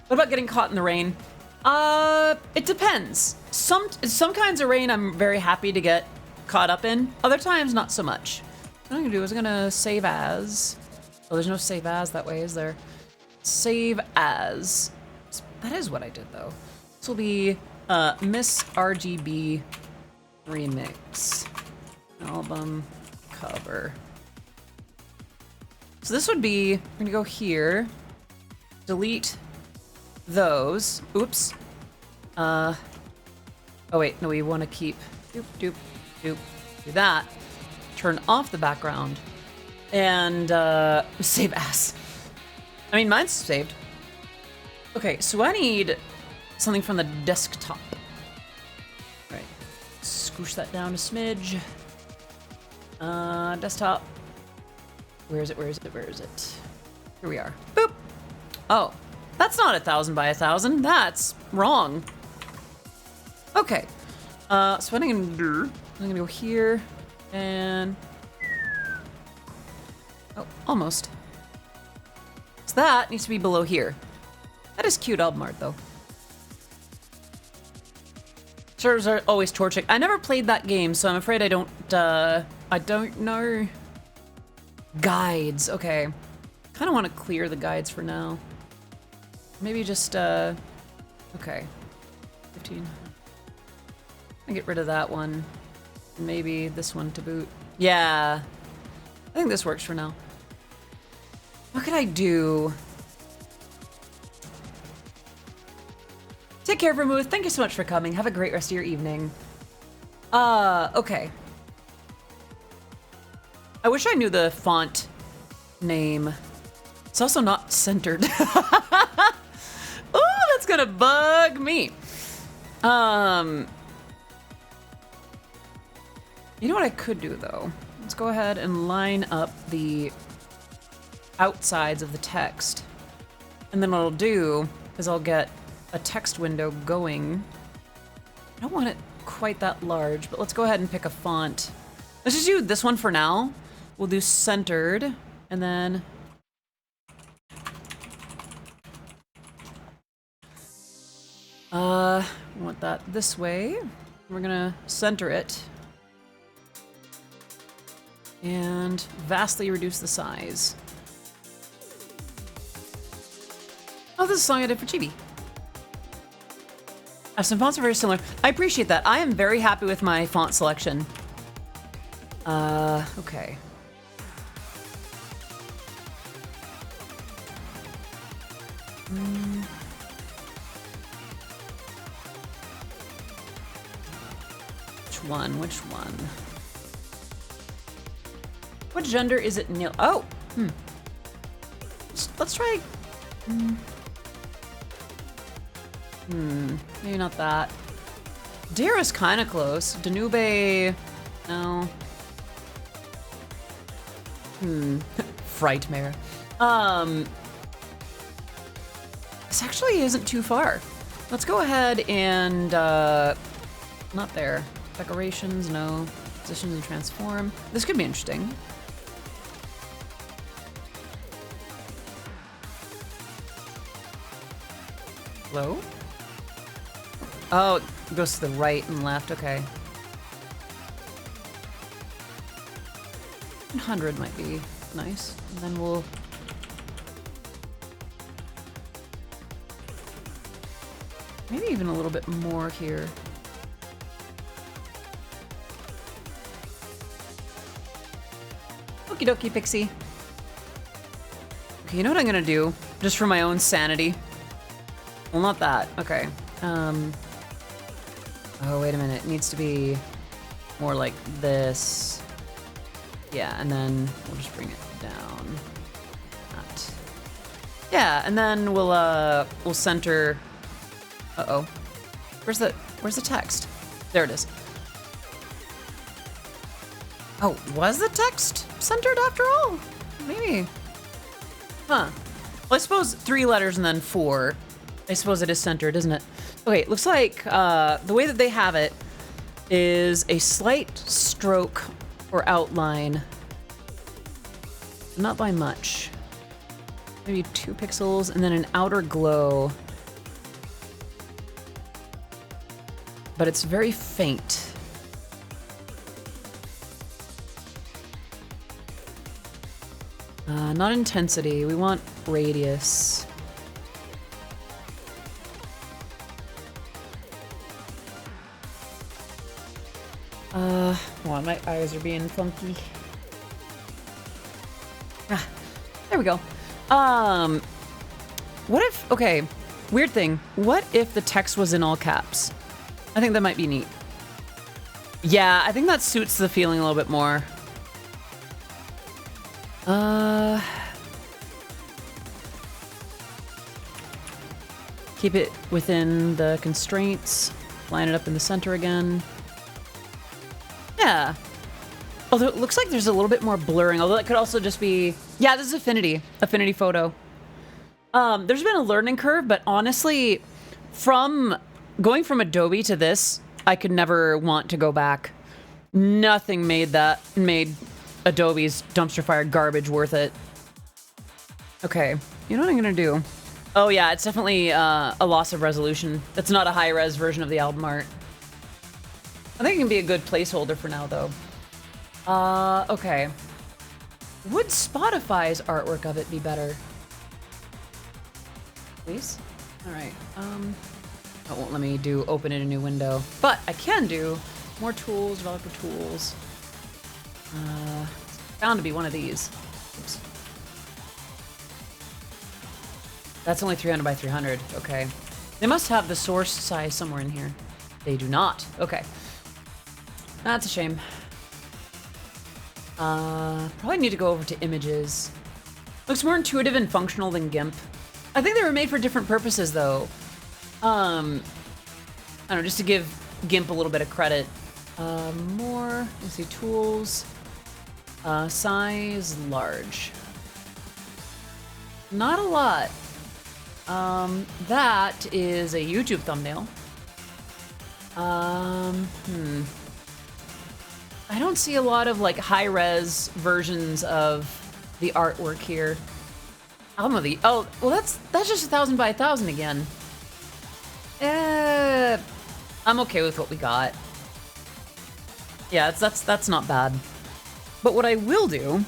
What about getting caught in the rain? It depends. Some kinds of rain I'm very happy to get caught up in. Other times, not so much. What I'm gonna do is I'm gonna save as. Oh, there's no save as that way, is there? Save as. That is what I did, though. This will be Miss RGB Remix. Album cover. So this would be, we're gonna go here, delete those. Oops. Oh wait, no, we wanna keep, do that. Turn off the background and save as. I mean, mine's saved. Okay, so I need something from the desktop. All right, scoosh that down a smidge. Desktop. Where is it? Where is it? Where is it? Here we are. Boop. Oh, that's not 1,000 by 1,000. That's wrong. Okay. So what I'm gonna do? I'm gonna go here and. Oh, almost. So that needs to be below here. That is cute album art, though. Servers are always torching. I never played that game, so I'm afraid I don't know. Guides, okay. Kind of want to clear the guides for now. Maybe just, okay. 15. I get rid of that one. Maybe this one to boot. Yeah. I think this works for now. What could I do? Take care, Vermouth. Thank you so much for coming. Have a great rest of your evening. Okay. I wish I knew the font name. It's also not centered. Oh, that's gonna bug me. You know what I could do, though? Let's go ahead and line up the outsides of the text. And then what I'll do is I'll get a text window going. I don't want it quite that large, but let's go ahead and pick a font. Let's just do this one for now. We'll do centered, and then... we want that this way. We're gonna center it. And vastly reduce the size. Oh, this is a song I did for Chibi. Some fonts are very similar. I appreciate that. I am very happy with my font selection. Okay. Which one? Which one? What gender is it? Nil. Oh! Let's try... maybe not that. Dara's kind of close. Danube... No. Frightmare. This actually isn't too far. Let's go ahead and, not there. Decorations, no. Positions and transform. This could be interesting. Hello? Oh, it goes to the right and left, okay. 100 might be nice. And then we'll... maybe even a little bit more here. Okie dokie, Pixie. Okay, you know what I'm gonna do? Just for my own sanity. Well, not that. Okay. Oh, wait a minute. It needs to be more like this. Yeah, and then we'll just bring it down. That. Yeah, and then we'll center... Uh-oh. Where's the text? There it is. Oh, was the text centered after all? Maybe. Huh. Well, I suppose 3 letters and then 4. I suppose it is centered, isn't it? Okay, it looks like the way that they have it is a slight stroke or outline. Not by much. Maybe 2 pixels and then an outer glow. But it's very faint. Not intensity. We want radius. Hold on, my eyes are being funky. Ah, there we go. What if, okay, weird thing. What if the text was in all caps? I think that might be neat. Yeah, I think that suits the feeling a little bit more. Keep it within the constraints. Line it up in the center again. Yeah. Although it looks like there's a little bit more blurring, although that could also just be... Yeah, this is Affinity. Affinity Photo. There's been a learning curve, but honestly, going from Adobe to this, I could never want to go back. Nothing made Adobe's dumpster fire garbage worth it. Okay, you know what I'm gonna do? Oh yeah, it's definitely a loss of resolution. That's not a high-res version of the album art. I think it can be a good placeholder for now, though. Okay. Would Spotify's artwork of it be better? Please? Alright, it won't let me do open in a new window. But I can do more tools, developer tools. It's bound to be one of these. Oops. That's only 300 by 300, okay. They must have the source size somewhere in here. They do not, okay. That's a shame. Probably need to go over to images. Looks more intuitive and functional than GIMP. I think they were made for different purposes, though. I don't know, just to give GIMP a little bit of credit. More, let's see, tools. Size, large. Not a lot. That is a YouTube thumbnail. I don't see a lot of like high-res versions of the artwork here. Album of the oh well that's just 1,000 by 1,000 again. I'm okay with what we got. Yeah, that's not bad. But what I will do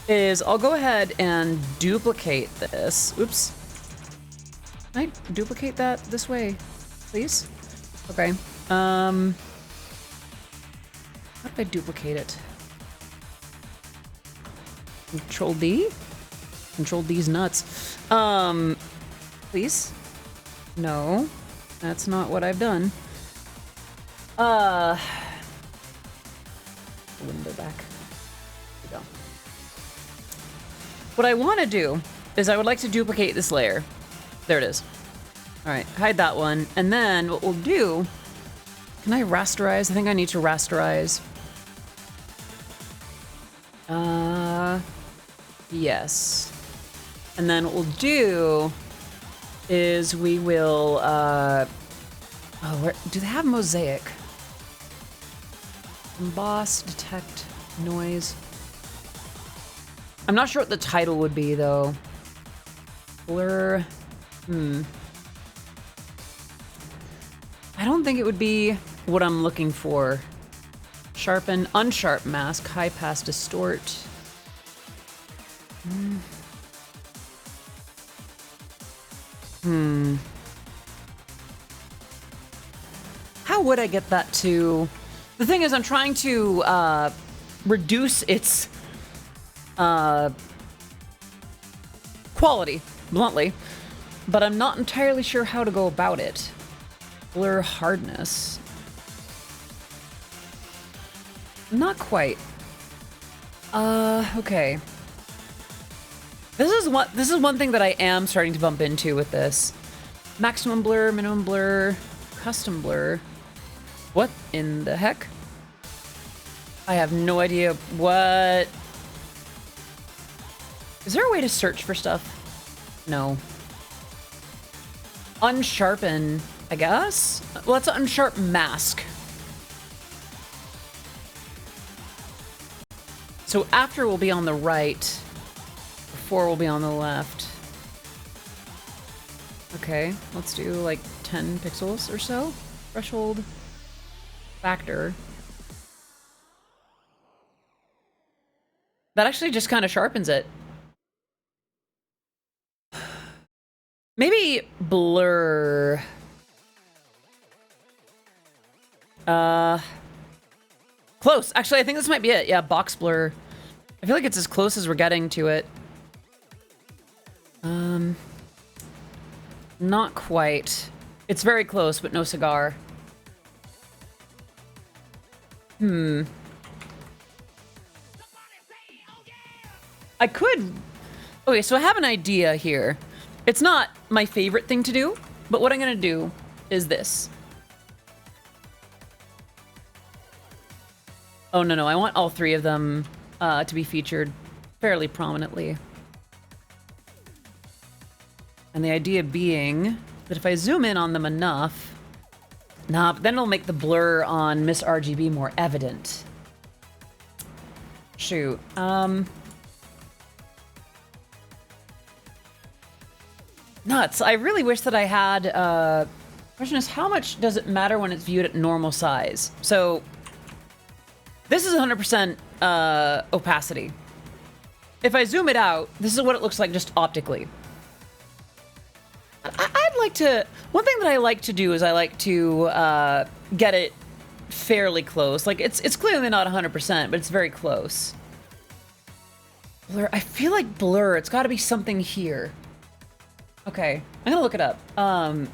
is I'll go ahead and duplicate this. Oops. Can I duplicate that this way, please? Okay. How do I duplicate it? Control D? Control D's nuts. Please? No. That's not what I've done. Window back. There we go. What I want to do is I would like to duplicate this layer. There it is. Alright, hide that one. And then what we'll do... Can I rasterize? I think I need to rasterize. Yes. And then what we'll do is we will, do they have mosaic? Emboss, detect, noise. I'm not sure what the title would be, though. Blur. I don't think it would be what I'm looking for. Sharpen, unsharp mask, high pass, distort. How would I get that to... The thing is, I'm trying to reduce its quality, bluntly, but I'm not entirely sure how to go about it. Blur hardness. Not quite. Okay. This is one thing that I am starting to bump into with this. Maximum blur, minimum blur, custom blur. What in the heck? I have no idea what... Is there a way to search for stuff? No. Unsharpen, I guess? Well, it's an unsharp mask. So after will be on the right, before will be on the left. Okay, let's do like 10 pixels or so. Threshold factor. That actually just kind of sharpens it. Maybe blur. Close. Actually, I think this might be it. Yeah, box blur. I feel like it's as close as we're getting to it. Not quite. It's very close, but no cigar. I could... Okay, so I have an idea here. It's not my favorite thing to do, but what I'm gonna do is this. Oh, no, I want all three of them to be featured fairly prominently. And the idea being that if I zoom in on them enough... Nah, but then it'll make the blur on Miss RGB more evident. Shoot. Nuts. I really wish that I had... question is, how much does it matter when it's viewed at normal size? So, This is 100% opacity. If I zoom it out, this is what it looks like just optically. I'd like to... One thing that I like to do is I like to get it fairly close. Like, it's clearly not 100%, but it's very close. Blur. I feel like blur. It's got to be something here. Okay. I'm going to look it up. Not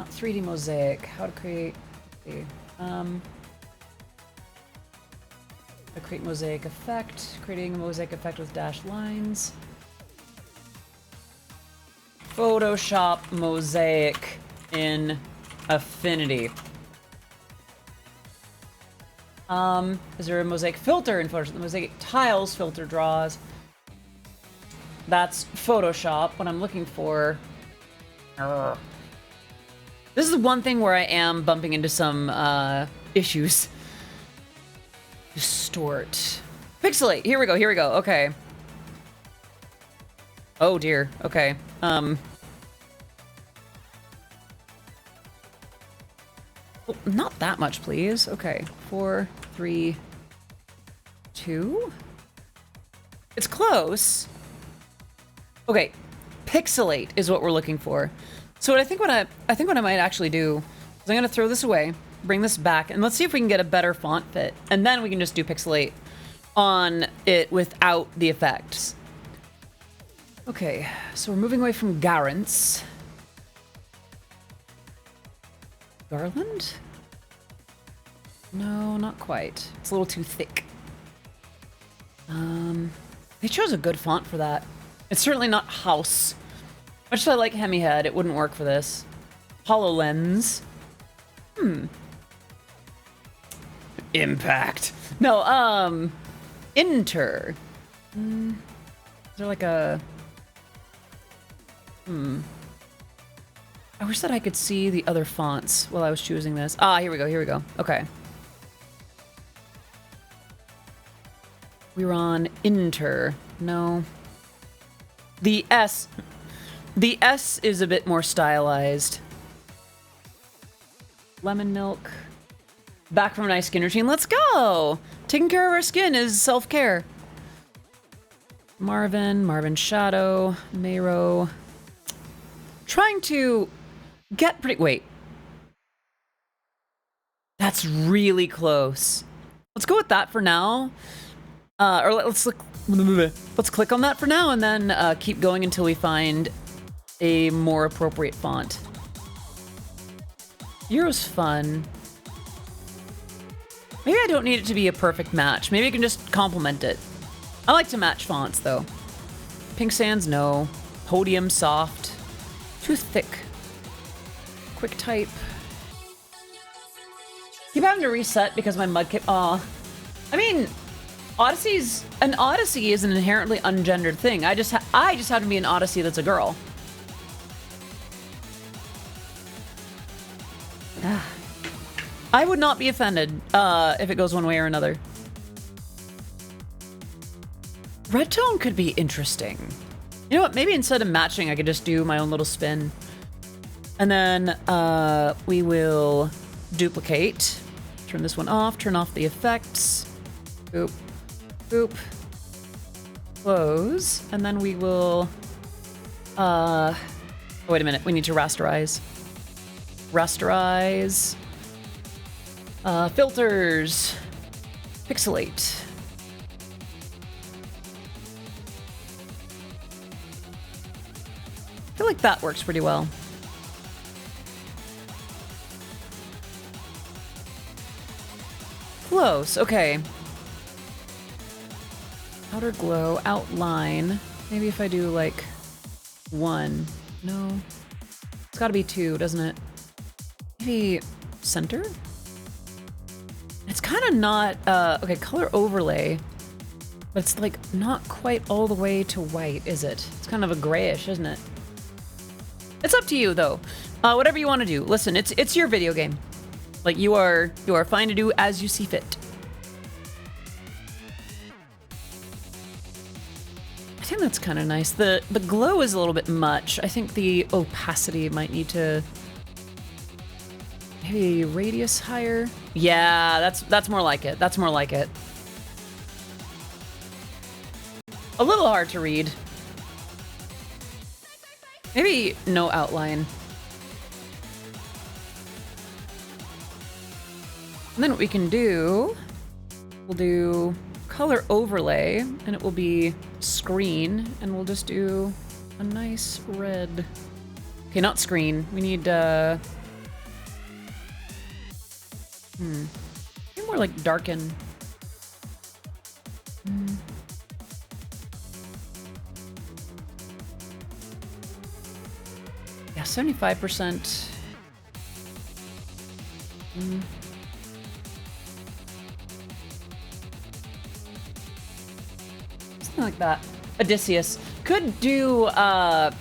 3D mosaic. How to create... Okay. I create mosaic effect. Creating a mosaic effect with dashed lines. Photoshop mosaic in Affinity. Is there a mosaic filter in Photoshop? The mosaic tiles filter draws. That's Photoshop. What I'm looking for. This is the one thing where I am bumping into some issues. Distort. Pixelate. Here we go. Here we go. Okay. Oh dear. Okay. Well, not that much, please. Okay. 4, 3, 2. It's close. Okay. Pixelate is what we're looking for. So what I think what I might actually do is I'm gonna throw this away, bring this back, and let's see if we can get a better font fit, and then we can just do pixelate on it without the effects. Okay, so we're moving away from Garance. Garland? No, not quite. It's a little too thick. They chose a good font for that. It's certainly not House. Much as I like Hemihead, it wouldn't work for this. HoloLens. Impact. No, Inter. Is there like a... I wish that I could see the other fonts while I was choosing this. Ah, here we go, here we go. Okay. We were on Inter. No. The S is a bit more stylized. Lemon milk. Back from a nice skin routine. Let's go! Taking care of our skin is self-care. Marvin Shadow, Mayro. Trying to get pretty... Wait. That's really close. Let's go with that for now. Or let's click on that for now and then keep going until we find a more appropriate font. Euro's fun. Maybe I don't need it to be a perfect match. Maybe I can just complement it. I like to match fonts, though. Pink Sands, no. Podium, soft. Too thick. Quick type. Keep having to reset because my mudkip... Aw. I mean, an Odyssey is an inherently ungendered thing. I just have to be an Odyssey that's a girl. I would not be offended if it goes one way or another. Red tone could be interesting. You know what? Maybe instead of matching, I could just do my own little spin. And then we will duplicate. Turn this one off. Turn off the effects. Boop. Boop. Close. And then we will... Oh, wait a minute. We need to rasterize. Rasterize. Filters. Pixelate. I feel like that works pretty well. Close. Okay. Outer glow. Outline. Maybe if I do like 1. No. It's gotta be 2, doesn't it? Maybe center? It's kind of not, okay, color overlay, but it's like not quite all the way to white, is it? It's kind of a grayish, isn't it? It's up to you though. Whatever you want to do. Listen, it's your video game. Like you are fine to do as you see fit. I think that's kind of nice. The glow is a little bit much. I think the opacity might need to Maybe radius higher. Yeah, that's more like it. That's more like it. A little hard to read. Maybe no outline. And then what we can do, we'll do color overlay, and it will be screen, and we'll just do a nice red. Okay, not screen. We need, maybe more like darken. Yeah, 75%. Something like that. Odysseus. Could do, yeah,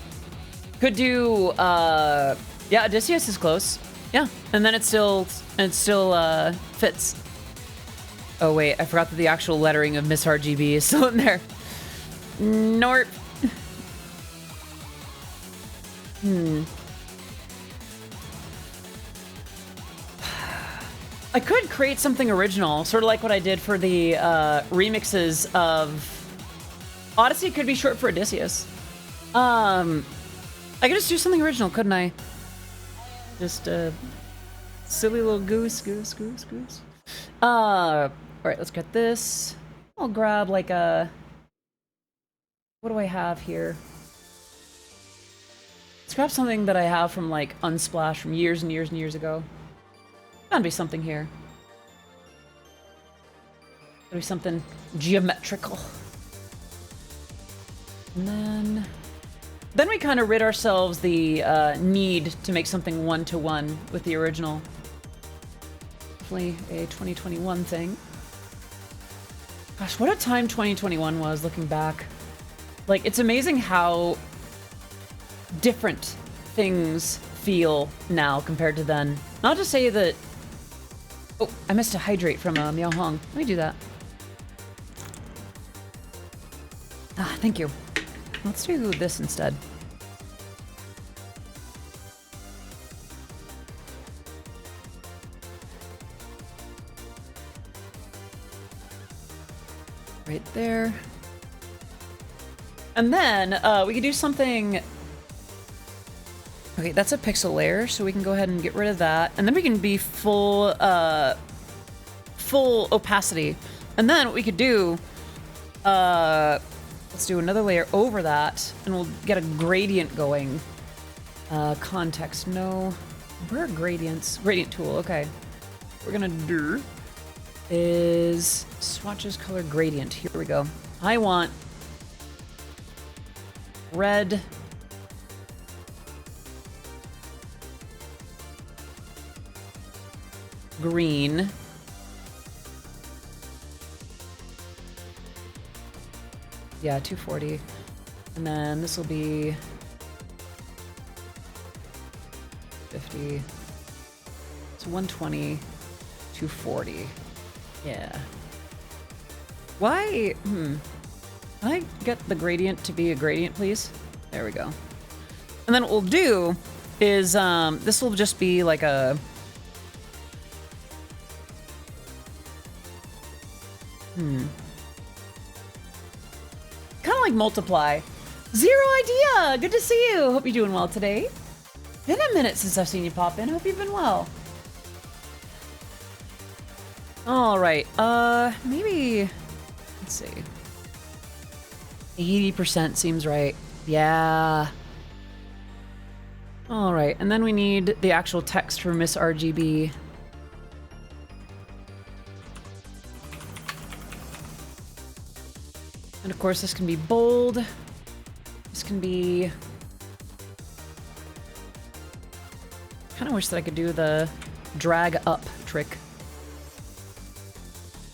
Odysseus is close. Yeah, and then it still fits. Oh wait, I forgot that the actual lettering of Miss RGB is still in there. Norp. I could create something original, sort of like what I did for the remixes of Odyssey. Could be short for Odysseus. I could just do something original, couldn't I? Just a silly little goose. All right, let's get this. I'll grab like a. What do I have here? Let's grab something that I have from like Unsplash from years and years and years ago. Gotta be something here. Gotta be something geometrical. And then we kind of rid ourselves the need to make something one-to-one with the original. Definitely a 2021 thing. Gosh, what a time 2021 was, looking back. Like, it's amazing how different things feel now compared to then. Not to say that... Oh, I missed a hydrate from Meow Hong. Let me do that. Ah, thank you. Let's do this instead. Right there. And then we could do something. Okay, that's a pixel layer, so we can go ahead and get rid of that. And then we can be full opacity. And then what we could do, let's do another layer over that, and we'll get a gradient going. Context, no. Where are gradients? Gradient tool, okay. What we're gonna do is swatches color gradient. Here we go. I want red, green, yeah, 240, and then this will be 50. It's 120, 240. Yeah. Why? Can I get the gradient to be a gradient, please? There we go. And then what we'll do is, this will just be like a... Kind of like multiply. Zero idea! Good to see you! Hope you're doing well today. Been a minute since I've seen you pop in. Hope you've been well. All right, maybe, let's see. 80% seems right. Yeah. All right, and then we need the actual text for Miss RGB. And of course, this can be bold. This can be... Kind of wish that I could do the drag up trick.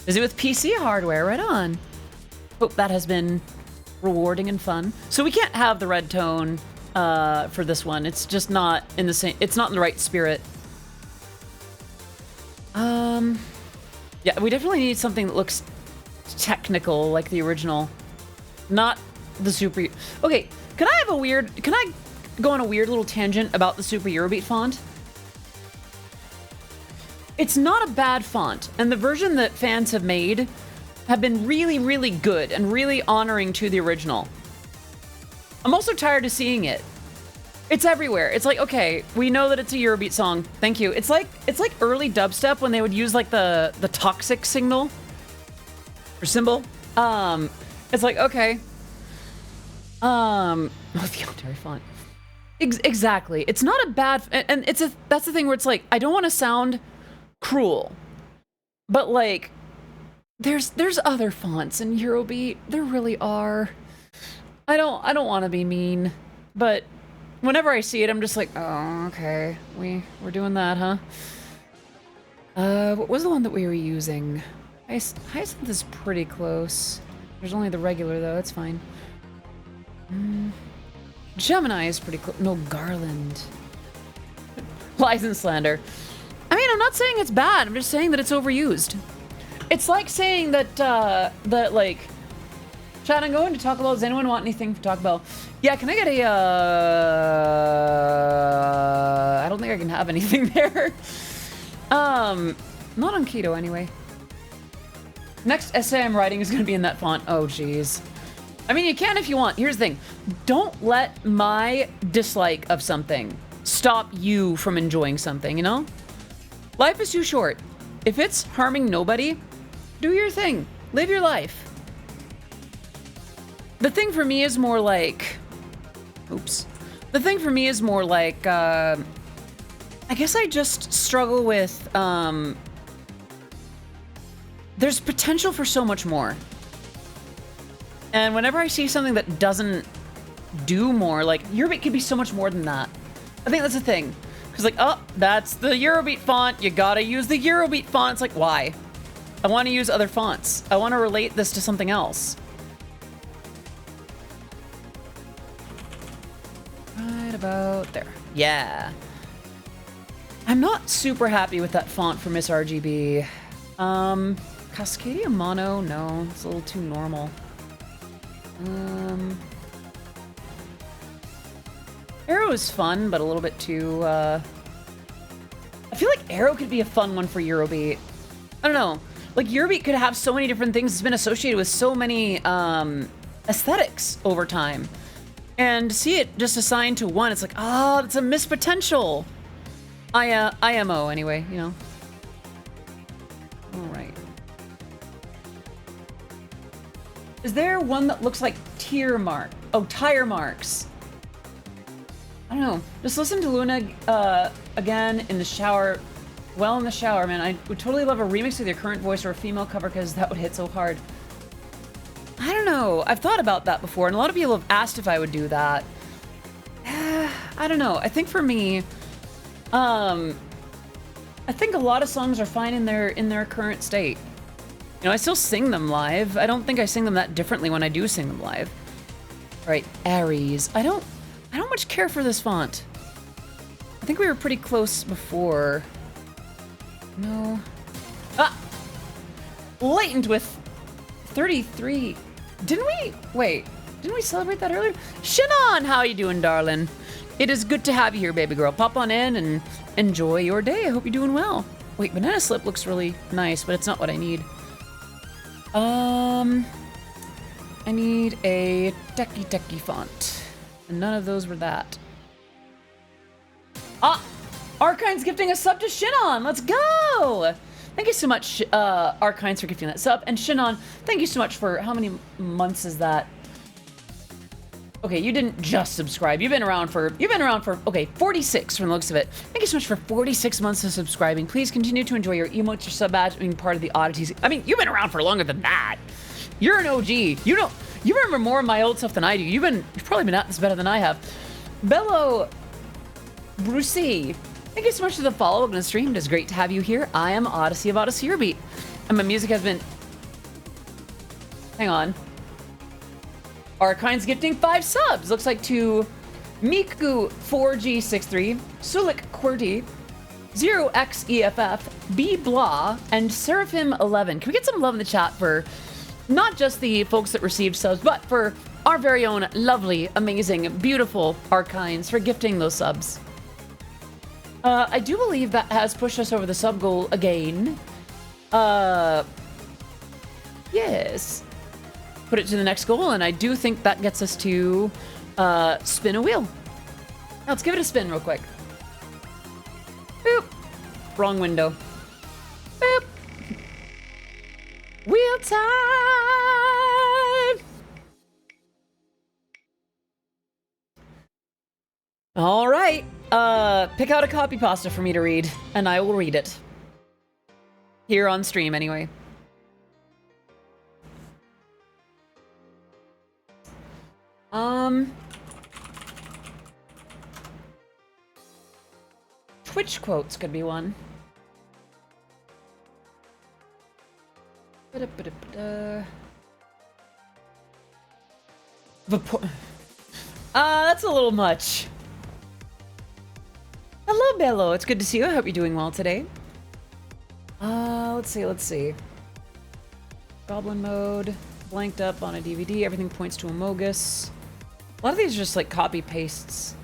Is it with PC hardware? Right on. Hope that has been rewarding and fun. So we can't have the red tone for this one. It's just not in the same. It's not in the right spirit. Yeah, we definitely need something that looks technical, like the original, not the super. Okay, can I have a weird? Can I go on a weird little tangent about the Super Eurobeat font? It's not a bad font, and the version that fans have made have been really, really good and really honoring to the original. I'm also tired of seeing it. It's everywhere. It's like, okay, we know that it's a Eurobeat song. Thank you. It's like early dubstep when they would use like the toxic signal or symbol. It's like, okay. Oh, the Ontario font. Exactly. It's not a bad, and that's the thing where it's like, I don't want to sound cruel, but like, there's other fonts in Eurobeat. There really are. I don't want to be mean, but whenever I see it, I'm just like, oh, okay, we're doing that, huh? What was the one that we were using? Hyacinth is pretty close. There's only the regular though. It's fine. Gemini is pretty close. No, Garland. Lies and slander. I mean, I'm not saying it's bad. I'm just saying that it's overused. It's like saying that like, chat, I'm going to Taco Bell. Does anyone want anything from Taco Bell? Yeah, can I get a, I don't think I can have anything there. Not on keto anyway. Next essay I'm writing is gonna be in that font. Oh, jeez. I mean, you can if you want. Here's the thing. Don't let my dislike of something stop you from enjoying something, you know? Life is too short. If it's harming nobody, do your thing. Live your life. The thing for me is more like... Oops. The thing for me is more like, I guess I just struggle with, there's potential for so much more. And whenever I see something that doesn't do more, like, Eurobeat could be so much more than that. I think that's the thing. Because, like, oh, that's the Eurobeat font. You gotta use the Eurobeat font. It's like, why? I want to use other fonts. I want to relate this to something else. Right about there. Yeah. I'm not super happy with that font for Miss RGB. Cascadia Mono? No, it's a little too normal. Arrow is fun, but a little bit too, I feel like Arrow could be a fun one for Eurobeat. I don't know. Like, Eurobeat could have so many different things. It's been associated with so many, aesthetics over time. And to see it just assigned to one, it's like, oh, it's a missed potential. IMO, anyway, you know. All right. Is there one that looks like tire marks? I don't know. Just listen to Luna again in the shower. Well, in the shower, man. I would totally love a remix with your current voice or a female cover because that would hit so hard. I don't know. I've thought about that before, and a lot of people have asked if I would do that. I don't know. I think for me, I think a lot of songs are fine in their current state. You know, I still sing them live. I don't think I sing them that differently when I do sing them live. All right, Aries. I don't much care for this font. I think we were pretty close before. No. Ah! Latent with 33. Didn't we celebrate that earlier? Shannon, how you doing, darling? It is good to have you here, baby girl. Pop on in and enjoy your day. I hope you're doing well. Wait, Banana Slip looks really nice, but it's not what I need. I need a techie font. And none of those were that. Ah! Arkines gifting a sub to Shannon. Let's go! Thank you so much, Arkines, for gifting that sub. And Shannon, thank you so much for, how many months is that? Okay, you didn't just subscribe. You've been around for, okay, 46 from the looks of it. Thank you so much for 46 months of subscribing. Please continue to enjoy your emotes, your sub badge, being part of the oddities. I mean, you've been around for longer than that. You're an OG. You remember more of my old stuff than I do. You've probably been at this better than I have. Bello Brucey, thank you so much for the follow on the stream. It is great to have you here. I am Odyssey of Odyssey Eurobeat. And my music has been... Hang on. Arkines gifting 5 subs. Looks like to Miku4G63, Sulik Qwerty, 0xEFF, B Blah, and Seraphim11. Can we get some love in the chat for not just the folks that received subs, but for our very own lovely, amazing, beautiful Arkines for gifting those subs. I do believe that has pushed us over the sub goal again. Yes. Put it to the next goal, and I do think that gets us to spin a wheel. Now, let's give it a spin real quick. Boop. Wrong window. Boop. Wheel time! All right. Pick out a copy pasta for me to read, and I will read it. Here on stream, anyway. Twitch quotes could be one. That's a little much. Hello, Bello. It's good to see you. I hope you're doing well today. Let's see. Goblin mode. Blanked up on a DVD. Everything points to Amogus. A lot of these are just like copy pastes.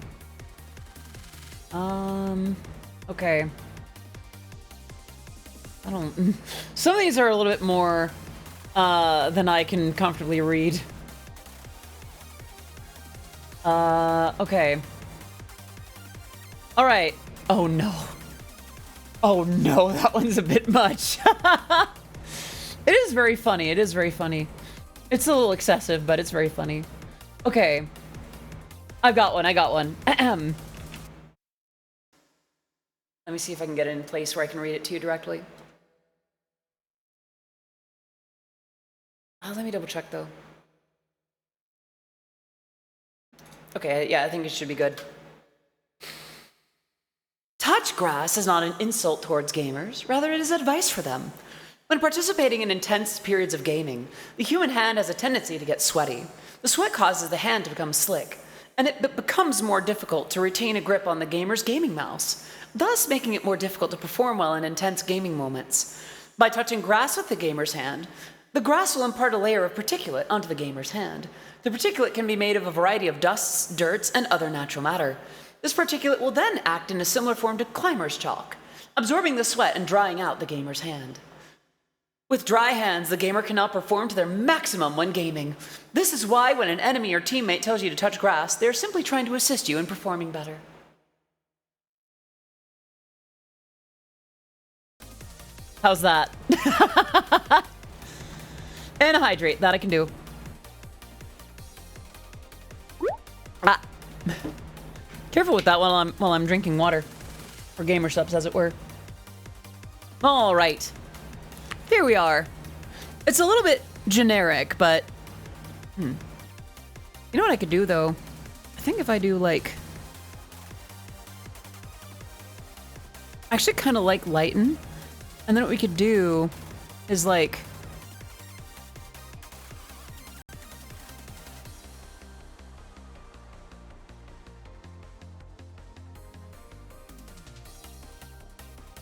Okay. I don't... Some of these are a little bit more than I can comfortably read. Okay. All right. Oh no. Oh no, that one's a bit much. It is very funny. It is very funny. It's a little excessive, but it's very funny. Okay. I got one. Ahem. Let me see if I can get it in place where I can read it to you directly. Let me double check though. Okay, yeah, I think it should be good. Touch grass is not an insult towards gamers, rather it is advice for them. When participating in intense periods of gaming, the human hand has a tendency to get sweaty. The sweat causes the hand to become slick, and it becomes more difficult to retain a grip on the gamer's gaming mouse, thus making it more difficult to perform well in intense gaming moments. By touching grass with the gamer's hand, the grass will impart a layer of particulate onto the gamer's hand. The particulate can be made of a variety of dusts, dirts, and other natural matter. This particulate will then act in a similar form to climber's chalk, absorbing the sweat and drying out the gamer's hand. With dry hands, the gamer cannot perform to their maximum when gaming. This is why when an enemy or teammate tells you to touch grass, they are simply trying to assist you in performing better. How's that? And hydrate, that I can do. Ah. Careful with that while I'm drinking water. Or gamer subs, as it were. All right. Here we are. It's a little bit generic, but... You know what I could do, though? I think if I do, like... I actually kind of like lighten. And then what we could do is, like...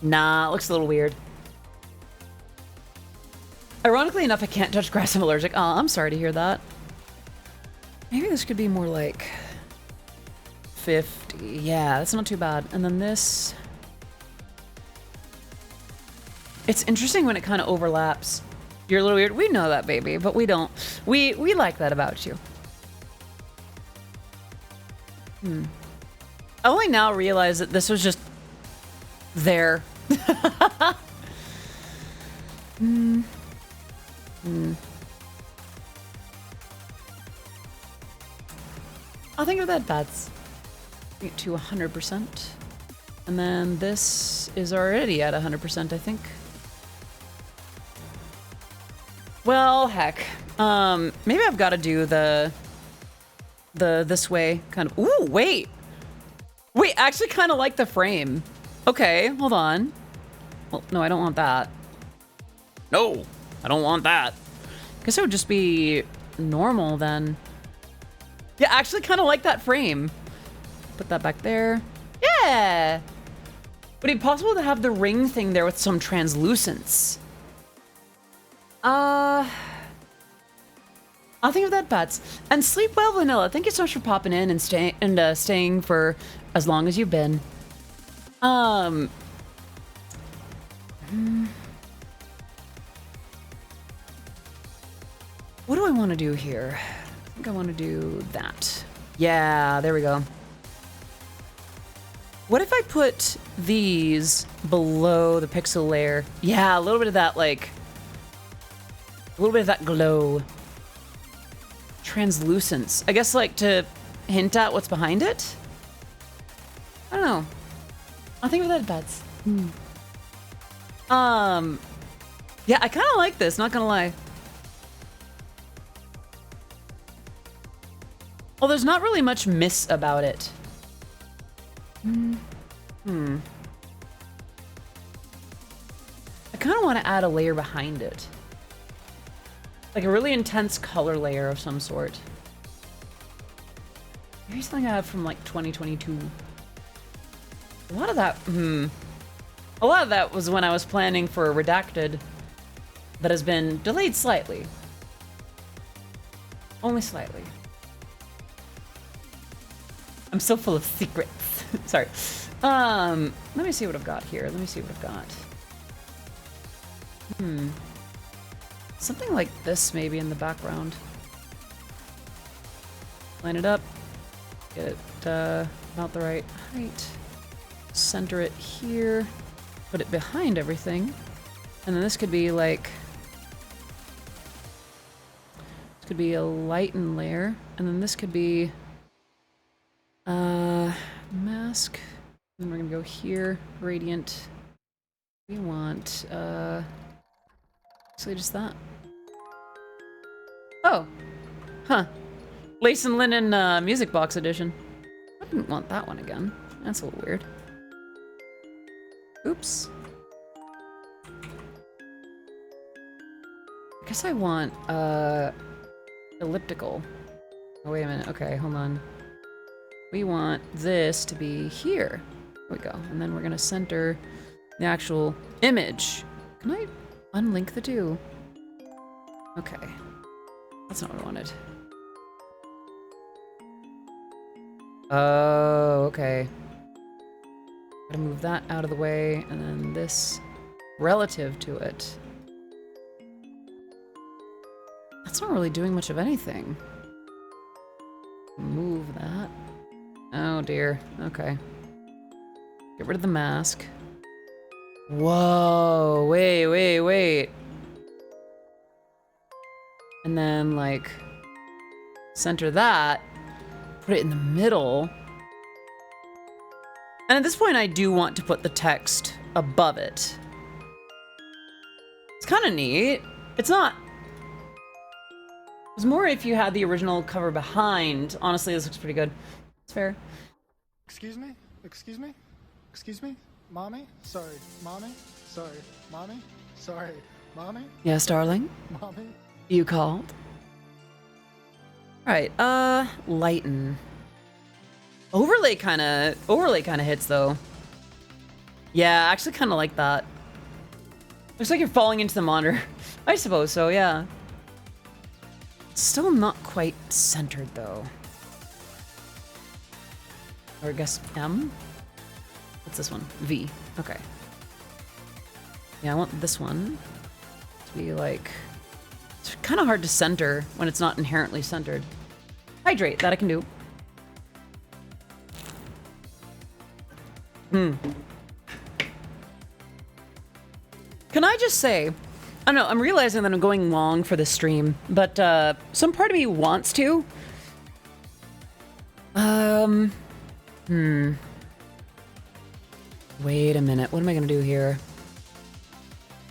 Nah, it looks a little weird. Ironically enough, I can't touch grass. I'm allergic. Oh, I'm sorry to hear that. Maybe this could be more like 50. Yeah, that's not too bad. And then this... It's interesting when it kind of overlaps. You're a little weird. We know that, baby, but we don't. We like that about you. I only now realize that this was just there. I'll think of that. That's to 100%. And then this is already at 100%, I think. Well, heck. Maybe I've got to do the this way kind of. Ooh, wait. Wait, I actually kind of like the frame. Okay, hold on. Well, no, I don't want that. No, I don't want that. Guess it would just be normal then. Yeah, I actually kind of like that frame. Put that back there. Yeah! Would it be possible to have the ring thing there with some translucence? I'll think of that, Pats. And sleep well, Vanilla. Thank you so much for popping in and staying for as long as you've been. Um. What do I want to do here? I think I want to do that. Yeah, there we go. What if I put these below the pixel layer? Yeah, a little bit of that, like, a little bit of that glow. Translucence. I guess, like, to hint at what's behind it? I don't know. I'll think of that bets. Yeah, I kind of like this, not gonna lie. Well, there's not really much miss about it. I kind of want to add a layer behind it. Like a really intense color layer of some sort. Maybe something I have from like 2022. A lot of that, a lot of that was when I was planning for Redacted that has been delayed slightly. Only slightly. I'm so full of secrets. Sorry. Let me see what I've got here. Let me see what I've got. Something like this maybe in the background. Line it up. Get it about the right height. Center it here. Put it behind everything. And then this could be like... This could be a lighten layer. And then this could be... mask. And we're gonna go here. Radiant. We want, actually just that. Oh. Huh. Lace and Linen, music box edition. I didn't want that one again. That's a little weird. Oops. I guess I want, elliptical. Oh, wait a minute. Okay, hold on. We want this to be here. There we go. And then we're gonna center the actual image. Can I unlink the two? Okay. That's not what I wanted. Oh, okay. Gotta move that out of the way, and then this relative to it. That's not really doing much of anything. Move that. Oh dear. Okay. Get rid of the mask. Whoa, wait. And then, like, center that, put it in the middle. And at this point, I do want to put the text above it. It's kind of neat. It's not... It's more if you had the original cover behind. Honestly, this looks pretty good. It's fair. Excuse me? Excuse me? Excuse me? Mommy? Sorry. Mommy? Sorry. Mommy? Sorry. Mommy? Yes, darling? Mommy? You called? Alright, lighten. Overlay kinda hits, though. Yeah, I actually kinda like that. Looks like you're falling into the monitor. I suppose so, yeah. Still not quite centered, though. Or I guess M? What's this one? V. Okay. Yeah, I want this one to be like... It's kind of hard to center when it's not inherently centered. Hydrate, that I can do. Can I just say... I don't know, I'm realizing that I'm going long for this stream, but some part of me wants to. Wait a minute, what am I gonna do here?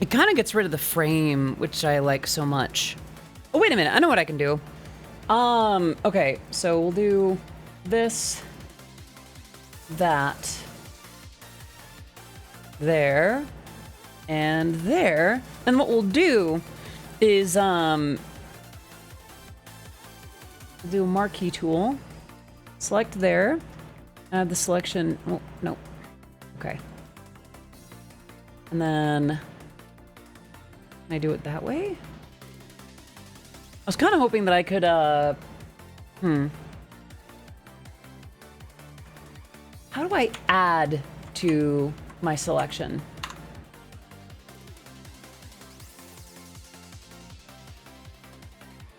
It kind of gets rid of the frame, which I like so much. Oh, wait a minute, I know what I can do. Okay, so we'll do this, that, there, and there. And what we'll do is, we'll do a marquee tool, select there, add the selection, oh, no, okay. And then, can I do it that way? I was kind of hoping that I could, How do I add to my selection.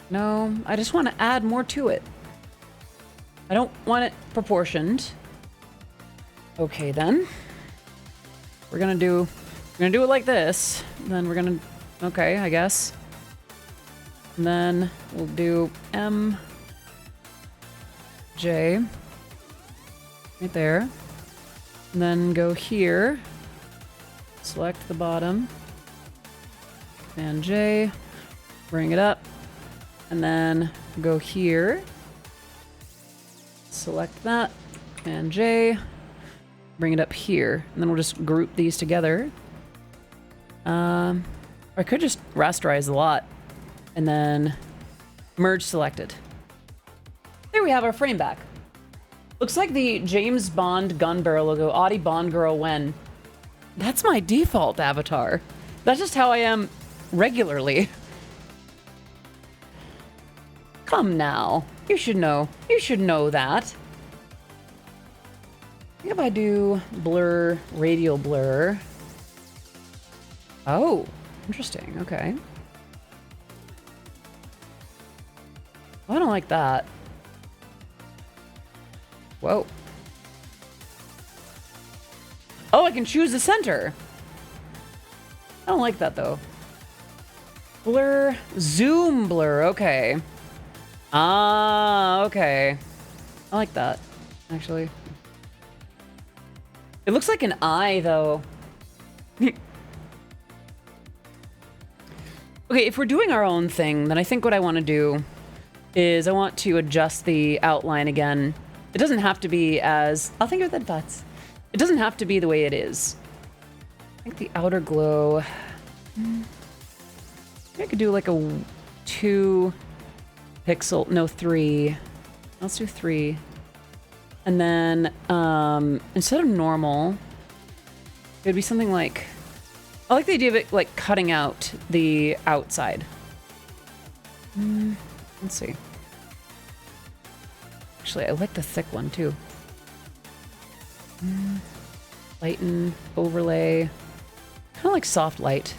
No, I just want to add more to it. I don't want it proportioned. Okay, then. We're gonna do it like this. Then we're gonna, okay, I guess. And then we'll do M, J, right there. And then go here, select the bottom, and J, bring it up, and then go here, select that, and J, bring it up here, and then we'll just group these together. I could just rasterize a lot, and then merge selected. There we have our frame back. Looks like the James Bond gun barrel logo, Audie Bond Girl when. That's my default avatar. That's just how I am regularly. Come now. You should know. You should know that. I think if I do blur, radial blur. Oh, interesting. Okay. I don't like that. Whoa. Oh, I can choose the center. I don't like that, though. Blur, zoom blur. Okay. Ah, okay. I like that, actually. It looks like an eye, though. Okay, if we're doing our own thing, then I think what I want to do is I want to adjust the outline again. It doesn't have to be as... I'll think of the dots. It doesn't have to be the way it is. I think the outer glow... Maybe I could do like a 2 pixel... No, 3. Let's do 3. And then, instead of normal, it would be something like... I like the idea of it, like, cutting out the outside. Let's see. Actually, I like the thick one, too. Lighten, overlay. Kind of like soft light.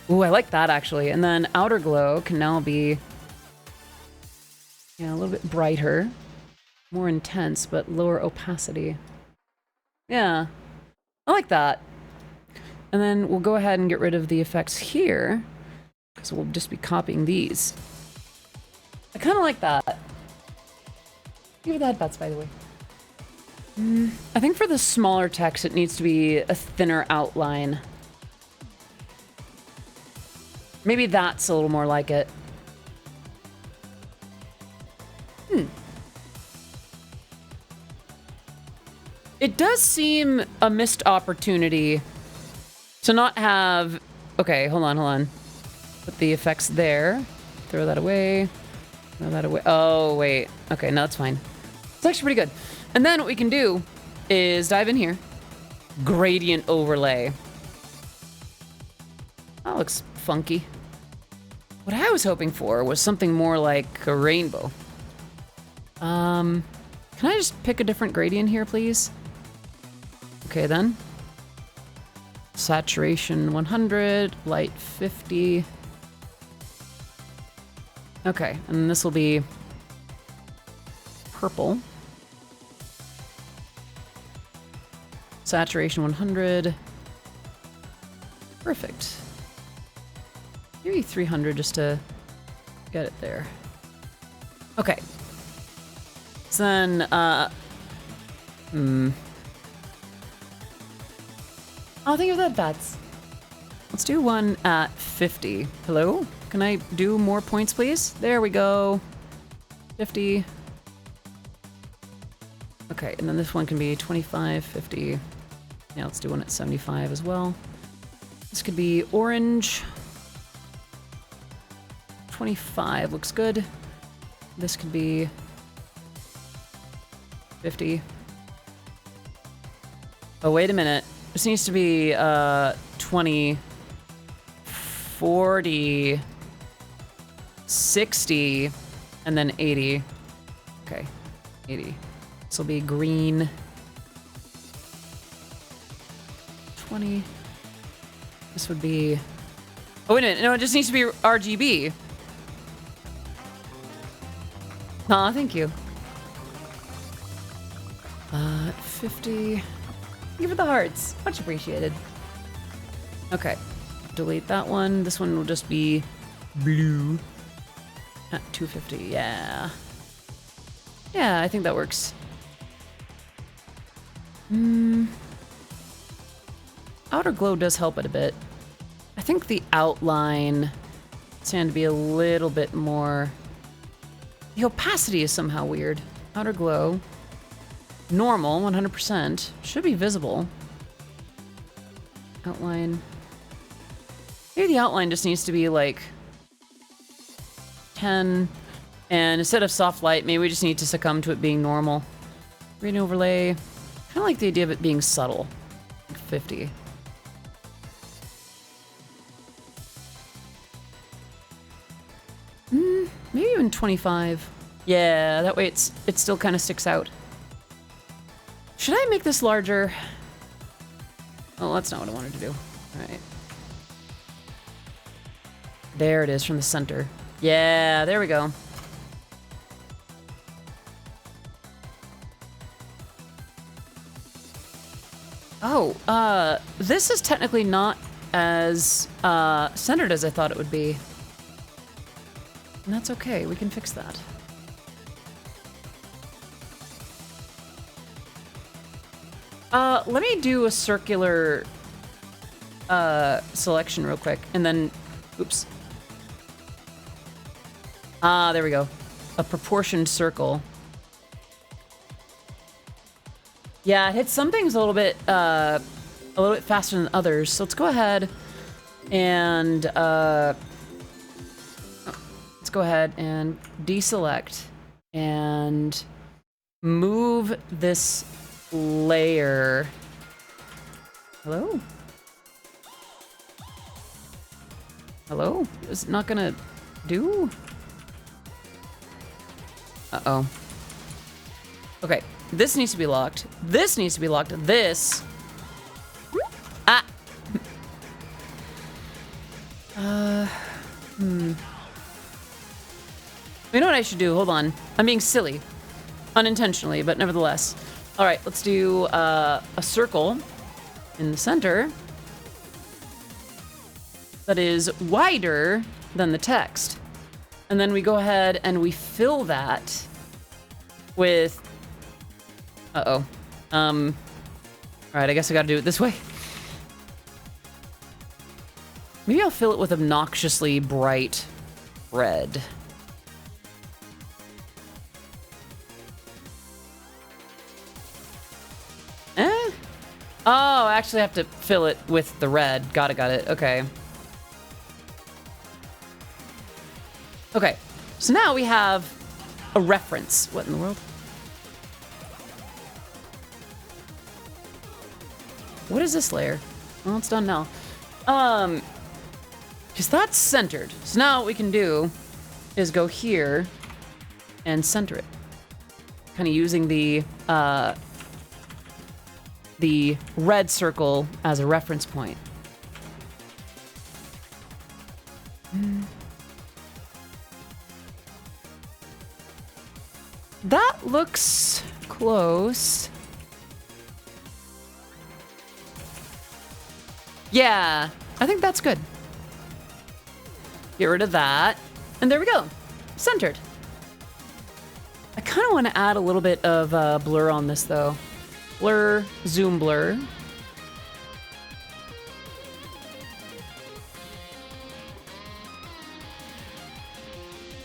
Ooh, I like that, actually. And then outer glow can now be... Yeah, a little bit brighter. More intense, but lower opacity. Yeah. I like that. And then we'll go ahead and get rid of the effects here. Because we'll just be copying these. I kind of like that. Give it the headbutts, by the way. I think for the smaller text, it needs to be a thinner outline. Maybe that's a little more like it. It does seem a missed opportunity to not have... Okay, hold on. Put the effects there. Throw that away. Throw that away. Oh, wait. Okay, no, that's fine. It's actually pretty good. And then what we can do is dive in here. Gradient overlay. That looks funky. What I was hoping for was something more like a rainbow. Can I just pick a different gradient here, please? Okay, then. Saturation 100, light 50. Okay, and this will be purple. Saturation 100. Perfect. Maybe 300 just to get it there. Okay. So then, I'll think of that, bats. Let's do one at 50. Hello? Can I do more points, please? There we go. 50. Okay, and then this one can be 25, 50. Yeah, let's do one at 75 as well. This could be orange. 25 looks good. This could be 50. Oh, wait a minute. This needs to be 20, 40, 60, and then 80. Okay, 80. This will be green 20. This would be... Oh, wait a minute. No, it just needs to be RGB. Aw, thank you. 50. Thank you for the hearts. Much appreciated. Okay. Delete that one. This one will just be blue. At 250. Yeah. Yeah, I think that works. Outer glow does help it a bit. I think the outline is going to be a little bit more... The opacity is somehow weird. Outer glow. Normal, 100%. Should be visible. Outline. Maybe the outline just needs to be like 10. And instead of soft light, maybe we just need to succumb to it being normal. Green overlay. Kind of like the idea of it being subtle. Like 50. Maybe even 25. Yeah, that way it still kind of sticks out. Should I make this larger? Oh, that's not what I wanted to do. All right. There it is from the center. Yeah, there we go. Oh, this is technically not as centered as I thought it would be. And that's okay, we can fix that. Let me do a circular selection real quick, and then, oops. There we go. A proportioned circle. Yeah, it hits some things a little bit faster than others. So let's go ahead and deselect and move this layer. Hello? Hello? Is it not gonna do? Uh-oh. Okay, this needs to be locked. This needs to be locked. This. Ah! You know what I should do? Hold on. I'm being silly. Unintentionally, but nevertheless. Alright, let's do a circle in the center that is wider than the text. And then we go ahead and we fill that with... Uh-oh. Alright, I guess I gotta do it this way. Maybe I'll fill it with obnoxiously bright red. Oh, I actually have to fill it with the red. Got it. Okay. Okay. So now we have a reference. What in the world? What is this layer? Well, it's done now. Because that's centered. So now what we can do is go here and center it. Kind of using the red circle as a reference point. That looks close. Yeah, I think that's good. Get rid of that. And there we go. Centered. I kind of want to add a little bit of blur on this, though. Blur, zoom blur.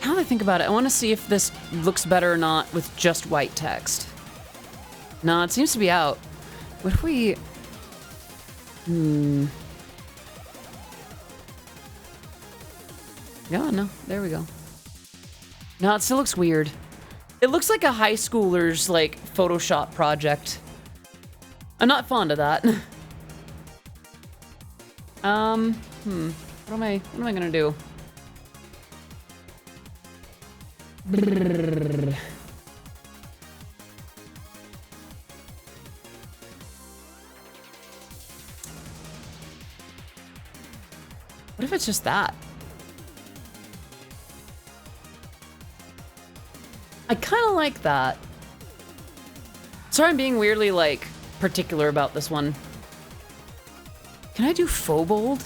Now that I think about it, I want to see if this looks better or not with just white text. No, it seems to be out. What if we... Yeah, no, there we go. No, it still looks weird. It looks like a high schooler's, like, Photoshop project. I'm not fond of that. What am I gonna do? What if it's just that? I kind of like that. Sorry, I'm being weirdly, like, particular about this one. Can I do faux bold?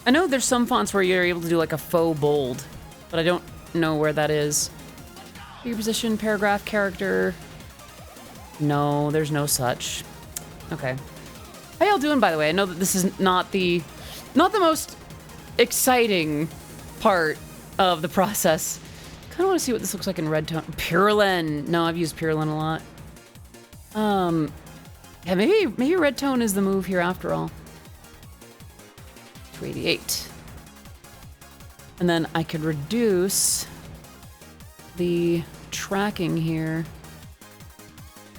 I know there's some fonts where you're able to do, like, a faux bold, but I don't know where that is. Your position, paragraph, character. No, there's no such. Okay. How y'all doing, by the way? I know that this is not the most exciting part of the process. Kind of want to see what this looks like in red tone. Purelin. No, I've used Purelin a lot. Yeah, maybe red tone is the move here after all. 288. And then I could reduce the tracking here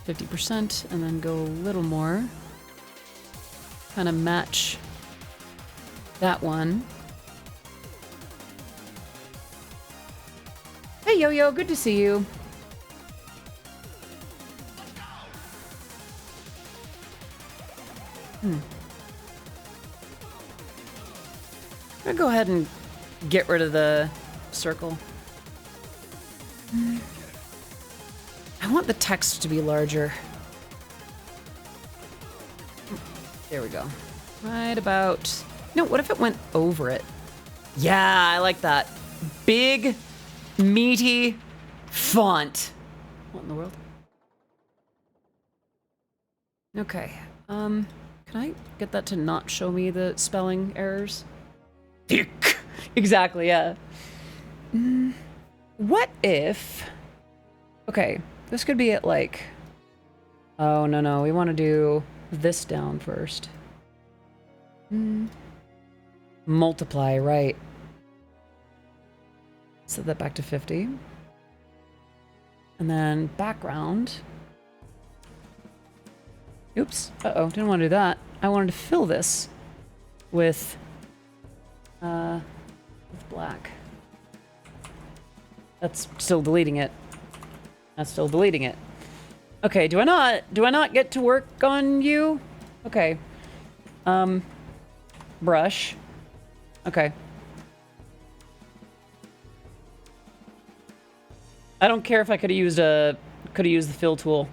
50% and then go a little more. Kind of match that one. Hey, Yo-Yo, good to see you. I'm gonna go ahead and get rid of the circle. I want the text to be larger. There we go. Right about... No, what if it went over it? Yeah, I like that. Big, meaty font. What in the world? Okay. Can I get that to not show me the spelling errors? Dick. Exactly, yeah. What if... Okay, this could be at like... Oh, no, we want to do this down first. Multiply, right. Set that back to 50. And then background. Oops. Uh-oh, didn't want to do that. I wanted to fill this with black. That's still deleting it. That's still deleting it. Okay, do I not get to work on you? Okay. Brush. Okay. I don't care if I could have used the fill tool.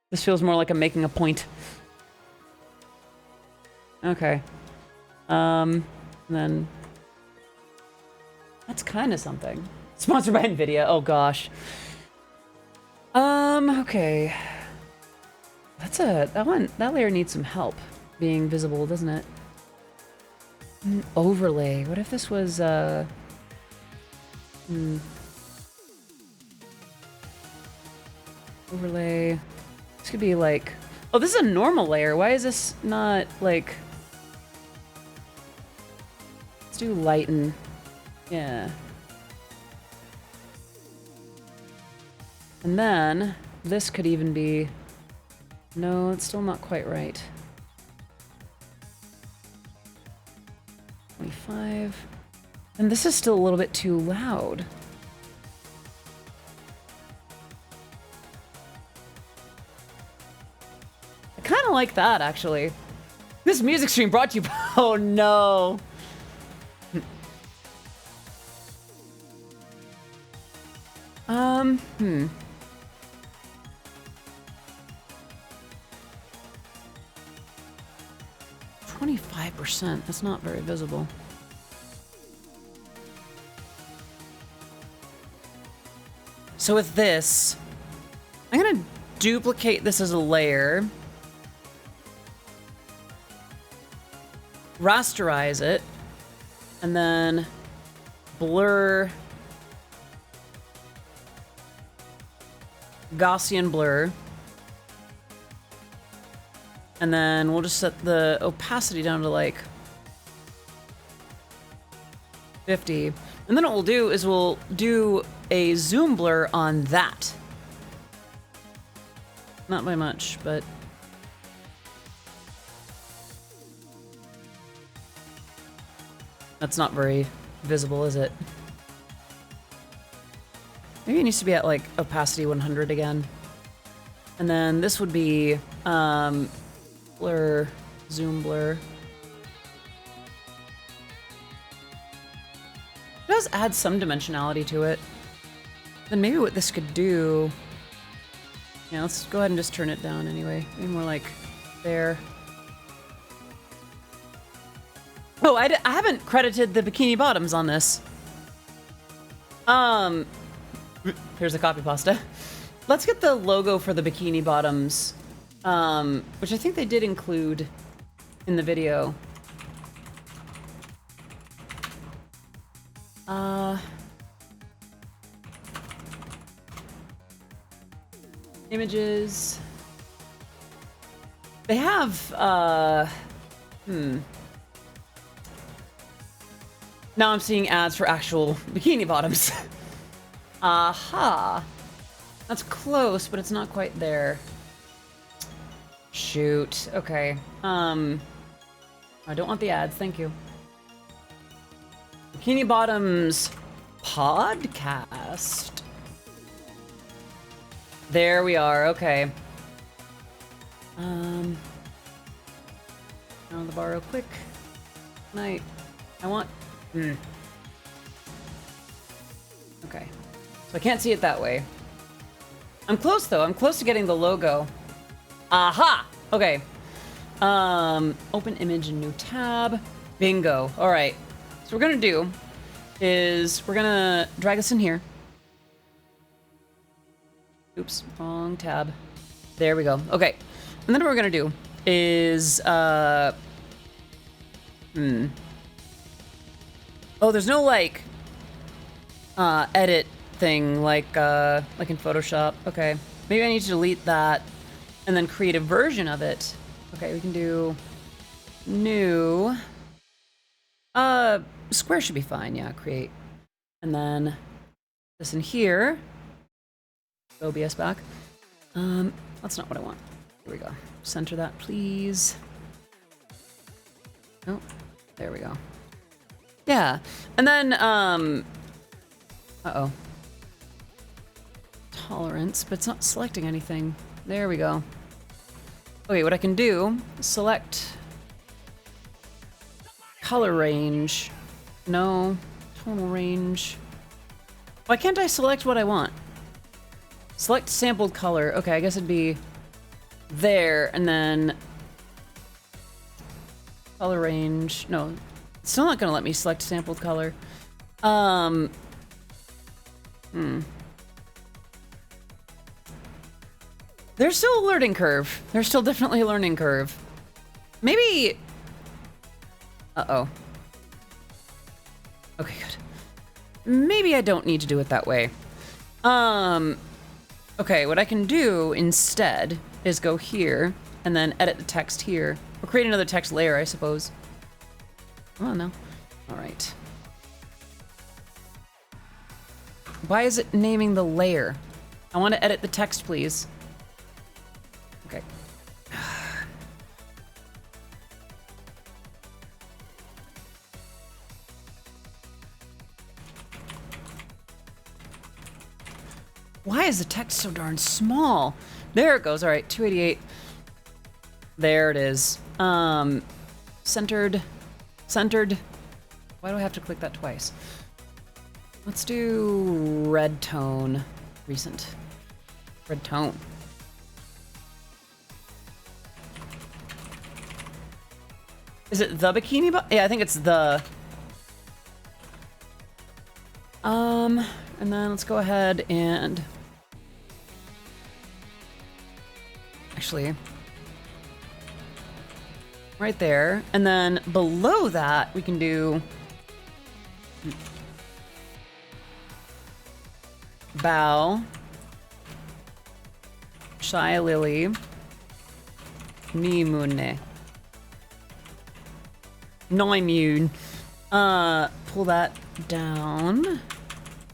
This feels more like I'm making a point. Okay. Then that's kind of something. Sponsored by Nvidia. Oh gosh. Okay. That layer needs some help being visible, doesn't it? An overlay. What if this was overlay. This could be like, oh, this is a normal layer. Why is this not like, let's do lighten. Yeah. And then this could even be, no, it's still not quite right. 25. And this is still a little bit too loud. I kind of like that, actually. This music stream brought to you... Oh, no. 25%. That's not very visible. So with this, I'm gonna duplicate this as a layer, rasterize it, and then blur, Gaussian blur, and then we'll just set the opacity down to like 50. And then what we'll do is we'll do a zoom blur on that. Not by much, but... That's not very visible, is it? Maybe it needs to be at like opacity 100 again. And then this would be blur, zoom blur. does add some dimensionality to it. Then maybe what this could do... Yeah, let's go ahead and just turn it down anyway. Maybe more like there. Oh, I haven't credited the bikini bottoms on this. Here's a copy pasta. Let's get the logo for the bikini bottoms, which I think they did include in the video. Images. They have, Now I'm seeing ads for actual bikini bottoms. Aha. That's close, but it's not quite there. Shoot. Okay. I don't want the ads, thank you. Bikini Bottoms podcast. There we are, okay. Down the bar real quick. I want... Okay. So I can't see it that way. I'm close though, I'm close to getting the logo. Aha! Okay. Open image in new tab. Bingo. Alright. So what we're gonna do is we're gonna drag this in here. Oops, wrong tab. There we go. Okay. And then what we're gonna do is oh, there's no like edit thing like in Photoshop. Okay. Maybe I need to delete that and then create a version of it. Okay, we can do new. Square should be fine. Yeah, create. And then this in here. OBS back. That's not what I want. Here we go. Center that, please. Oh, there we go. Yeah, and then uh-oh. Tolerance, but it's not selecting anything. There we go. Okay, what I can do is select color range. No, tonal range. Why can't I select what I want? Select sampled color. Okay, I guess it'd be there, and then color range. No, it's still not gonna let me select sampled color. There's still a learning curve. There's still definitely a learning curve. Maybe... Uh-oh. Okay, good. Maybe I don't need to do it that way. Okay, what I can do instead is go here and then edit the text here. Or create another text layer, I suppose. Oh, no. All right. Why is it naming the layer? I want to edit the text, please. Okay. Why is the text so darn small? There it goes. All right, 288. There it is. Centered. Centered. Why do I have to click that twice? Let's do red tone. Recent. Red tone. Is it the bikini Yeah, I think it's the... And then let's go ahead and... Actually... Right there. And then below that, we can do... Bow. Shy Lily. Nimune. Noimune. Pull that down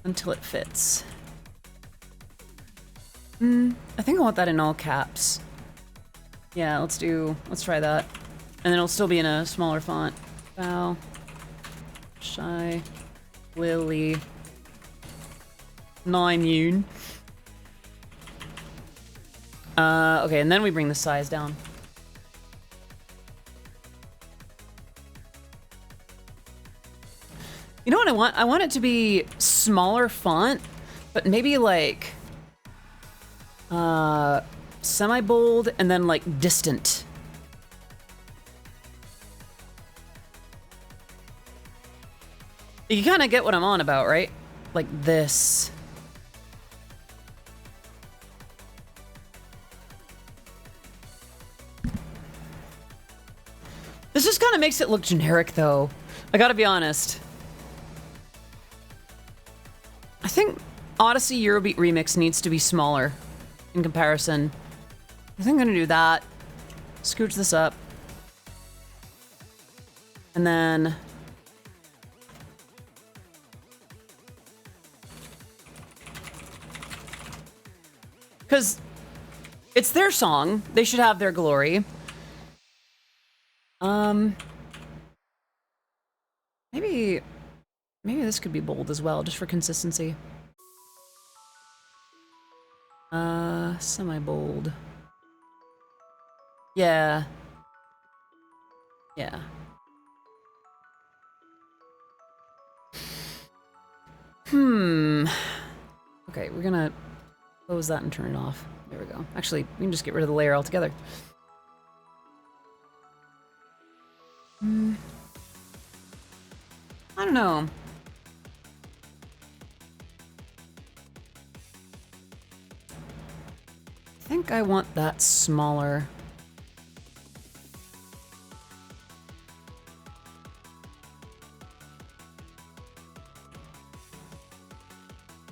until it fits. I think I want that in all caps. Yeah, let's try that. And then it'll still be in a smaller font. Bow. Shy. Lily. Noimune. Okay, and then we bring the size down. You know what I want? I want it to be smaller font, but maybe like semi-bold and then like distant. You kind of get what I'm on about, right? Like this. This just kind of makes it look generic, though. I gotta be honest. I think Odyssey Eurobeat Remix needs to be smaller in comparison. I think I'm gonna do that. Scooch this up. And then... because it's their song. They should have their glory. Maybe this could be bold as well, just for consistency. Semi-bold. Yeah. Yeah. Okay, we're gonna close that and turn it off. There we go. Actually, we can just get rid of the layer altogether. I don't know. I think I want that smaller.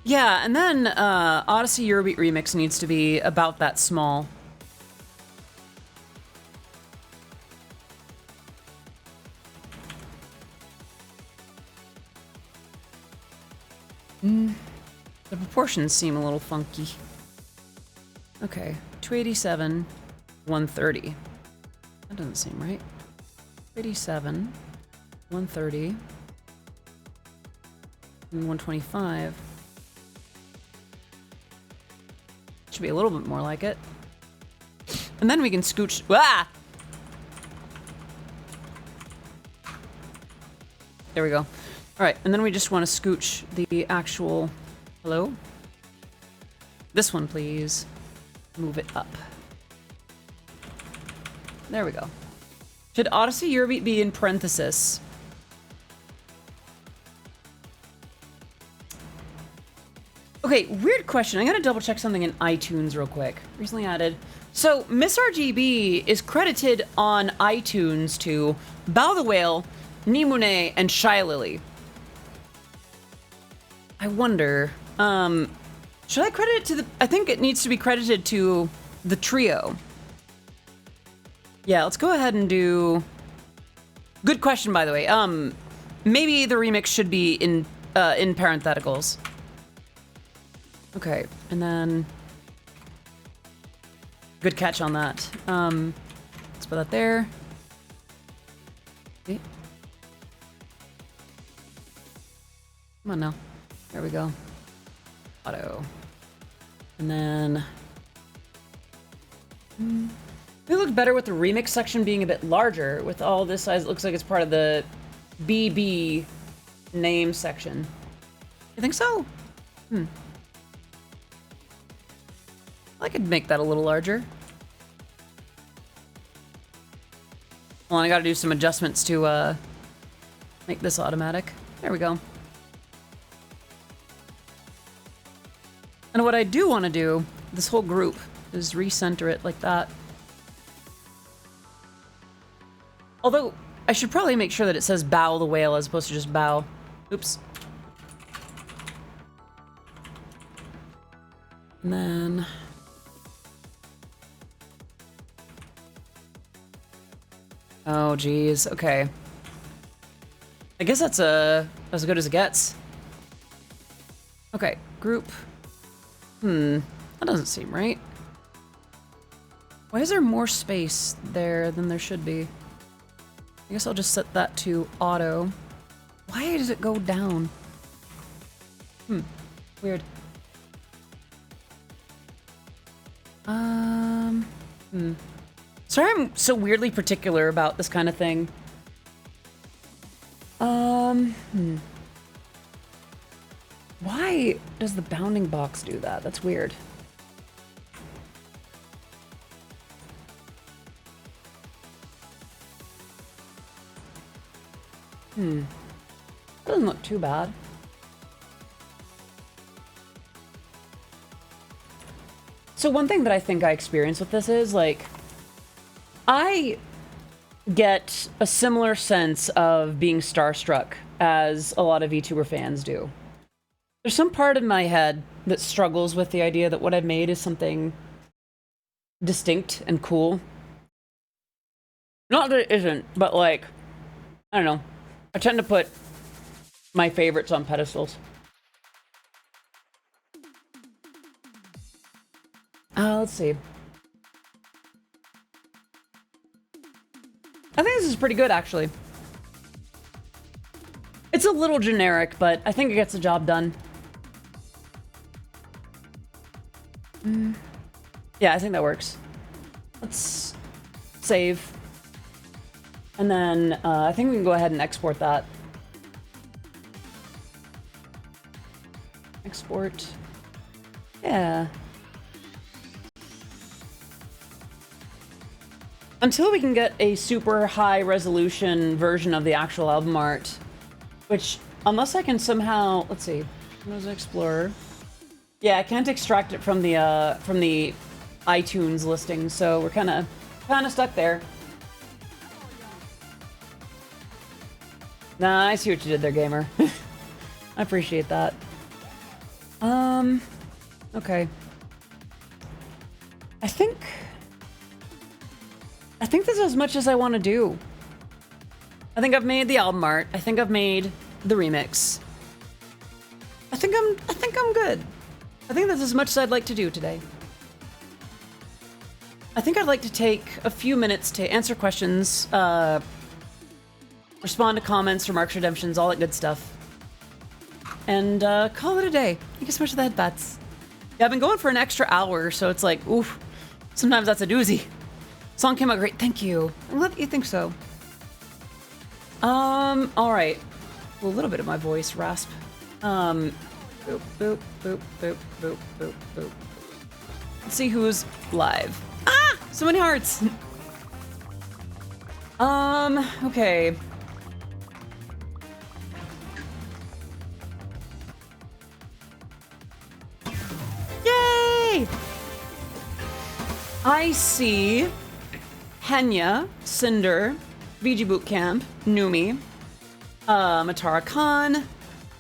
Yeah, and then Odyssey Eurobeat Remix needs to be about that small. The proportions seem a little funky. Okay, 287, 130. That doesn't seem right. 287, 130, and 125. Should be a little bit more like it. And then we can scooch. Ah! There we go. All right, and then we just want to scooch the actual... Hello? This one, please. Move it up. There we go. Should Odyssey Eurobeat be in parenthesis? Okay, weird question. I gotta double check something in iTunes real quick. Recently added. So, Miss RGB is credited on iTunes to Bow the Whale, Nimune, and Shy Lily. I wonder, should I credit it to the... I think it needs to be credited to the trio. Yeah, let's go ahead and do... Good question, by the way. Maybe the remix should be in parentheticals. Okay, and then... Good catch on that. Let's put that there. Okay. Come on now. There we go. Auto. And then... It looked better with the remix section being a bit larger. With all this size, it looks like it's part of the BB name section. You think so? I could make that a little larger. Well, I gotta do some adjustments to make this automatic. There we go. And what I do want to do, this whole group, is recenter it like that. Although, I should probably make sure that it says bow the whale as opposed to just bow. Oops. And then... Oh, geez. Okay. I guess that's as good as it gets. Okay, group. That doesn't seem right. Why is there more space there than there should be? I guess I'll just set that to auto. Why does it go down? Weird. Sorry I'm so weirdly particular about this kind of thing. Why does the bounding box do that? That's weird. Doesn't look too bad. So one thing that I think I experience with this is, like, I get a similar sense of being starstruck as a lot of VTuber fans do. There's some part of my head that struggles with the idea that what I've made is something distinct and cool. Not that it isn't, but, like, I don't know. I tend to put my favorites on pedestals. Let's see. I think this is pretty good, actually. It's a little generic, but I think it gets the job done. Yeah, I think that works. Let's save. And then I think we can go ahead and export that. Export. Yeah. Until we can get a super high resolution version of the actual album art, which, unless I can somehow, let's see, Windows Explorer. Yeah, I can't extract it from the iTunes listing, so we're kind of stuck there. Nah, I see what you did there, gamer. I appreciate that. Okay. I think this is as much as I want to do. I think I've made the album art. I think I've made the remix. I think I'm good. I think that's as much as I'd like to do today. I think I'd like to take a few minutes to answer questions, respond to comments, remarks, redemptions, all that good stuff. And call it a day. Thank you so much for the headbats. Yeah, I've been going for an extra hour, so it's like, oof. Sometimes that's a doozy. Song came out great. Thank you. I'm glad that you think so. All right. A little bit of my voice rasp. Boop, boop, boop, boop, boop, boop, boop. Let's see who's live. Ah! So many hearts. Okay. Yay! I see Henya, Cinder, VG Bootcamp, Numi, Matara Khan,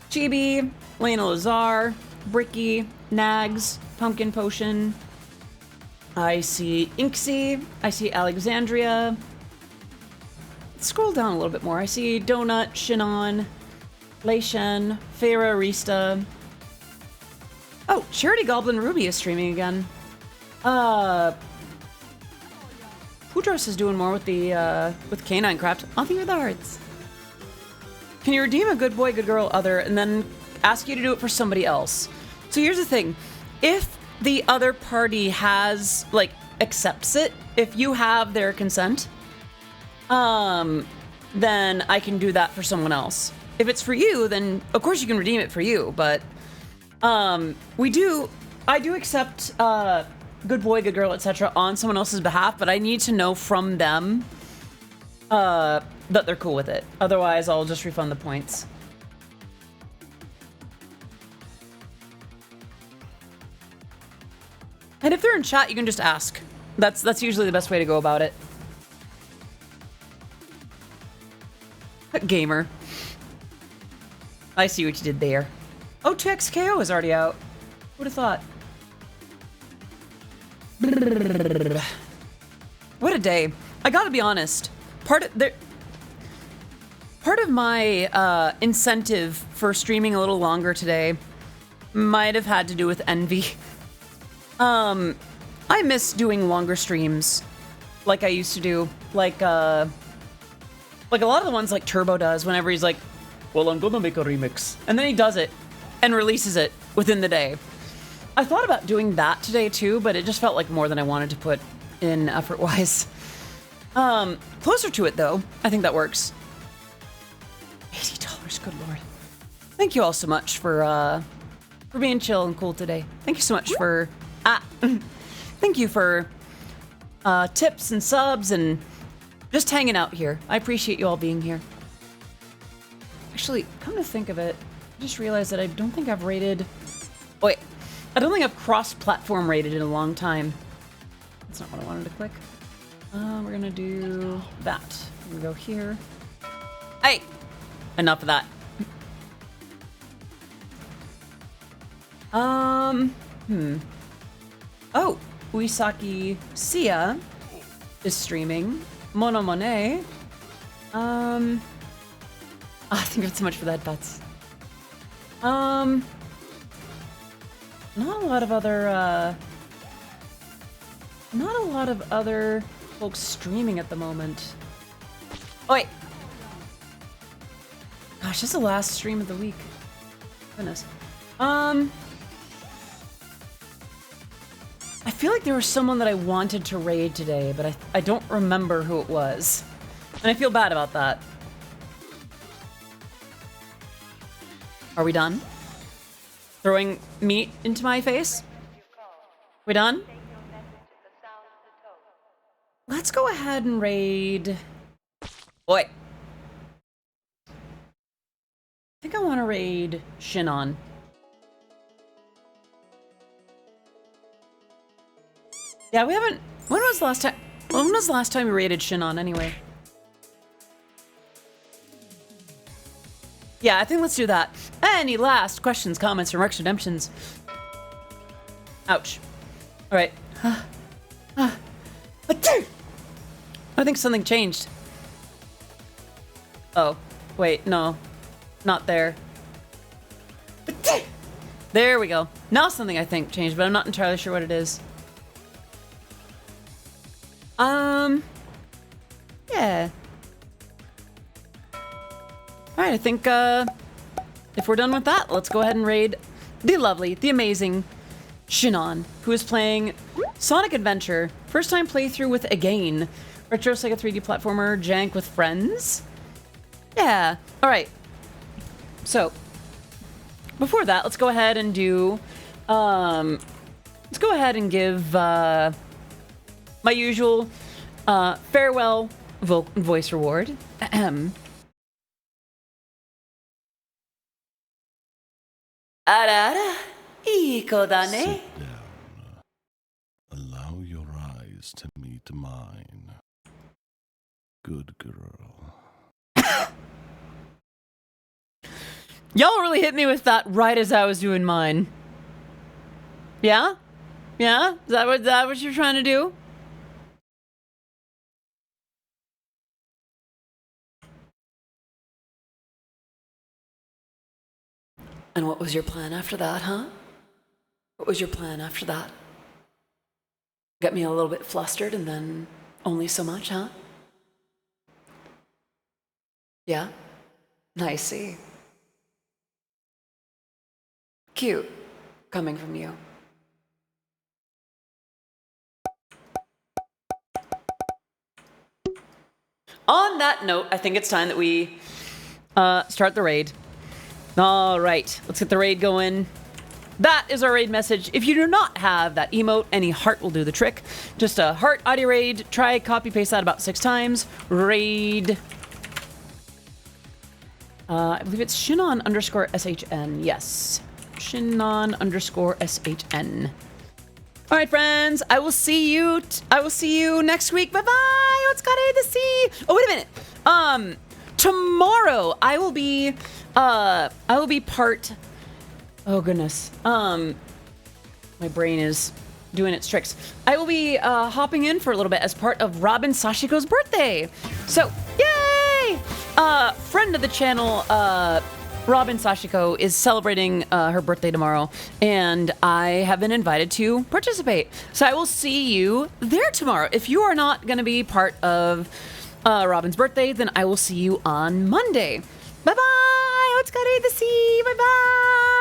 Chibi, Lena Lazar, Bricky, Nags, Pumpkin Potion. I see Inksy. I see Alexandria. Let's scroll down a little bit more. I see Donut, Shinon, Lei Shen, Feyre, Rista. Oh, Charity Goblin Ruby is streaming again. Pudros is doing more with the with Canine Craft. Nothing with the hearts. Can you redeem a good boy, good girl, other, and then ask you to do it for somebody else? So here's the thing. If the other party has, like, accepts it, if you have their consent, then I can do that for someone else. If it's for you, then of course you can redeem it for you, but I do accept good boy, good girl, etc. on someone else's behalf, but I need to know from them that they're cool with it. Otherwise, I'll just refund the points. And if they're in chat, you can just ask. That's usually the best way to go about it. Gamer. I see what you did there. Oh, 2XKO is already out. Who'd have thought? What a day. I gotta be honest. Part of my incentive for streaming a little longer today might have had to do with envy. I miss doing longer streams like I used to do. Like a lot of the ones like Turbo does whenever he's like, well, I'm gonna make a remix. And then he does it and releases it within the day. I thought about doing that today too, but it just felt like more than I wanted to put in effort-wise. Closer to it though, I think that works. $80, good lord. Thank you all so much for for being chill and cool today. Thank you so much for thank you for tips and subs and just hanging out here. I appreciate you all being here. Actually, come to think of it, I just realized that I don't think I've rated... Wait, I don't think I've cross-platform rated in a long time. That's not what I wanted to click. We're gonna do that. We're gonna go here. Hey! Enough of that. Oh, Uisaki Sia is streaming. Mono Monet. I think it's so much for that, Bets. Not a lot of other folks streaming at the moment. Oh, wait. Gosh, this is the last stream of the week. Goodness. I feel like there was someone that I wanted to raid today, but I don't remember who it was. And I feel bad about that. Are we done? Throwing meat into my face? We done? Let's go ahead and raid... Oi. I think I want to raid Shinon. Yeah, we haven't... When was the last time we raided Shinon anyway? Yeah, I think let's do that. Any last questions, comments, remarks, redemptions? Ouch. All right. I think something changed. Oh, wait, no. Not there. There we go. Now something I think changed, but I'm not entirely sure what it is. Yeah. Alright, I think, if we're done with that, let's go ahead and raid the lovely, the amazing Shinon, who is playing Sonic Adventure. First time playthrough with Again. Retro Sega 3D platformer, jank with friends. Yeah. Alright. So, before that, let's go ahead and do, let's go ahead and give, my usual, farewell voice reward. Ahem. Arara, iko da ne. Sit down. Allow your eyes to meet mine. Good girl. Y'all really hit me with that right as I was doing mine. Yeah? Yeah? Is that what you're trying to do? And what was your plan after that, huh? What was your plan after that? Get me a little bit flustered and then only so much, huh? Yeah? I see. Cute. Coming from you. On that note, I think it's time that we start the raid. All right, let's get the raid going. That is our raid message. If you do not have that emote, any heart will do the trick. Just a heart audio raid. Try copy paste that about 6 times. Raid. I believe it's Shinon_SHN. Yes. Shinon_SHN. All right, friends. I will see you next week. Bye-bye. Let's go to the sea. Oh, wait a minute. Tomorrow I will be part... Oh, goodness. My brain is doing its tricks. I will be hopping in for a little bit as part of Robin Sashiko's birthday. So, yay! Friend of the channel, Robin Sashiko, is celebrating her birthday tomorrow, and I have been invited to participate. So I will see you there tomorrow. If you are not going to be part of Robin's birthday, then I will see you on Monday. Bye-bye! Let's go to the sea! Bye-bye!